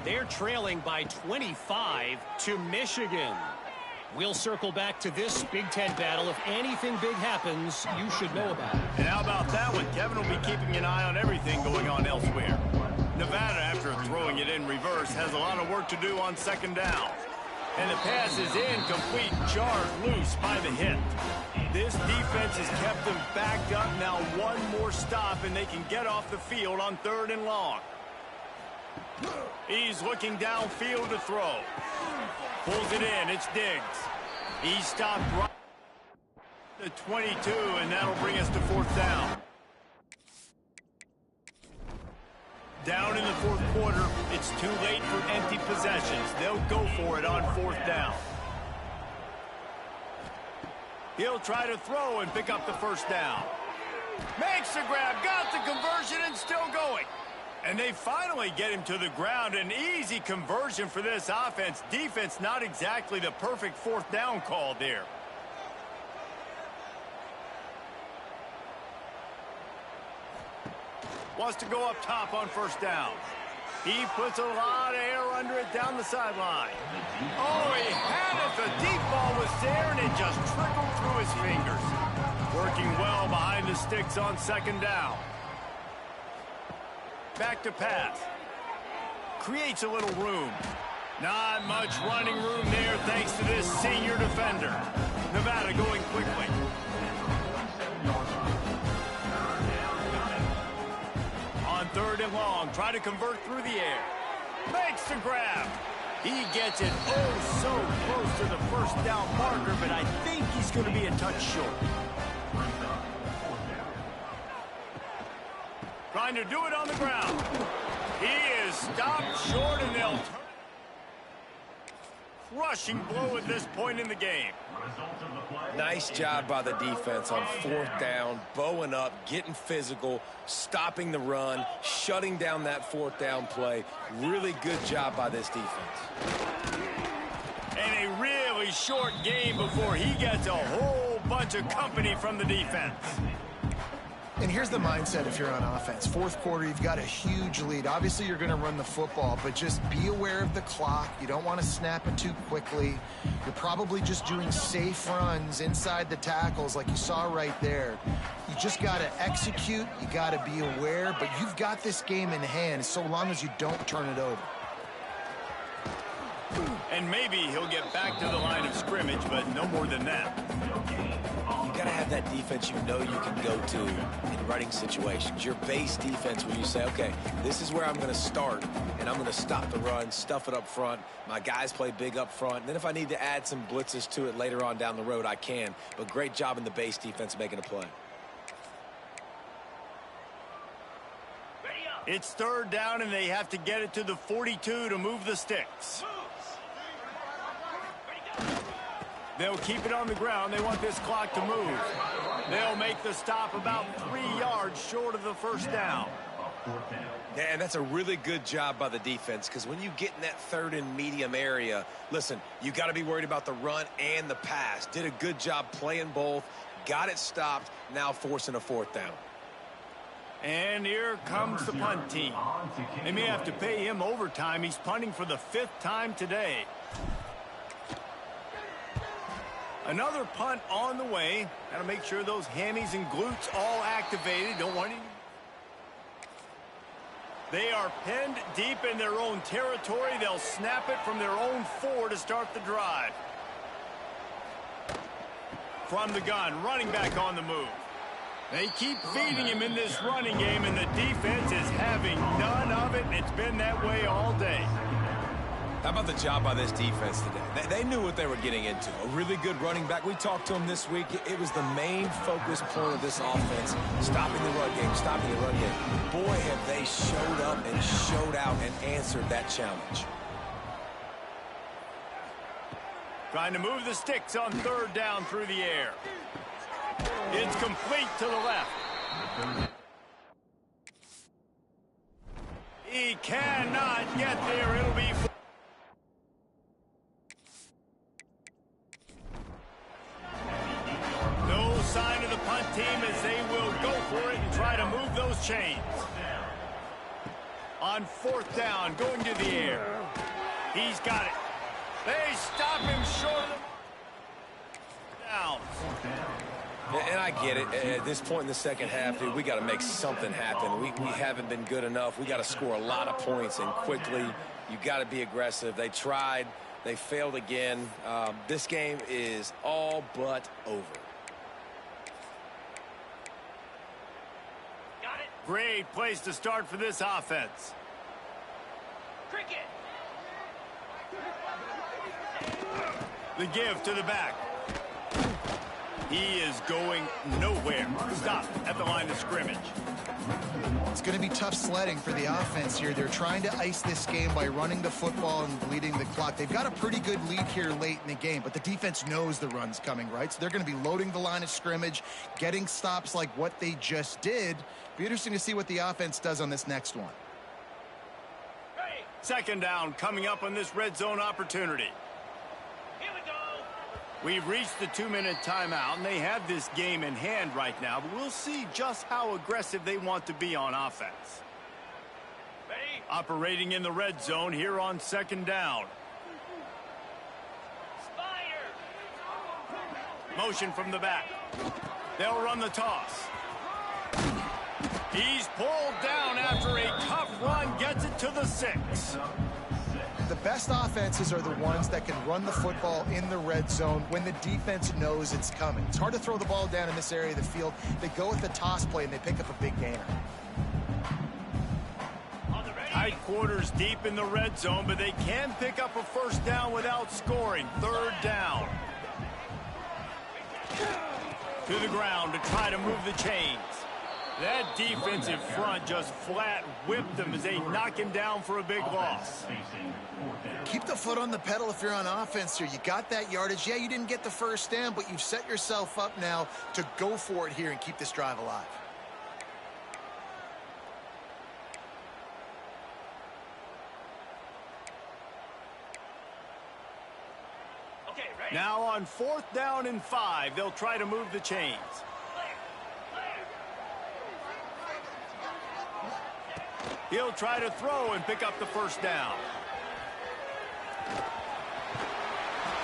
They're trailing by 25 to Michigan. We'll circle back to this Big Ten battle. If anything big happens, you should know about it. And how about that one? Kevin will be keeping an eye on everything going on elsewhere. Nevada, after throwing it in reverse, has a lot of work to do on second down. And the pass is incomplete, jarred loose by the hit. This defense has kept them backed up. Now one more stop, and they can get off the field on 3rd and long. He's looking downfield to throw. Pulls it in. It's Diggs. He stopped right at 22, and that'll bring us to 4th down. Down in the 4th quarter, it's too late for empty possessions. They'll go for it on 4th down. He'll try to throw and pick up the first down. Makes the grab, got the conversion, and still going. And they finally get him to the ground. An easy conversion for this offense. Defense not exactly the perfect 4th down call there. Wants to go up top on 1st down. He puts a lot of air under it down the sideline. Oh, he had it. The deep ball was there, and it just trickled through his fingers. Working well behind the sticks on 2nd down. Back to pass. Creates a little room. Not much running room there thanks to this senior defender. Nevada going quickly. On 3rd and long, try to convert through the air. Makes the grab. He gets it oh so close to the first down marker, but I think he's going to be a touch short. Trying to do it on the ground. He is stopped short, and they'll turn. Crushing blow at this point in the game. Nice job by the defense on 4th down, bowing up, getting physical, stopping the run, shutting down that 4th down play. Really good job by this defense. And a really short game before he gets a whole bunch of company from the defense. And here's the mindset if you're on offense. 4th quarter, you've got a huge lead. Obviously, you're going to run the football, but just be aware of the clock. You don't want to snap it too quickly. You're probably just doing safe runs inside the tackles like you saw right there. You just got to execute. You got to be aware, but you've got this game in hand so long as you don't turn it over. And maybe he'll get back to the line of scrimmage, but no more than that. You got to have that defense you know you can go to in running situations. Your base defense where you say, okay, this is where I'm going to start, and I'm going to stop the run, stuff it up front. My guys play big up front. And then if I need to add some blitzes to it later on down the road, I can. But great job in the base defense making a play. It's 3rd down, and they have to get it to the 42 to move the sticks. They'll keep it on the ground. They want this clock to move. They'll make the stop about 3 yards short of the first down. Yeah, and that's a really good job by the defense, because when you get in that 3rd and medium area, listen, you got to be worried about the run and the pass. Did a good job playing both, got it stopped, now forcing a 4th down. And here comes the punt team. They may have to pay him overtime. He's punting for the 5th time today. Another punt on the way. Got to make sure those hammies and glutes all activated. Don't want any. They are pinned deep in their own territory. They'll snap it from their own 4 to start the drive. From the gun, running back on the move. They keep feeding him in this running game, and the defense is having none of it. It's been that way all day. How about the job by this defense today? They knew what they were getting into. A really good running back. We talked to him this week. It was the main focus point of this offense, stopping the run game, stopping the run game. Boy, have they showed up and showed out and answered that challenge. Trying to move the sticks on 3rd down through the air. It's complete to the left. He cannot get there. It'll be... No sign of the punt team as they will go for it and try to move those chains. On 4th down, going to the air. He's got it. They stop him short of the downs. And I get it. At this point in the second half, dude, we got to make something happen. We haven't been good enough. We got to score a lot of points, and quickly. You got to be aggressive. They tried. They failed again. This game is all but over. Got it. Great place to start for this offense. Cricket. The give to the back. He is going nowhere. Stop at the line of scrimmage. It's going to be tough sledding for the offense here. They're trying to ice this game by running the football and bleeding the clock. They've got a pretty good lead here late in the game, but the defense knows the run's coming, right? So they're going to be loading the line of scrimmage, getting stops like what they just did. Be interesting to see what the offense does on this next one. 2nd down coming up on this red zone opportunity. Here we go. We've reached the 2-minute timeout, and they have this game in hand right now, but we'll see just how aggressive they want to be on offense. Ready? Operating in the red zone here on 2nd down. Fire. Motion from the back. They'll run the toss. He's pulled down after a tough run, gets it to the 6. The best offenses are the ones that can run the football in the red zone when the defense knows it's coming. It's hard to throw the ball down in this area of the field. They go with the toss play, and they pick up a big gainer. Tight quarters deep in the red zone, but they can pick up a first down without scoring. Third down. To the ground to try to move the chains. That defensive front just flat whipped them as they knock him down for a big loss. Keep the foot on the pedal if you're on offense here. You got that yardage. Yeah, you didn't get the first down, but you've set yourself up now to go for it here and keep this drive alive. Now on 4th down and 5, they'll try to move the chains. He'll try to throw and pick up the first down.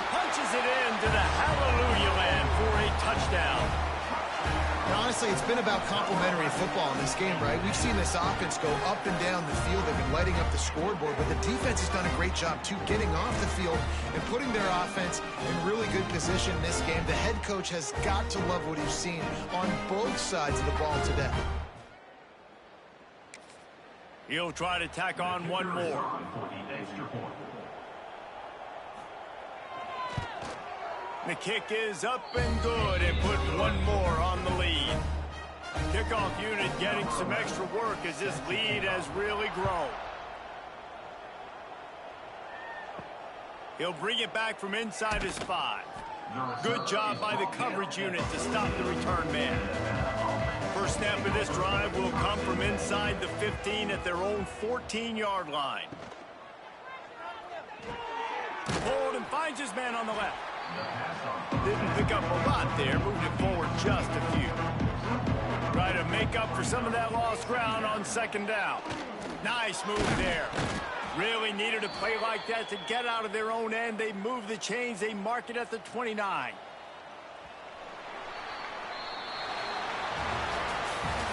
Punches it into the hallelujah land for a touchdown. And honestly, it's been about complementary football in this game, right? We've seen this offense go up and down the field. They've been lighting up the scoreboard, but the defense has done a great job, too, getting off the field and putting their offense in really good position in this game. The head coach has got to love what he's seen on both sides of the ball today. He'll try to tack on one more. The kick is up and good and put one more on the lead. Kickoff unit getting some extra work as this lead has really grown. He'll bring it back from inside his 5. Good job by the coverage unit to stop the return man. First snap of this drive will come from inside the 15 at their own 14-yard line. Hold and finds his man on the left. Didn't pick up a lot there, moved it forward just a few. Try to make up for some of that lost ground on 2nd down. Nice move there. Really needed a play like that to get out of their own end. They move the chains. They mark it at the 29.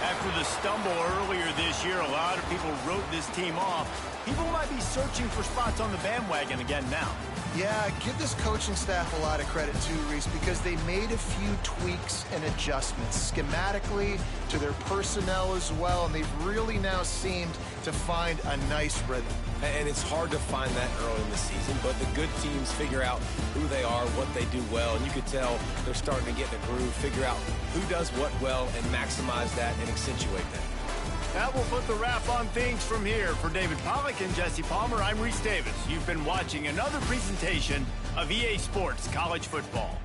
After the stumble earlier this year, a lot of people wrote this team off. People might be searching for spots on the bandwagon again now. Yeah, give this coaching staff a lot of credit too, Reese, because they made a few tweaks and adjustments schematically to their personnel as well, and they've really now seemed to find a nice rhythm. And it's hard to find that early in the season, but the good teams figure out who they are, what they do well, and you could tell they're starting to get in the groove, figure out who does what well, and maximize that and accentuate that. That will put the wrap on things from here. For David Pollack and Jesse Palmer, I'm Reese Davis. You've been watching another presentation of EA Sports College Football.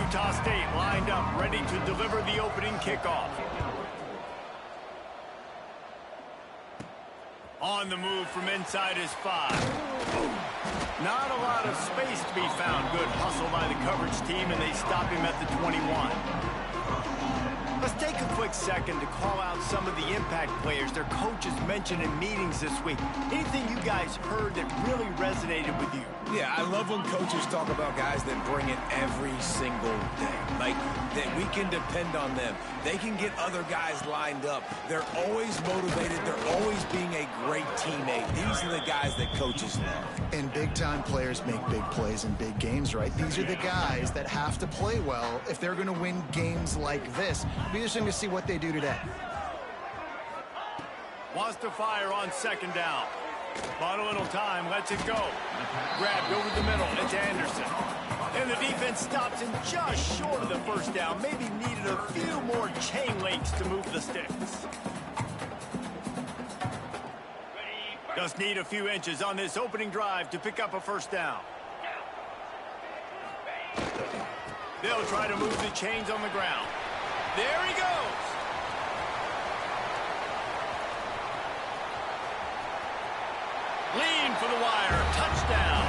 Utah State lined up, ready to deliver the opening kickoff. On the move from inside his 5. Not a lot of space to be found. Good hustle by the coverage team, and they stop him at the 21. Let's take a quick second to call out some of the impact players their coaches mentioned in meetings this week. Anything you guys heard that really resonated with you? Yeah, I love when coaches talk about guys that bring it every single day. Like, that we can depend on them. They can get other guys lined up. They're always motivated. They're always being a great teammate. These are the guys that coaches love. And big-time players make big plays in big games, right? These are the guys that have to play well if they're going to win games like this. It'll be interesting to see what they do today. Wants to fire on second down. Bought a little time, lets it go. Grabbed over the middle, it's Anderson. And the defense stops him just short of the first down. Maybe needed a few more chain links to move the sticks. Just need a few inches on this opening drive to pick up a first down. They'll try to move the chains on the ground. There he goes. Lean for the wire. Touchdown.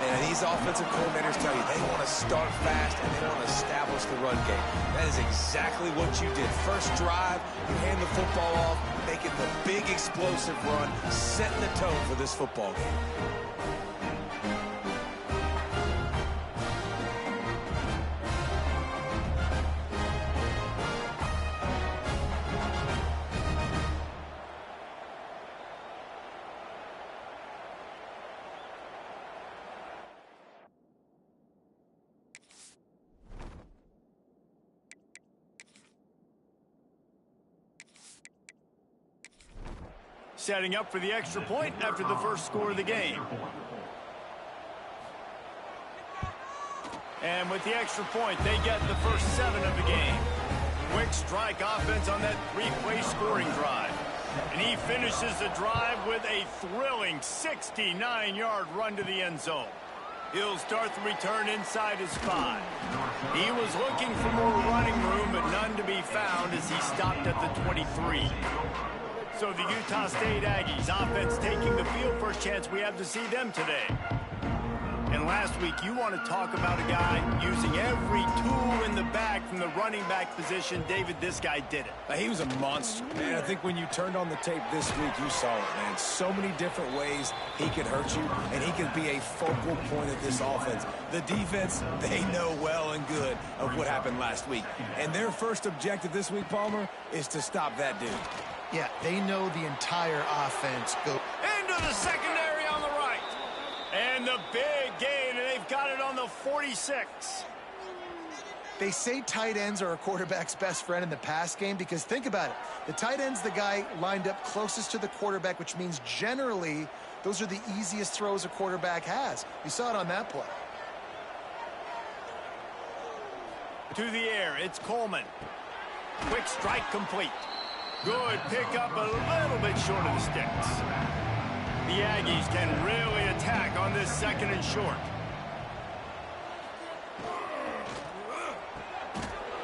And these offensive coordinators tell you they want to start fast and they want to establish the run game. That is exactly what you did. First drive, you hand the football off, making the big explosive run, setting the tone for this football game. Setting up for the extra point after the first score of the game. And with the extra point, they get the first 7 of the game. Quick strike offense on that 3-play scoring drive. And he finishes the drive with a thrilling 69-yard run to the end zone. He'll start the return inside his 5. He was looking for more running room, but none to be found as he stopped at the 23. So the Utah State Aggies offense taking the field. First chance we have to see them today. And last week, you want to talk about a guy using every tool in the bag from the running back position. David, this guy did it. He was a monster, man. I think when you turned on the tape this week, you saw it, man. So many different ways he could hurt you, and he could be a focal point of this offense. The defense, they know well and good of what happened last week. And their first objective this week, Palmer, is to stop that dude. Yeah, they know the entire offense go into the secondary on the right. And the big gain, and they've got it on the 46. They say tight ends are a quarterback's best friend in the pass game because think about it. The tight end's the guy lined up closest to the quarterback, which means generally those are the easiest throws a quarterback has. You saw it on that play. To the air, it's Coleman. Quick strike complete. Good pickup, a little bit short of the sticks. The Aggies can really attack on this second and short.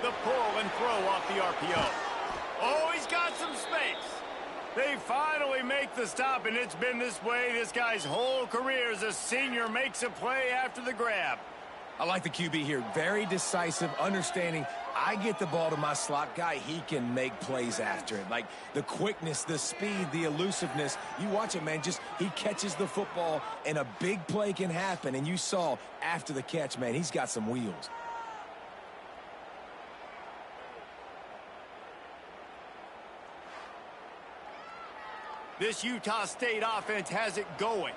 The pull and throw off the RPO. Oh, he's got some space. They finally make the stop, and it's been this way this guy's whole career as a senior makes a play after the grab. I like the QB here. Very decisive, understanding I get the ball to my slot guy, he can make plays after it. Like the quickness, the speed, the elusiveness. You watch it, man. Just he catches the football, and a big play can happen. And you saw after the catch, man, he's got some wheels. This Utah State offense has it going.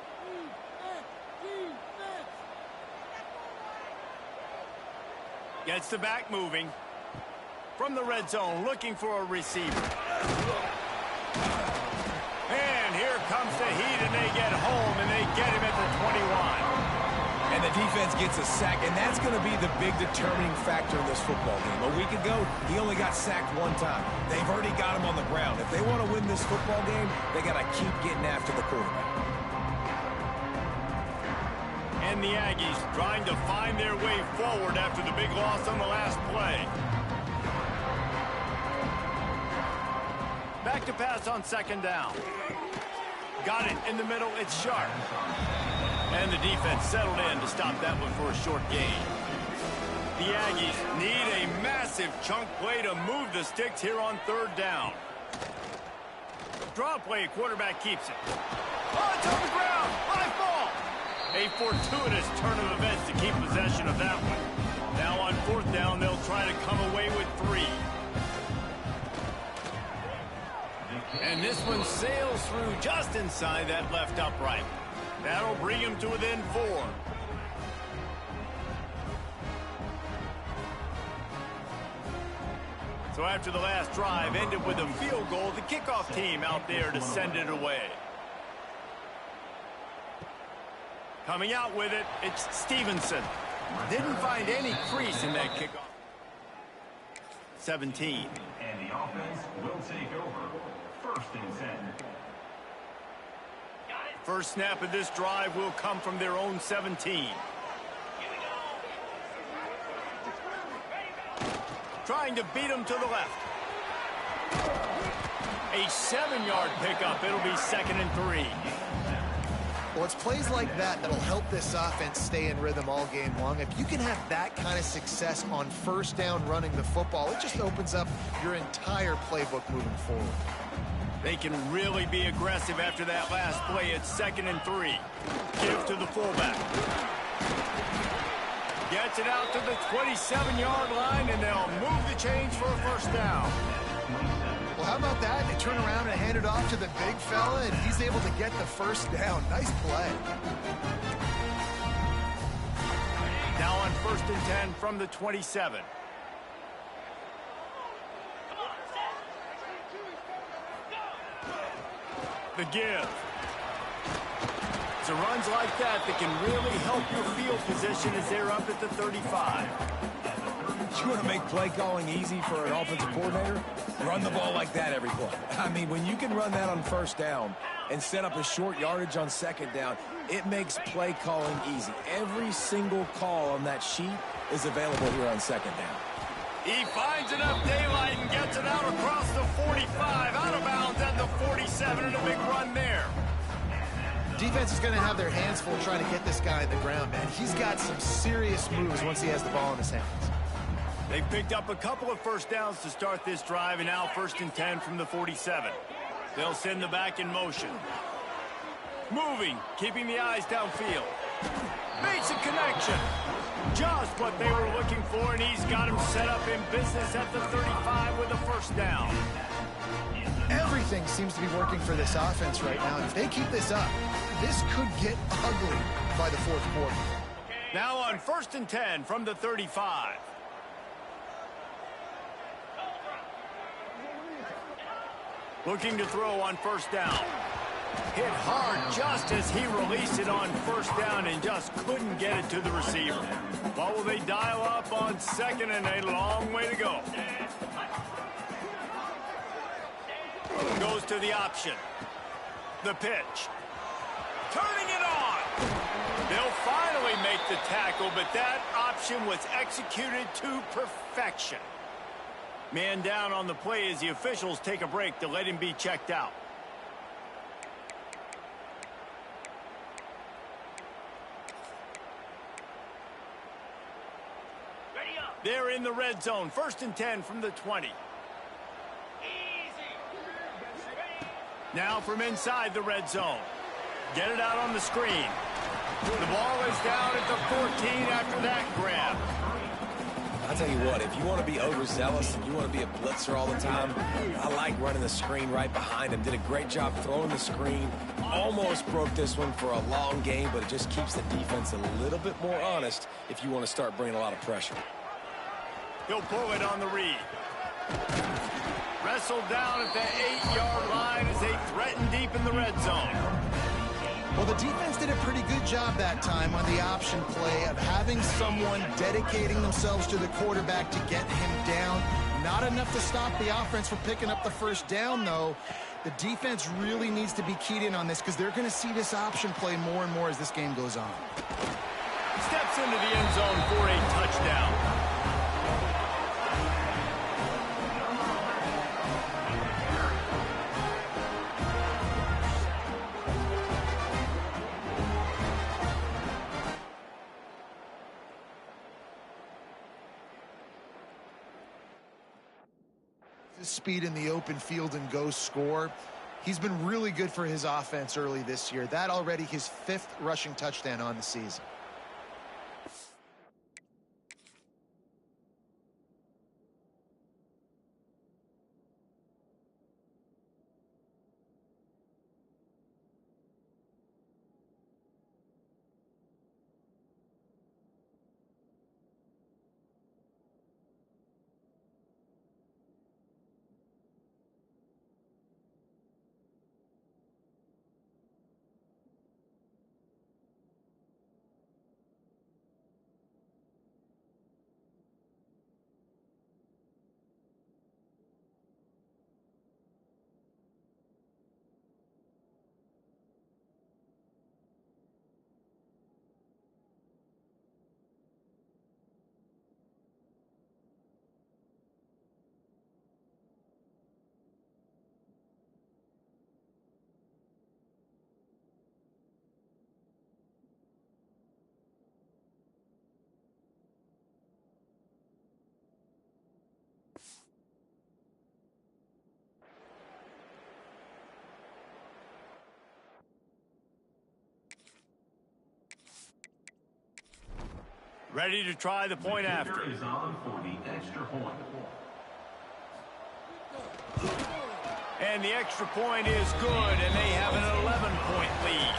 Gets the back moving. From the red zone, looking for a receiver. And here comes the heat, and they get home, and they get him at the 21. And the defense gets a sack, and that's going to be the big determining factor in this football game. A week ago, he only got sacked 1 time. They've already got him on the ground. If they want to win this football game, they got to keep getting after the quarterback. And the Aggies trying to find their way forward after the big loss on the last play. Back to pass on second down. Got it in the middle. It's sharp. And the defense settled in to stop that one for a short gain. The Aggies need a massive chunk play to move the sticks here on third down. Draw play, quarterback keeps it. Oh, it's on the ground. High ball. A fortuitous turn of events to keep possession of that one. Now on fourth down, they'll try to come away with 3. And this one sails through just inside that left upright. That'll bring him to within 4. So after the last drive ended with a field goal, the kickoff team out there to send it away. Coming out with it, it's Stevenson. Didn't find any crease in that kickoff. 17. And the offense will take over. 1st and 10. First snap of this drive will come from their own 17. Trying to beat him to the left. A 7-yard pickup. It'll be 2nd and 3. Well, it's plays like that that'll help this offense stay in rhythm all game long. If you can have that kind of success on first down running the football, it just opens up your entire playbook moving forward. They can really be aggressive after that last play. It's 2nd and 3. Give to the fullback. Gets it out to the 27-yard line, and they'll move the chains for a first down. Well, how about that? They turn around and hand it off to the big fella, and he's able to get the first down. Nice play. Now on 1st and 10 from the 27. The give. So runs like that can really help your field position as they're up at the 35. You want to make play calling easy for an offensive coordinator? Run the ball like that every play. I mean, when you can run that on first down and set up a short yardage on second down, it makes play calling easy. Every single call on that sheet is available here on second down. He finds enough daylight and gets it out across the 45, out of bounds at the 47, and a big run there. Defense is going to have their hands full trying to get this guy on the ground, man. He's got some serious moves once he has the ball in his hands. They picked up a couple of first downs to start this drive, and now 1st and 10 from the 47. They'll send the back in motion. Moving, keeping the eyes downfield. Makes a connection. Just what they were looking for, and he's got him set up in business at the 35 with a first down. Everything seems to be working for this offense right now. If they keep this up, this could get ugly by the 4th quarter. Now on 1st and 10 from the 35. Looking to throw on first down. Hit hard just as he released it on first down and just couldn't get it to the receiver. What will they dial up on 2nd and a long way to go? Goes to the option. The pitch. Turning it on. They'll finally make the tackle, but that option was executed to perfection. Man down on the play as the officials take a break to let him be checked out. They're in the red zone. 1st and 10 from the 20. Now from inside the red zone. Get it out on the screen. The ball is down at the 14 after that grab. I'll tell you what, if you want to be overzealous and you want to be a blitzer all the time, I like running the screen right behind him. Did a great job throwing the screen. Almost broke this one for a long game, but it just keeps the defense a little bit more honest if you want to start bringing a lot of pressure. He'll pull it on the read. Wrestled down at the 8-yard line as they threaten deep in the red zone. Well, the defense did a pretty good job that time on the option play of having someone dedicating themselves to the quarterback to get him down. Not enough to stop the offense from picking up the first down, though. The defense really needs to be keyed in on this because they're going to see this option play more and more as this game goes on. Steps into the end zone for a touchdown. His speed in the open field and go score. He's been really good for his offense early this year. That already his 5th rushing touchdown on the season. Ready to try the point after. Is on for the extra point. And the extra point is good, and they have an 11-point lead.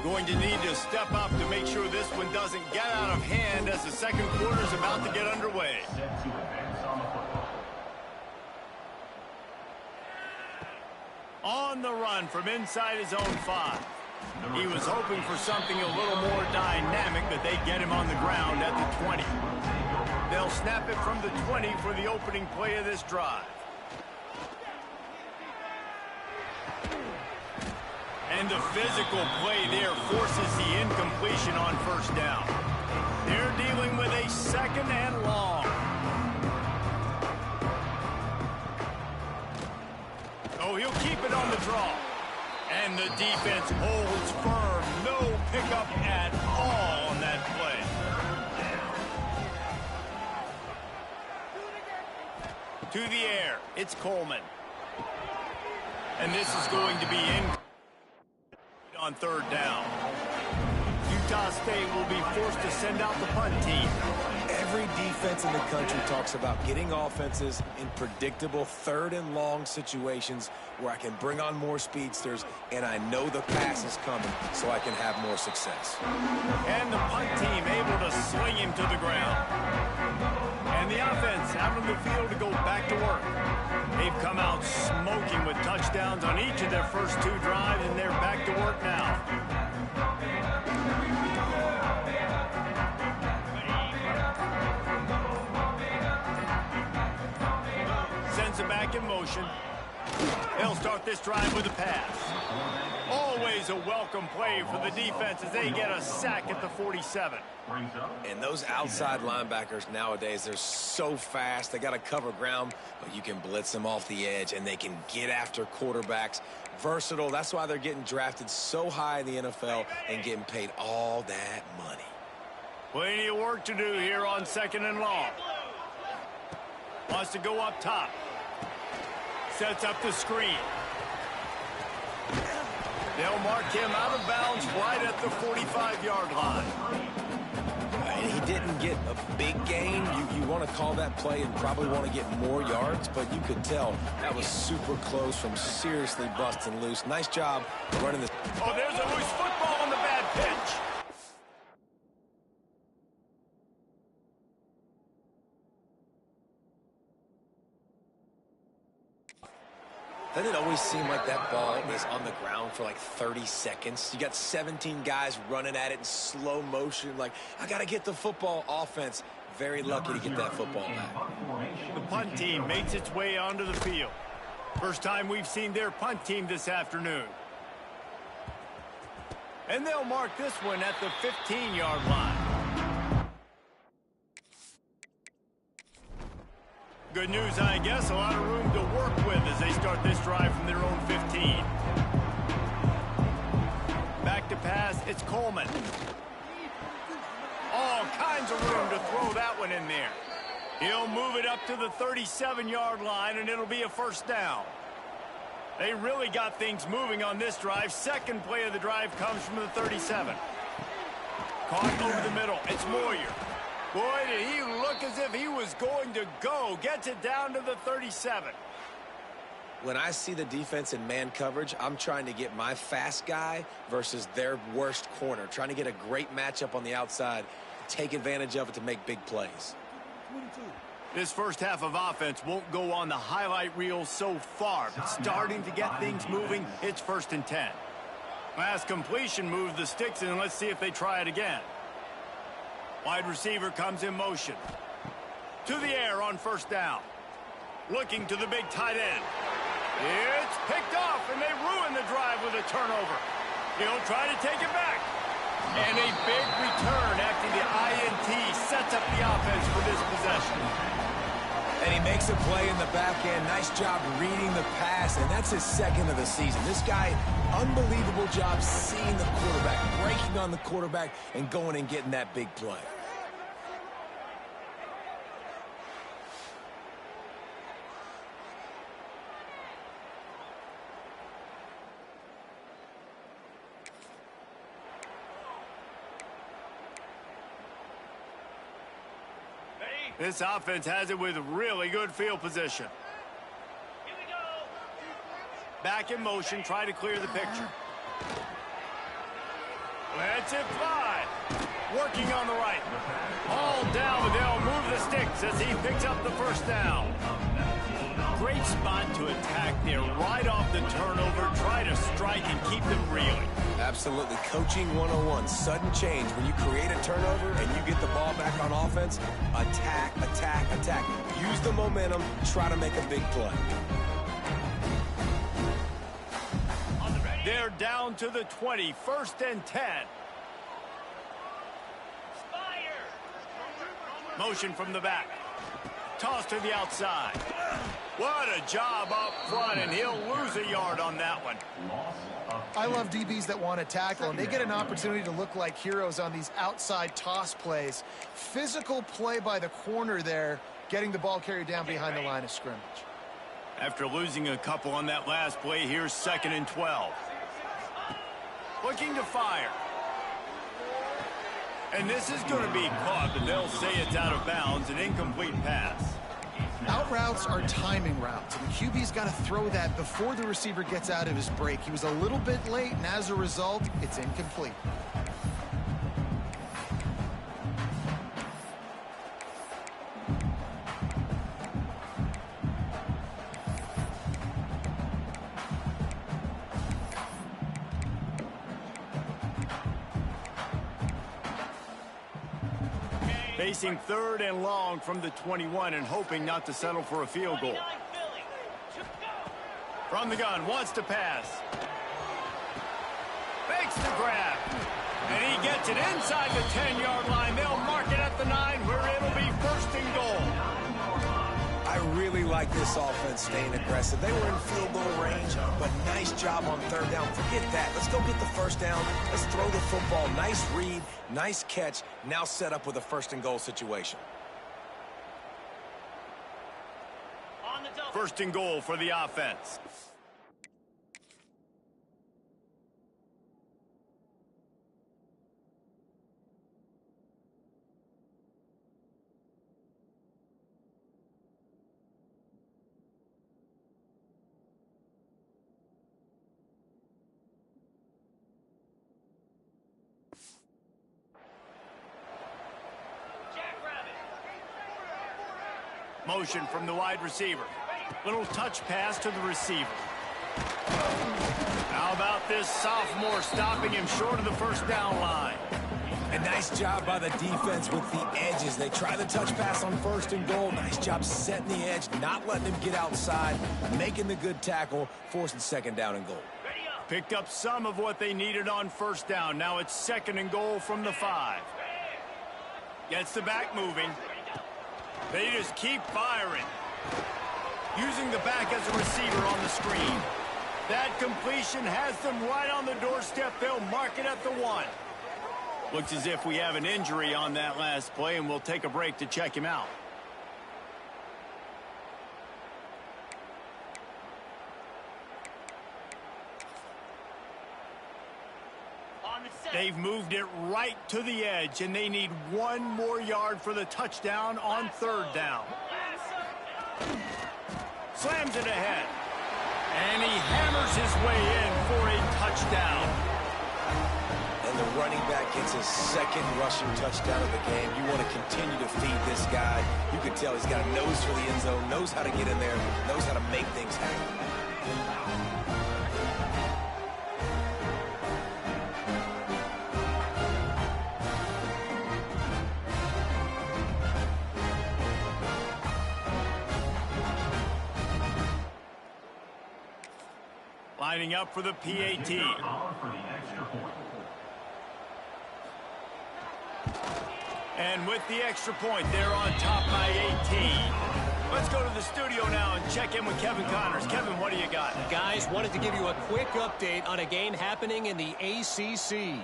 Going to need to step up to make sure this one doesn't get out of hand as the second quarter is about to get underway. Set to advance on the football. On the run from inside his own 5. He was hoping for something a little more dynamic, but they get him on the ground at the 20. They'll snap it from the 20 for the opening play of this drive. And the physical play there forces the incompletion on first down. They're dealing with a 2nd and long. Oh, he'll keep it on the draw. And the defense holds firm. No pickup at all on that play. To the air, it's Coleman. And this is going to be incomplete on 3rd down. Utah State will be forced to send out the punt team. Every defense in the country talks about getting offenses in predictable 3rd and long situations where I can bring on more speedsters and I know the pass is coming so I can have more success. And the punt team able to swing him to the ground. And the offense out on the field to go back to work. They've come out smoking with touchdowns on each of their first 2 drives, and they're back to work now. Sends it back in motion. They'll start this drive with a pass. Always a welcome play for the defense as they get a sack at the 47. And those outside linebackers nowadays, they're so fast. They got to cover ground, but you can blitz them off the edge, and they can get after quarterbacks. Versatile. That's why they're getting drafted so high in the NFL and getting paid all that money. Plenty of work to do here on 2nd and long. Wants to go up top. Sets up the screen. They'll mark him out of bounds right at the 45-yard line. He didn't get a big gain. You want to call that play and probably want to get more yards, but you could tell that was super close from seriously busting loose. Nice job running this. Oh, there's a loose football on the bad pitch. Doesn't it always seem like that ball is on the ground for like 30 seconds? You got 17 guys running at it in slow motion. Like, I got to get the football. Offense, very lucky to get that football back. The punt team makes its way onto the field. First time we've seen their punt team this afternoon. And they'll mark this one at the 15-yard line. Good news, I guess. A lot of room to work with as they start this drive from their own 15. Back to pass, it's Coleman. All kinds of room to throw that one in there. He'll move it up to the 37-yard line, and it'll be a first down. They really got things moving on this drive. Second play of the drive comes from the 37. Caught over the middle. It's Moyer. Boy, did he look as if he was going to go. Gets it down to the 37. When I see the defense in man coverage, I'm trying to get my fast guy versus their worst corner. Trying to get a great matchup on the outside, take advantage of it to make big plays. This first half of offense won't go on the highlight reel so far, but starting to get things moving, it's 1st and 10. Last completion moved the sticks, and let's see if they try it again. Wide receiver comes in motion. To the air on first down. Looking to the big tight end. It's picked off, and they ruin the drive with a turnover. He'll try to take it back. And a big return after the INT sets up the offense for this possession. And he makes a play in the back end. Nice job reading the pass, and that's his second of the season. This guy, unbelievable job seeing the quarterback, breaking on the quarterback, and going and getting that big play. This offense has it with really good field position. Here we go. Back in motion, try to clear the picture. Lets it fly. Working on the right. All down, but they'll move the sticks as he picks up the first down. Great spot to attack there. Right off the turnover, try to strike and keep them reeling. Absolutely. Coaching 101. Sudden change. When you create a turnover and you get the ball back on offense, attack, attack, attack. Use the momentum. Try to make a big play. They're down to the 20. 1st and 10. Fire. Motion from the back. Toss to the outside. What a job up front, and he'll lose a yard on that one. I love DBs that want to tackle, and they get an opportunity to look like heroes on these outside toss plays. Physical play by the corner there, getting the ball carried down behind the line of scrimmage. After losing a couple on that last play, here's 2nd and 12. Looking to fire. And this is going to be caught, but they'll say it's out of bounds, an incomplete pass. Out routes are timing routes, and the QB's got to throw that before the receiver gets out of his break. He was a little bit late, and as a result, it's incomplete. Facing 3rd and long from the 21 and hoping not to settle for a field goal. From the gun, wants to pass. Fakes the grab. And he gets it inside the 10-yard line. They'll mark it at the 9 where it'll be 1st and goal. I really like this offense staying aggressive. They were in field goal range, but nice job on 3rd down. Forget that. Let's go get the first down. Let's throw the football. Nice read, nice catch. Now set up with a 1st and goal situation. 1st and goal for the offense. Motion from the wide receiver. Little touch pass to the receiver. How about this sophomore stopping him short of the first down line? A nice job by the defense with the edges. They try the touch pass on 1st and goal. Nice job setting the edge, not letting him get outside, making the good tackle, forcing 2nd down and goal. Picked up some of what they needed on 1st down. Now it's 2nd and goal from the 5. Gets the back moving. They just keep firing. Using the back as a receiver on the screen. That completion has them right on the doorstep. They'll mark it at the 1. Looks as if we have an injury on that last play, and we'll take a break to check him out. They've moved it right to the edge, and they need 1 more yard for the touchdown on 3rd down. Slams it ahead. And he hammers his way in for a touchdown. And the running back gets his 2nd rushing touchdown of the game. You want to continue to feed this guy. You can tell he's got a nose for the end zone, knows how to get in there, knows how to make things happen. Lining up for the PAT. And with the extra point, they're on top by 18. Let's go to the studio now and check in with Kevin Connors. Kevin, what do you got? Guys, wanted to give you a quick update on a game happening in the ACC.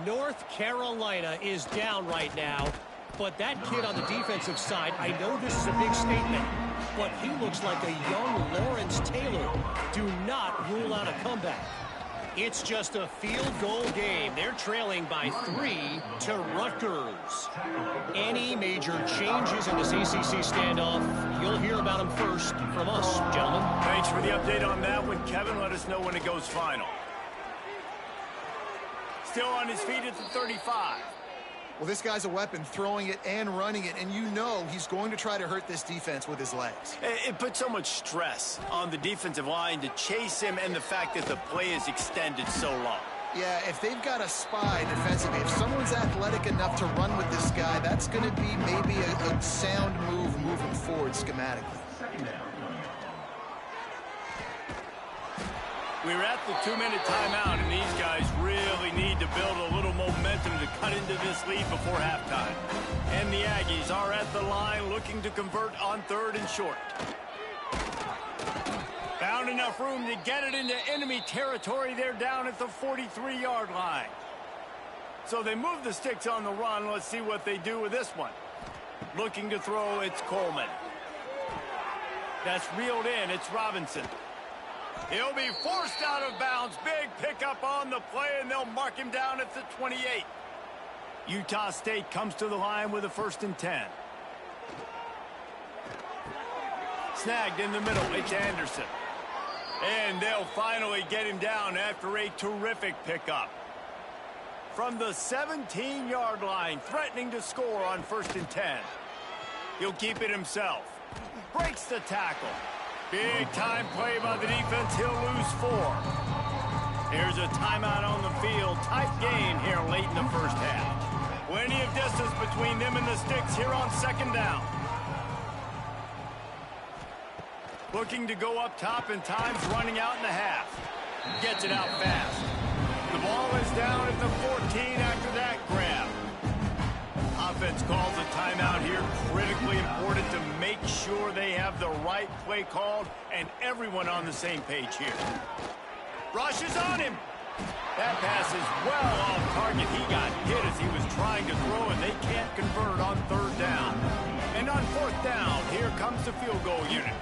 North Carolina is down right now, but that kid on the defensive side, I know this is a big statement, but he looks like a young Lawrence Taylor. Do not rule out a comeback. It's just a field goal game. They're trailing by 3 to Rutgers. Any major changes in this ACC standoff, you'll hear about them first from us, gentlemen. Thanks for the update on that one, Kevin. Let us know when it goes final. Still on his feet at the 35. Well, this guy's a weapon, throwing it and running it, and you know he's going to try to hurt this defense with his legs. It puts so much stress on the defensive line to chase him, and the fact that the play is extended so long. Yeah, if they've got a spy defensively, if someone's athletic enough to run with this guy, that's going to be maybe a sound move moving forward schematically. We're at the 2-minute timeout, and these guys really need to build a little momentum to cut into this lead before halftime. And the Aggies are at the line looking to convert on 3rd and short. Found enough room to get it into enemy territory. They're down at the 43-yard line. So they move the sticks on the run. Let's see what they do with this one. Looking to throw, it's Coleman. That's reeled in, it's Robinson. He'll be forced out of bounds. Big pickup on the play, and they'll mark him down at the 28. Utah State comes to the line with a 1st and 10. Snagged in the middle. It's Anderson. And they'll finally get him down after a terrific pickup. From the 17-yard line, threatening to score on 1st and 10. He'll keep it himself. Breaks the tackle. Big-time play by the defense. He'll lose 4. Here's a timeout on the field. Tight game here late in the first half. Plenty of distance between them and the sticks here on 2nd down. Looking to go up top, and time's running out in the half. Gets it out fast. The ball is down at the 14 after that grab. Offense calls a timeout here. Critically important to make sure they have the right play called and everyone on the same page here. Rushes on him. That pass is well off target. He got hit as he was trying to throw, and they can't convert on 3rd down. And on 4th down, here comes the field goal unit.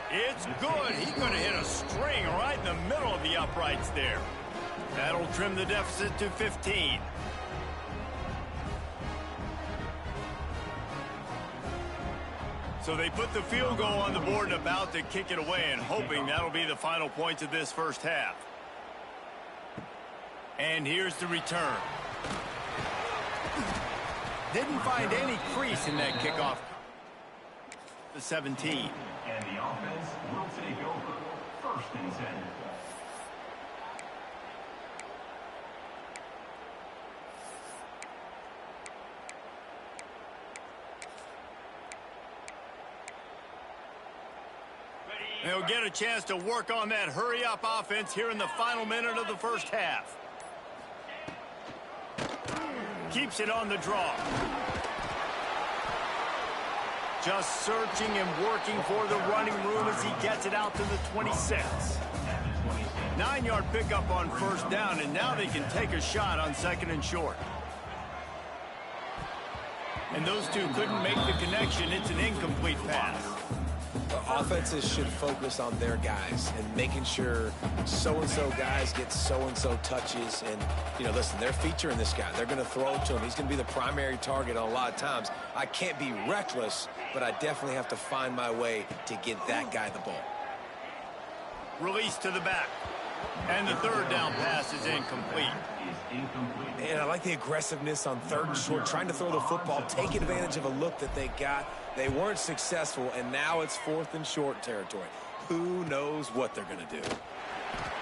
It's good. He could have hit a string right in the middle of the uprights there. That'll trim the deficit to 15. So they put the field goal on the board and about to kick it away, and hoping that'll be the final points of this first half. And here's the return. Didn't find any crease in that kickoff. The 17. And the offense will take over First and 10. They'll get a chance to work on that hurry-up offense here in the final minute of the first half. Keeps it on the draw. Just searching and working for the running room as he gets it out to the 26. 9-yard pickup on first down, and now they can take a shot on second and short. And those two couldn't make the connection. It's an incomplete pass. Offenses should focus on their guys and making sure so-and-so guys get so-and-so touches. And, you know, listen, they're featuring this guy. They're going to throw it to him. He's going to be the primary target on a lot of times. I can't be reckless, but I definitely have to find my way to get that guy the ball. Release to the back. And the third down pass is incomplete. And I like the aggressiveness on third and short, trying to throw the football, take advantage of a look that they got. They weren't successful, and now it's fourth and short territory. Who knows what they're going to do?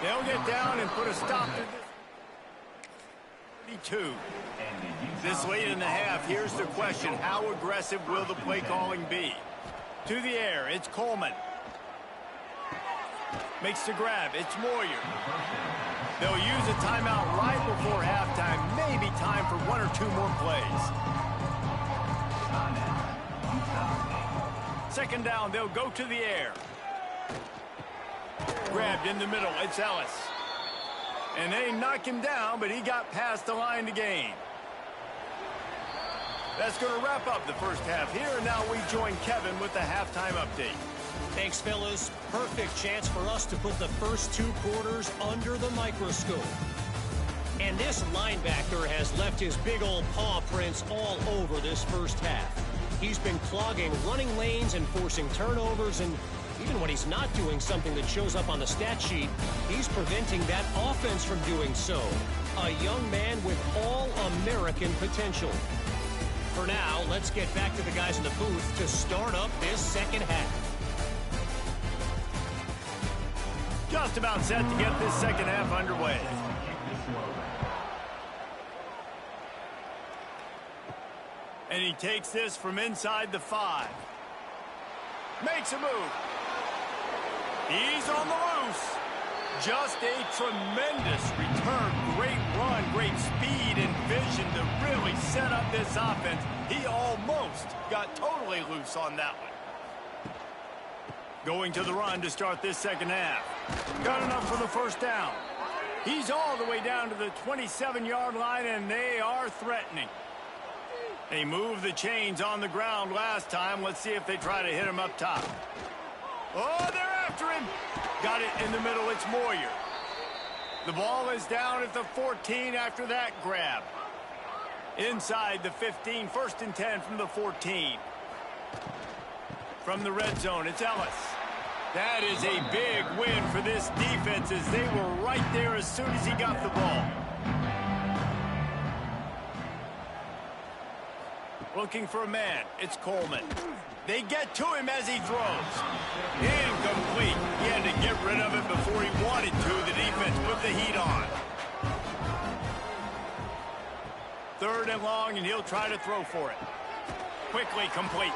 They'll get down and put a stop to this. 32. This late in the half, here's the question. How aggressive will the play calling be? To the air, it's Coleman. Makes the grab, it's Moyer. They'll use a timeout right before halftime. Maybe time for one or two more plays. Second down, they'll go to the air. Grabbed in the middle, it's Ellis. And they knock him down, but he got past the line to gain. That's going to wrap up the first half here. And now we join Kevin with the halftime update. Thanks, fellas. Perfect chance for us to put the first two quarters under the microscope. And this linebacker has left his big old paw prints all over this first half. He's been clogging running lanes and forcing turnovers, and even when he's not doing something that shows up on the stat sheet, he's preventing that offense from doing so. A young man with all-American potential. For now, let's get back to the guys in the booth to start up this second half. Just about set to get this second half underway. And he takes this from inside the 5. Makes a move. He's on the loose. Just a tremendous return. Great run, great speed and vision to really set up this offense. He almost got totally loose on that one. Going to the run to start this second half. Got enough for the first down. He's all the way down to the 27-yard line, and they are threatening. They moved the chains on the ground last time. Let's see if they try to hit him up top. Oh, they're after him. Got it in the middle. It's Moyer. The ball is down at the 14 after that grab. Inside the 15, first and 10 from the 14. From the red zone, it's Ellis. That is a big win for this defense as they were right there as soon as he got the ball. Looking for a man, it's Coleman. They get to him as he throws. Incomplete. He had to get rid of it before he wanted to. The defense put the heat on. Third and long, and he'll try to throw for it. Quickly complete.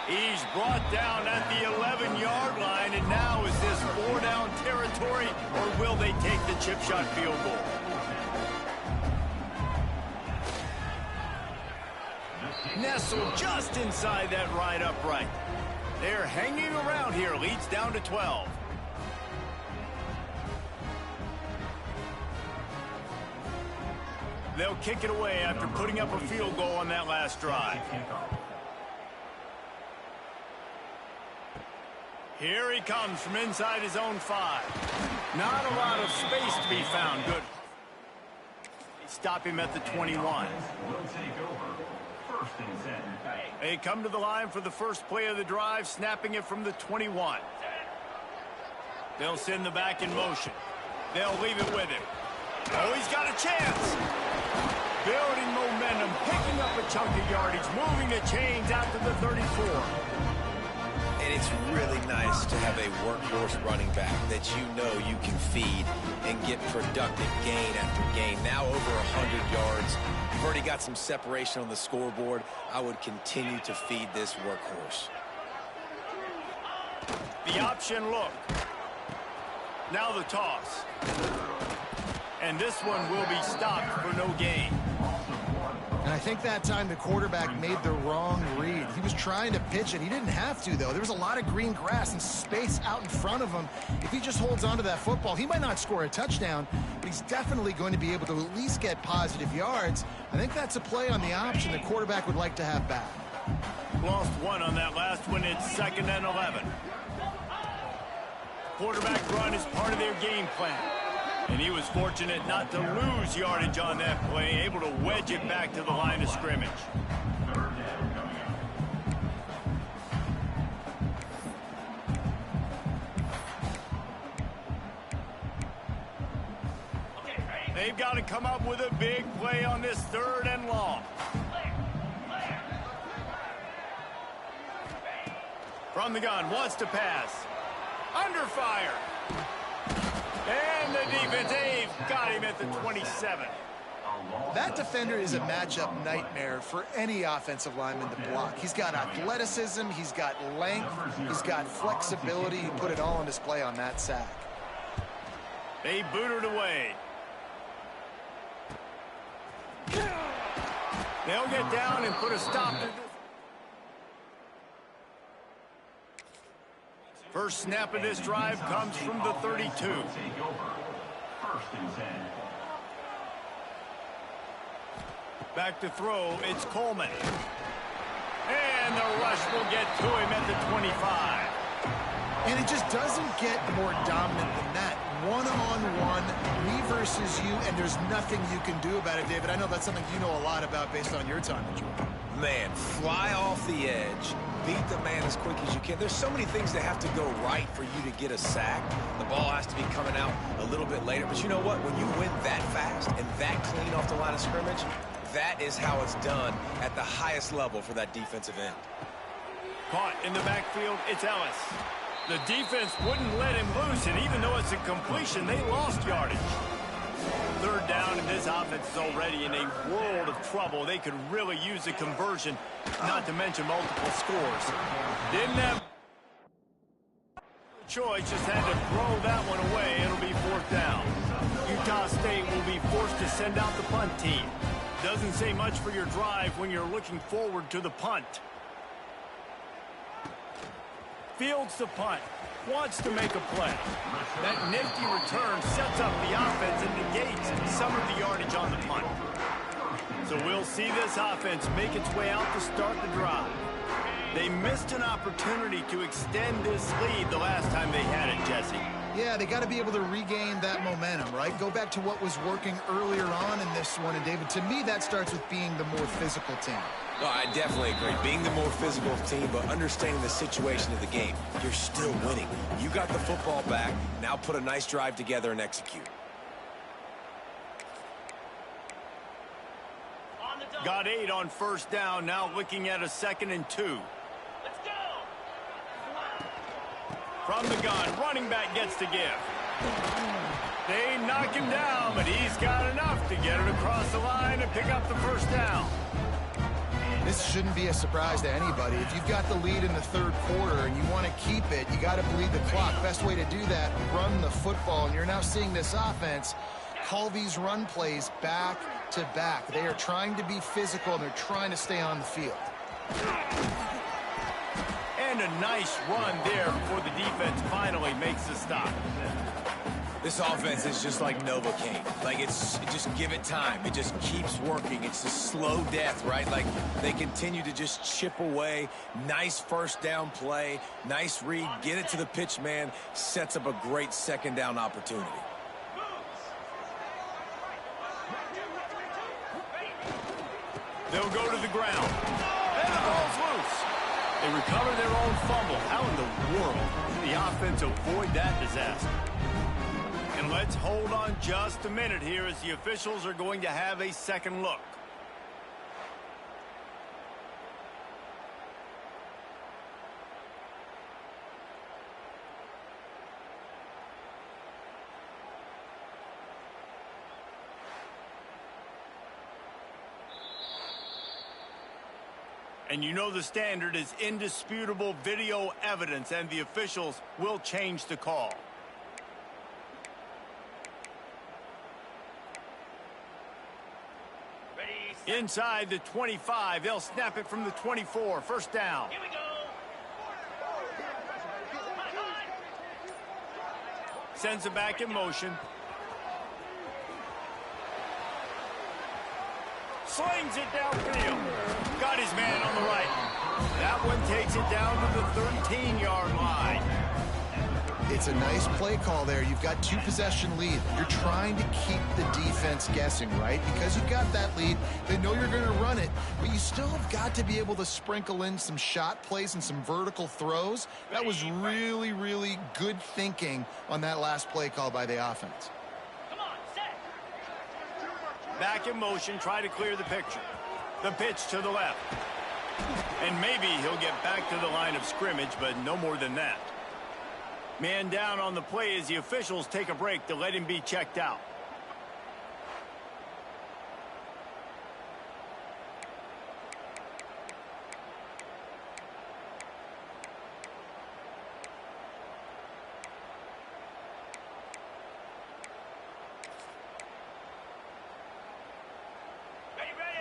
He's brought down at the 11-yard line, and now is this 4-down territory, or will they take the chip shot field goal? Nestled just inside that right upright. They're hanging around here. Leads down to 12. They'll kick it away after putting up a field goal on that last drive. Here he comes from inside his own 5. Not a lot of space to be found. Good. Stop him at the 21. They come to the line for the first play of the drive, snapping it from the 21. They'll send the back in motion. They'll leave it with him. Oh, he's got a chance. Building momentum, picking up a chunk of yardage, moving the chains out to the 34. And it's really nice to have a workhorse running back that you know you can feed and get productive gain after gain. Now over 100 yards. You've already got some separation on the scoreboard. I would continue to feed this workhorse. The option look. Now the toss. And this one will be stopped for no gain. And I think that time the quarterback made the wrong read. He was trying to pitch it. He didn't have to, though. There was a lot of green grass and space out in front of him. If he just holds on to that football, he might not score a touchdown, but he's definitely going to be able to at least get positive yards. I think that's a play on the option the quarterback would like to have back. Lost one on that last one. It's 2nd and 11. Quarterback run is part of their game plan. And he was fortunate not to lose yardage on that play, able to wedge it back to the line of scrimmage. They've got to come up with a big play on this 3rd and long. From the gun, wants to pass. Under fire. And the defense, they've got him at the 27. That defender is a matchup nightmare for any offensive lineman to block. He's got athleticism, he's got length, he's got flexibility. He put it all on display on that sack. They booted away. They'll get down and put a stop to this. First snap of this drive comes from the 32. Back to throw, it's Coleman. And the rush will get to him at the 25. And it just doesn't get more dominant than that. One-on-one, me versus you, and there's nothing you can do about it, David. I know that's something you know a lot about based on your time at Georgia. Man, fly off the edge, beat the man as quick as you can. There's so many things that have to go right for you to get a sack. The ball has to be coming out a little bit later. But you know what? When you win that fast and that clean off the line of scrimmage, that is how it's done at the highest level for that defensive end. Caught in the backfield, it's Ellis. The defense wouldn't let him loose, and even though it's a completion, they lost yardage. 3rd down, and this offense is already in a world of trouble. They could really use a conversion, not to mention multiple scores. Didn't have choice, just had to throw that one away. It'll be 4th down. Utah State will be forced to send out the punt team. Doesn't say much for your drive when you're looking forward to the punt. Fields the punt. Wants to make a play. That nifty return sets up the offense and negates some of the yardage on the punt. So we'll see this offense make its way out to start the drive. They missed an opportunity to extend this lead the last time they had it, Jesse. Yeah, they got to be able to regain that momentum, right? Go back to what was working earlier on in this one. And, David, to me, that starts with being the more physical team. No, I definitely agree. Being the more physical team, but understanding the situation of the game. You're still winning. You got the football back. Now put a nice drive together and execute. Got 8 on 1st down. Now looking at a 2nd and 2. Let's go. From the gun, running back gets to give. They knock him down, but he's got enough to get it across the line and pick up the 1st down. This shouldn't be a surprise to anybody. If you've got the lead in the 3rd quarter and you want to keep it, you got to bleed the clock. Best way to do that, run the football. And you're now seeing this offense call these run plays back to back. They are trying to be physical, and they're trying to stay on the field. And a nice run there before the defense finally makes the stop. This offense is just like Novocaine. Like, just give it time. It just keeps working. It's a slow death, right? Like, they continue to just chip away. Nice 1st down play. Nice read. Get it to the pitch man. Sets up a great 2nd down opportunity. They'll go to the ground. And the ball's loose. They recover their own fumble. How in the world did the offense avoid that disaster? And let's hold on just a minute here as the officials are going to have a second look. And you know the standard is indisputable video evidence, and the officials will change the call. Ready, Inside the 25, they'll snap it from the 24. First down. here we go. Sends it back in motion. Slings it downfield. Got his man on the right. That one takes it down to the 13-yard line. It's a nice play call there. You've got 2-possession lead. You're trying to keep the defense guessing, right? Because you've got that lead, they know you're going to run it, but you still have got to be able to sprinkle in some shot plays and some vertical throws. That was really, really good thinking on that last play call by the offense. Come on, set. Back in motion, try to clear the picture. The pitch to the left. And maybe he'll get back to the line of scrimmage, but no more than that. Man down on the play as the officials take a break to let him be checked out.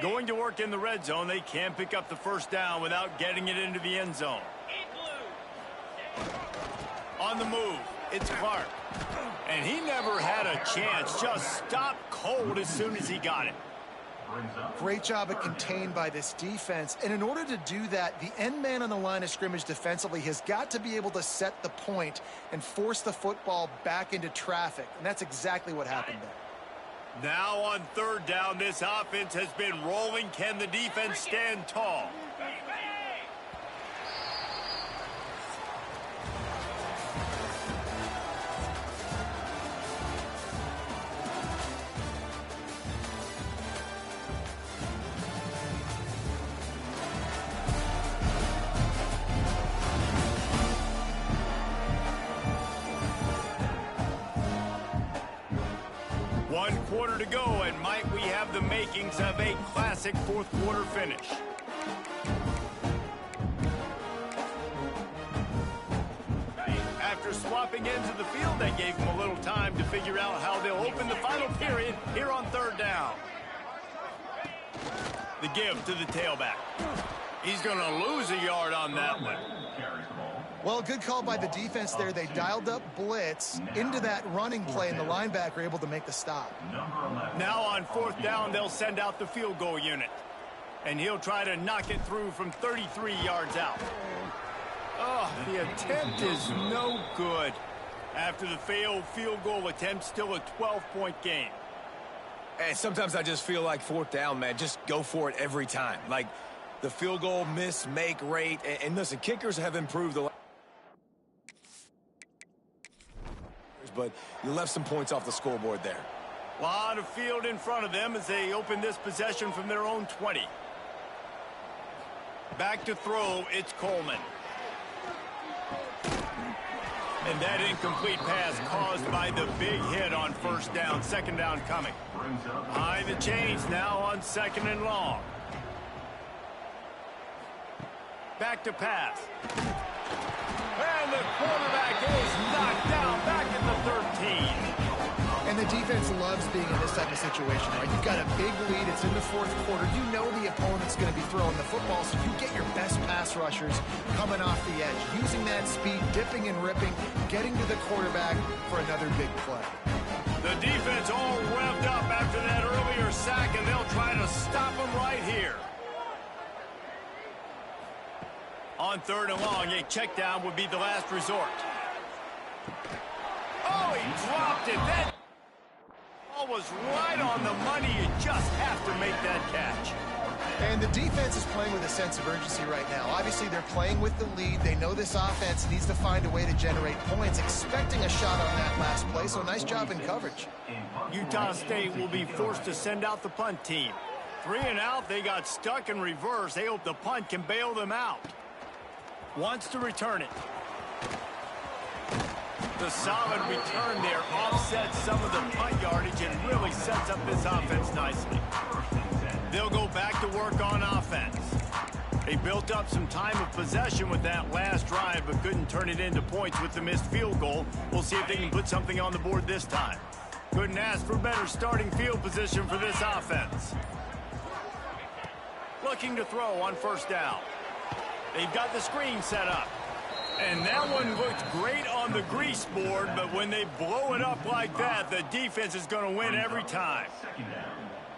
Going to work in the red zone, they can't pick up the first down without getting it into the end zone. On the move, it's Clark. And he never had a chance, just stopped cold as soon as he got it. Great job at contained by this defense. And in order to do that, the end man on the line of scrimmage defensively has got to be able to set the point and force the football back into traffic. And that's exactly what happened there. Now on third down, this offense has been rolling. Can the defense stand tall? One quarter to go, and might we have the makings of a classic fourth quarter finish. After swapping ends of the field, that gave them a little time to figure out how they'll open the final period here on third down. The give to the tailback. He's going to lose a yard on that one. Well, good call by the defense there. They dialed up blitz into that running play, and the linebacker able to make the stop. Now on fourth down, they'll send out the field goal unit. And he'll try to knock it through from 33 yards out. Oh, the attempt is no good. After the failed field goal attempt, still a 12-point game. And sometimes I just feel like fourth down, man, just go for it every time. Like the field goal miss, make rate. And listen, kickers have improved a lot. But you left some points off the scoreboard there. A lot of field in front of them as they open this possession from their own 20. Back to throw, it's Coleman. And that incomplete pass caused by the big hit on first down. Second down coming. High the chains now on second and long. Back to pass. And the quarterback is knocked down back at the 13. And the defense loves being in this type of situation, right? You've got a big lead. It's in the fourth quarter. You know the opponent's going to be throwing the football, so you get your best pass rushers coming off the edge, using that speed, dipping and ripping, getting to the quarterback for another big play. The defense all revved up after that earlier sack, and they'll try to stop him right here. On third and long, a check down would be the last resort. Oh, he dropped it. That ball was right on the money. You just have to make that catch. And the defense is playing with a sense of urgency right now. Obviously, they're playing with the lead. They know this offense needs to find a way to generate points, expecting a shot on that last play, so nice job in coverage. Utah State will be forced to send out the punt team. 3 and out, they got stuck in reverse. They hope the punt can bail them out. Wants to return it. The solid return there offsets some of the punt yardage and really sets up this offense nicely. They'll go back to work on offense. They built up some time of possession with that last drive, but couldn't turn it into points with the missed field goal. We'll see if they can put something on the board this time. Couldn't ask for better starting field position for this offense. Looking to throw on first down. They've got the screen set up. And that one looked great on the grease board, but when they blow it up like that, the defense is going to win every time.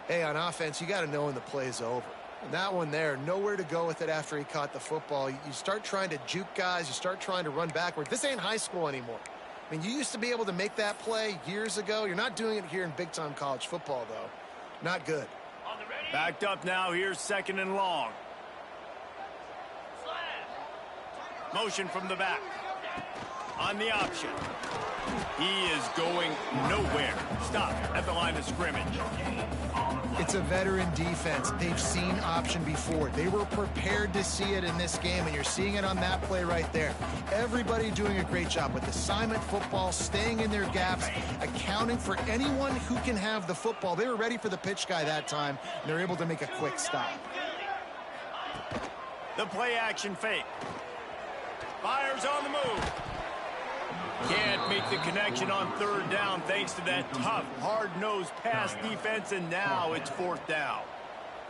Hey, on offense, you got to know when the play's over. And that one there, nowhere to go with it after he caught the football. You start trying to juke guys. You start trying to run backward. This ain't high school anymore. I mean, you used to be able to make that play years ago. You're not doing it here in big-time college football, though. Not good. Backed up now. Here's second and long. Motion from the back. On the option. He is going nowhere. Stop at the line of scrimmage. It's a veteran defense. They've seen option before. They were prepared to see it in this game, and you're seeing it on that play right there. Everybody doing a great job with assignment football, staying in their gaps, accounting for anyone who can have the football. They were ready for the pitch guy that time, and they're able to make a quick stop. The play action fake. Fires on the move. Can't make the connection on third down thanks to that tough, hard-nosed pass defense, and now it's fourth down.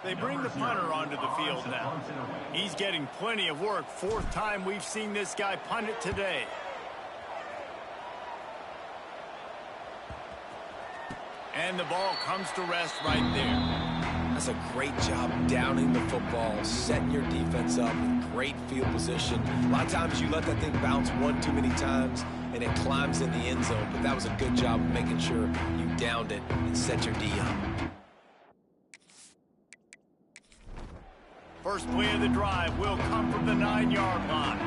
They bring the punter onto the field now. He's getting plenty of work. Fourth time we've seen this guy punt it today. And the ball comes to rest right there. That's a great job downing the football, setting your defense up with great field position. A lot of times you let that thing bounce one too many times and it climbs in the end zone, but that was a good job of making sure you downed it and set your D up. First play of the drive will come from the 9-yard line.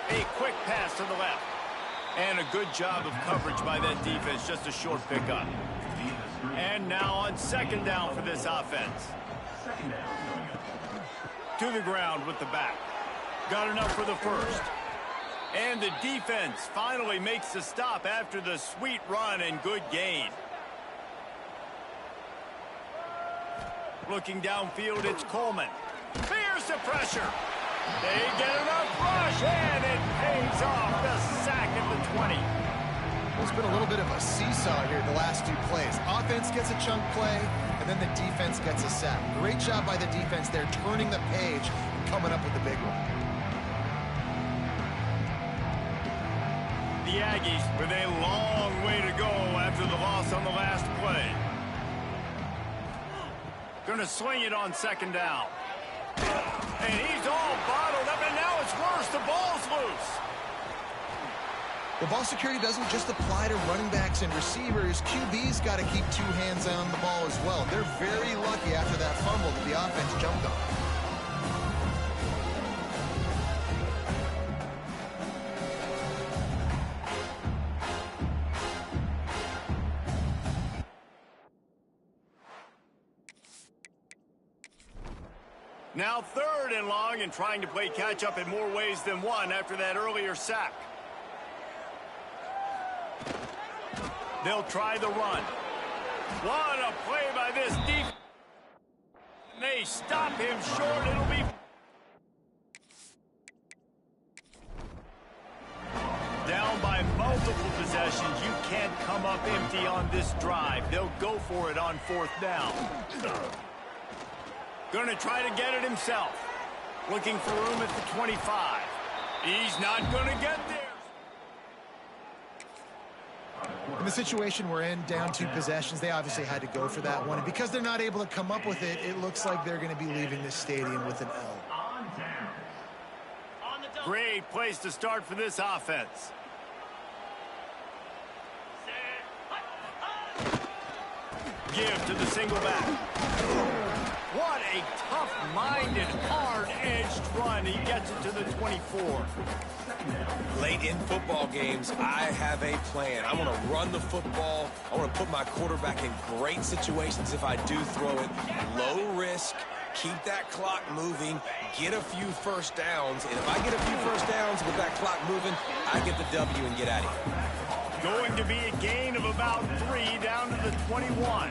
A quick pass to the left. And a good job of coverage by that defense. Just a short pickup. And now on second down for this offense. To the ground with the back. Got enough for the first. And the defense finally makes the stop after the sweet run and good gain. Looking downfield, it's Coleman. Fierce the pressure. They get enough rush, and it pays off. The sack at the 20. Well, it's been a little bit of a seesaw here the last two plays. Offense gets a chunk play, and then the defense gets a sack. Great job by the defense there, turning the page and coming up with the big one. The Aggies with a long way to go after the loss on the last play. Gonna swing it on second down. And he's all bottled up, and now it's worse. The ball's loose. The ball security doesn't just apply to running backs and receivers. QB's got to keep two hands on the ball as well. They're very lucky after that fumble that the offense jumped on. Now third and long, and trying to play catch-up in more ways than one after that earlier sack. They'll try the run. What a play by this defense. They stop him short. It'll be... Down by multiple possessions. You can't come up empty on this drive. They'll go for it on fourth down. Gonna try to get it himself. Looking for room at the 25. He's not gonna get there. In the situation we're in, down two possessions, they obviously had to go for that one. And because they're not able to come up with it, it looks like they're going to be leaving this stadium with an L. Great place to start for this offense. Give to the single back. What a tough-minded, hard-edged run. He gets it to the 24. Late in football games, I have a plan. I want to run the football. I want to put my quarterback in great situations if I do throw it. Low risk, keep that clock moving, get a few first downs. And if I get a few first downs with that clock moving, I get the W and get out of here. Going to be a gain of about 3 down to the 21.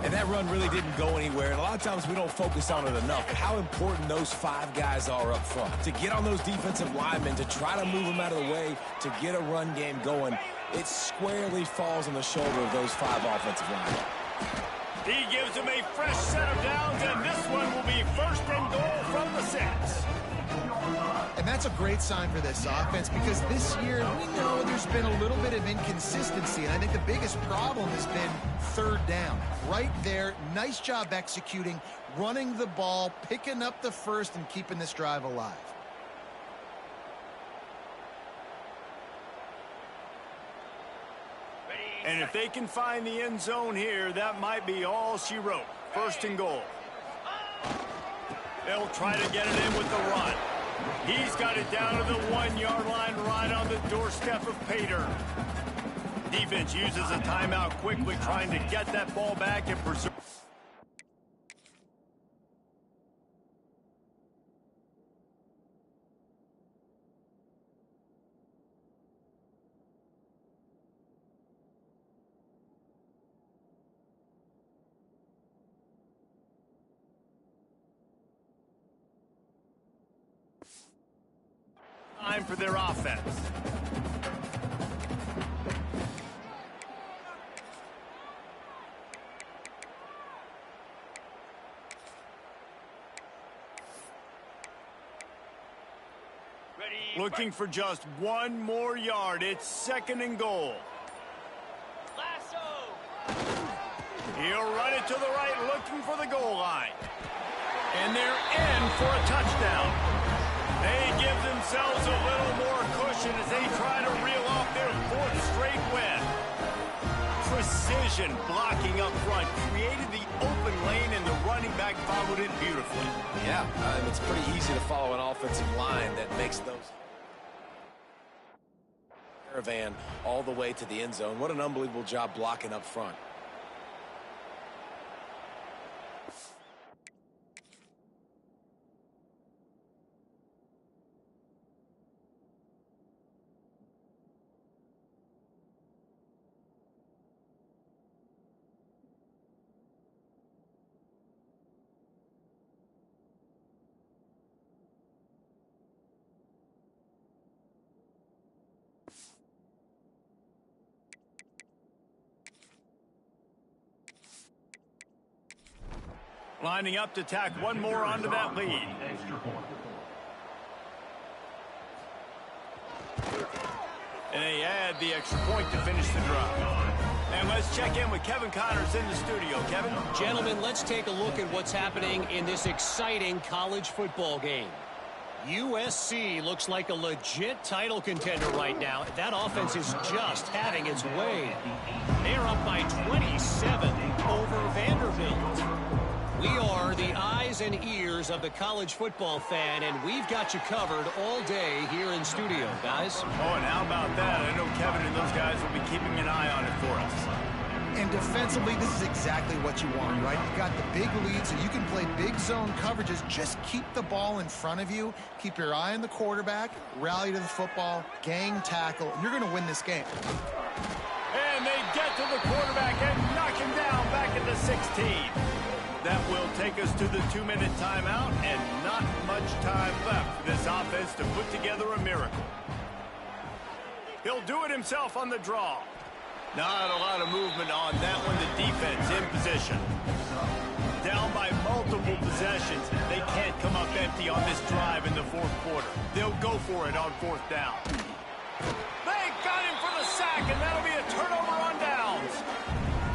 And that run really didn't go anywhere. And a lot of times we don't focus on it enough. But how important those 5 guys are up front. To get on those defensive linemen, to try to move them out of the way, to get a run game going, it squarely falls on the shoulder of those 5 offensive linemen. He gives him a fresh set of downs, and this one will be first and goal from the 6. And that's a great sign for this offense because this year we know there's been a little bit of inconsistency, and I think the biggest problem has been third down. Right there, nice job executing, running the ball, picking up the first, and keeping this drive alive. And if they can find the end zone here, that might be all she wrote. First and goal. They'll try to get it in with the run. He's got it down to the 1-yard line right on the doorstep of Pater. Defense uses a timeout quickly, trying to get that ball back and preserve. Time for their offense. Looking for just one more yard. It's second and goal. He'll run it to the right, looking for the goal line. And they're in for a touchdown. They give themselves a little more cushion as they try to reel off their 4th straight win. Precision blocking up front created the open lane, and the running back followed it beautifully. Yeah, it's pretty easy to follow an offensive line that makes those caravan all the way to the end zone. What an unbelievable job blocking up front. Lining up to tack one more onto that lead. And they add the extra point to finish the drive. And let's check in with Kevin Connors in the studio. Kevin? Gentlemen, let's take a look at what's happening in this exciting college football game. USC looks like a legit title contender right now. That offense is just having its way. They're up by 27 over Vanderbilt. We are the eyes and ears of the college football fan, and we've got you covered all day here in studio, guys. Oh, and how about that? I know Kevin and those guys will be keeping an eye on it for us. And defensively, this is exactly what you want, right? You got the big lead, so you can play big zone coverages. Just keep the ball in front of you. Keep your eye on the quarterback. Rally to the football. Gang tackle. You're going to win this game. And they get to the quarterback and knock him down back at the 16. That will take us to the 2-minute timeout, and not much time left for this offense to put together a miracle. He'll do it himself on the draw. Not a lot of movement on that one. The defense in position. Down by multiple possessions. They can't come up empty on this drive in the 4th quarter. They'll go for it on 4th down. They got him for the sack, and that'll be a turnover on downs.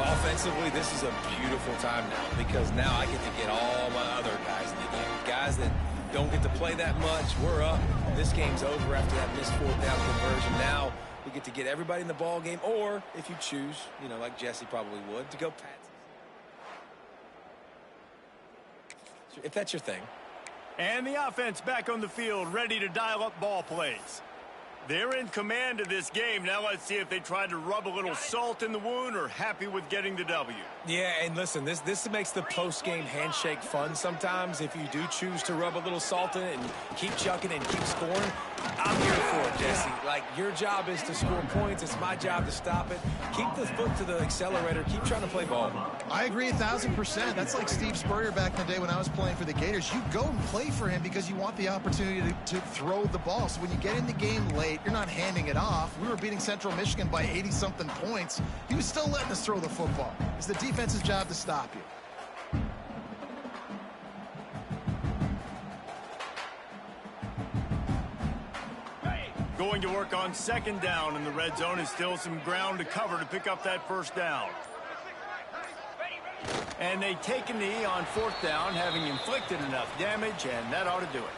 Offensively, this is a beautiful time now because now I get to get all my other guys in the game. Guys that don't get to play that much. We're up. This game's over after that missed 4th down conversion. Now we get to get everybody in the ball game, or if you choose, you know, like Jesse probably would, to go Pats. If that's your thing. And the offense back on the field, ready to dial up ball plays. They're in command of this game. Now let's see if they try to rub a little salt in the wound or happy with getting the W. Yeah, and listen, this makes the post-game handshake fun sometimes. If you do choose to rub a little salt in it and keep chucking and keep scoring, I'm here for it, Jesse. Like, your job is to score points. It's my job to stop it. Keep the foot to the accelerator. Keep trying to play ball. I agree 1,000%. That's like Steve Spurrier back in the day when I was playing for the Gators. You go and play for him because you want the opportunity to throw the ball. So when you get in the game late, you're not handing it off. We were beating Central Michigan by 80-something points. He was still letting us throw the football. It's the defense's job to stop you. Going to work on second down in the red zone is still some ground to cover to pick up that first down. And they take a knee on fourth down, having inflicted enough damage, and that ought to do it.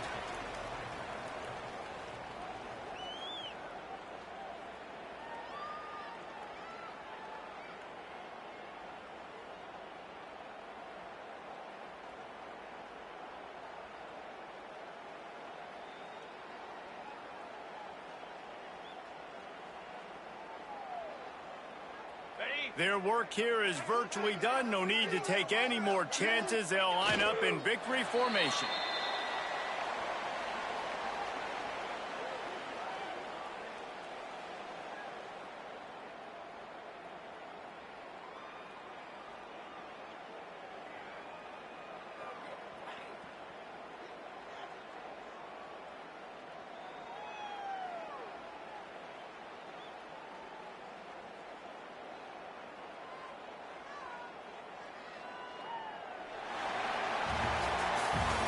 Their work here is virtually done. No need to take any more chances. They'll line up in victory formation.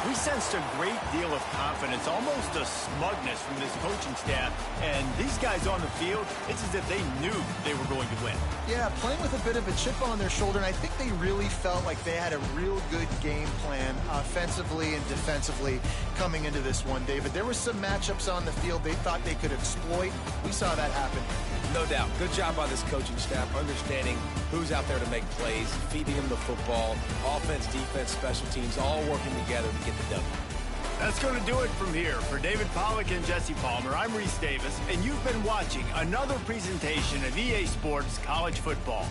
We sensed a great deal of confidence, almost a smugness from this coaching staff. And these guys on the field, it's as if they knew they were going to win. Yeah, playing with a bit of a chip on their shoulder, and I think they really felt like they had a real good game plan offensively and defensively coming into this one, David. There were some matchups on the field they thought they could exploit. We saw that happen. No doubt. Good job by this coaching staff, understanding who's out there to make plays, feeding them the football, offense, defense, special teams, all working together to get the W. That's going to do it from here. For David Pollack and Jesse Palmer, I'm Reese Davis, and you've been watching another presentation of EA Sports College Football.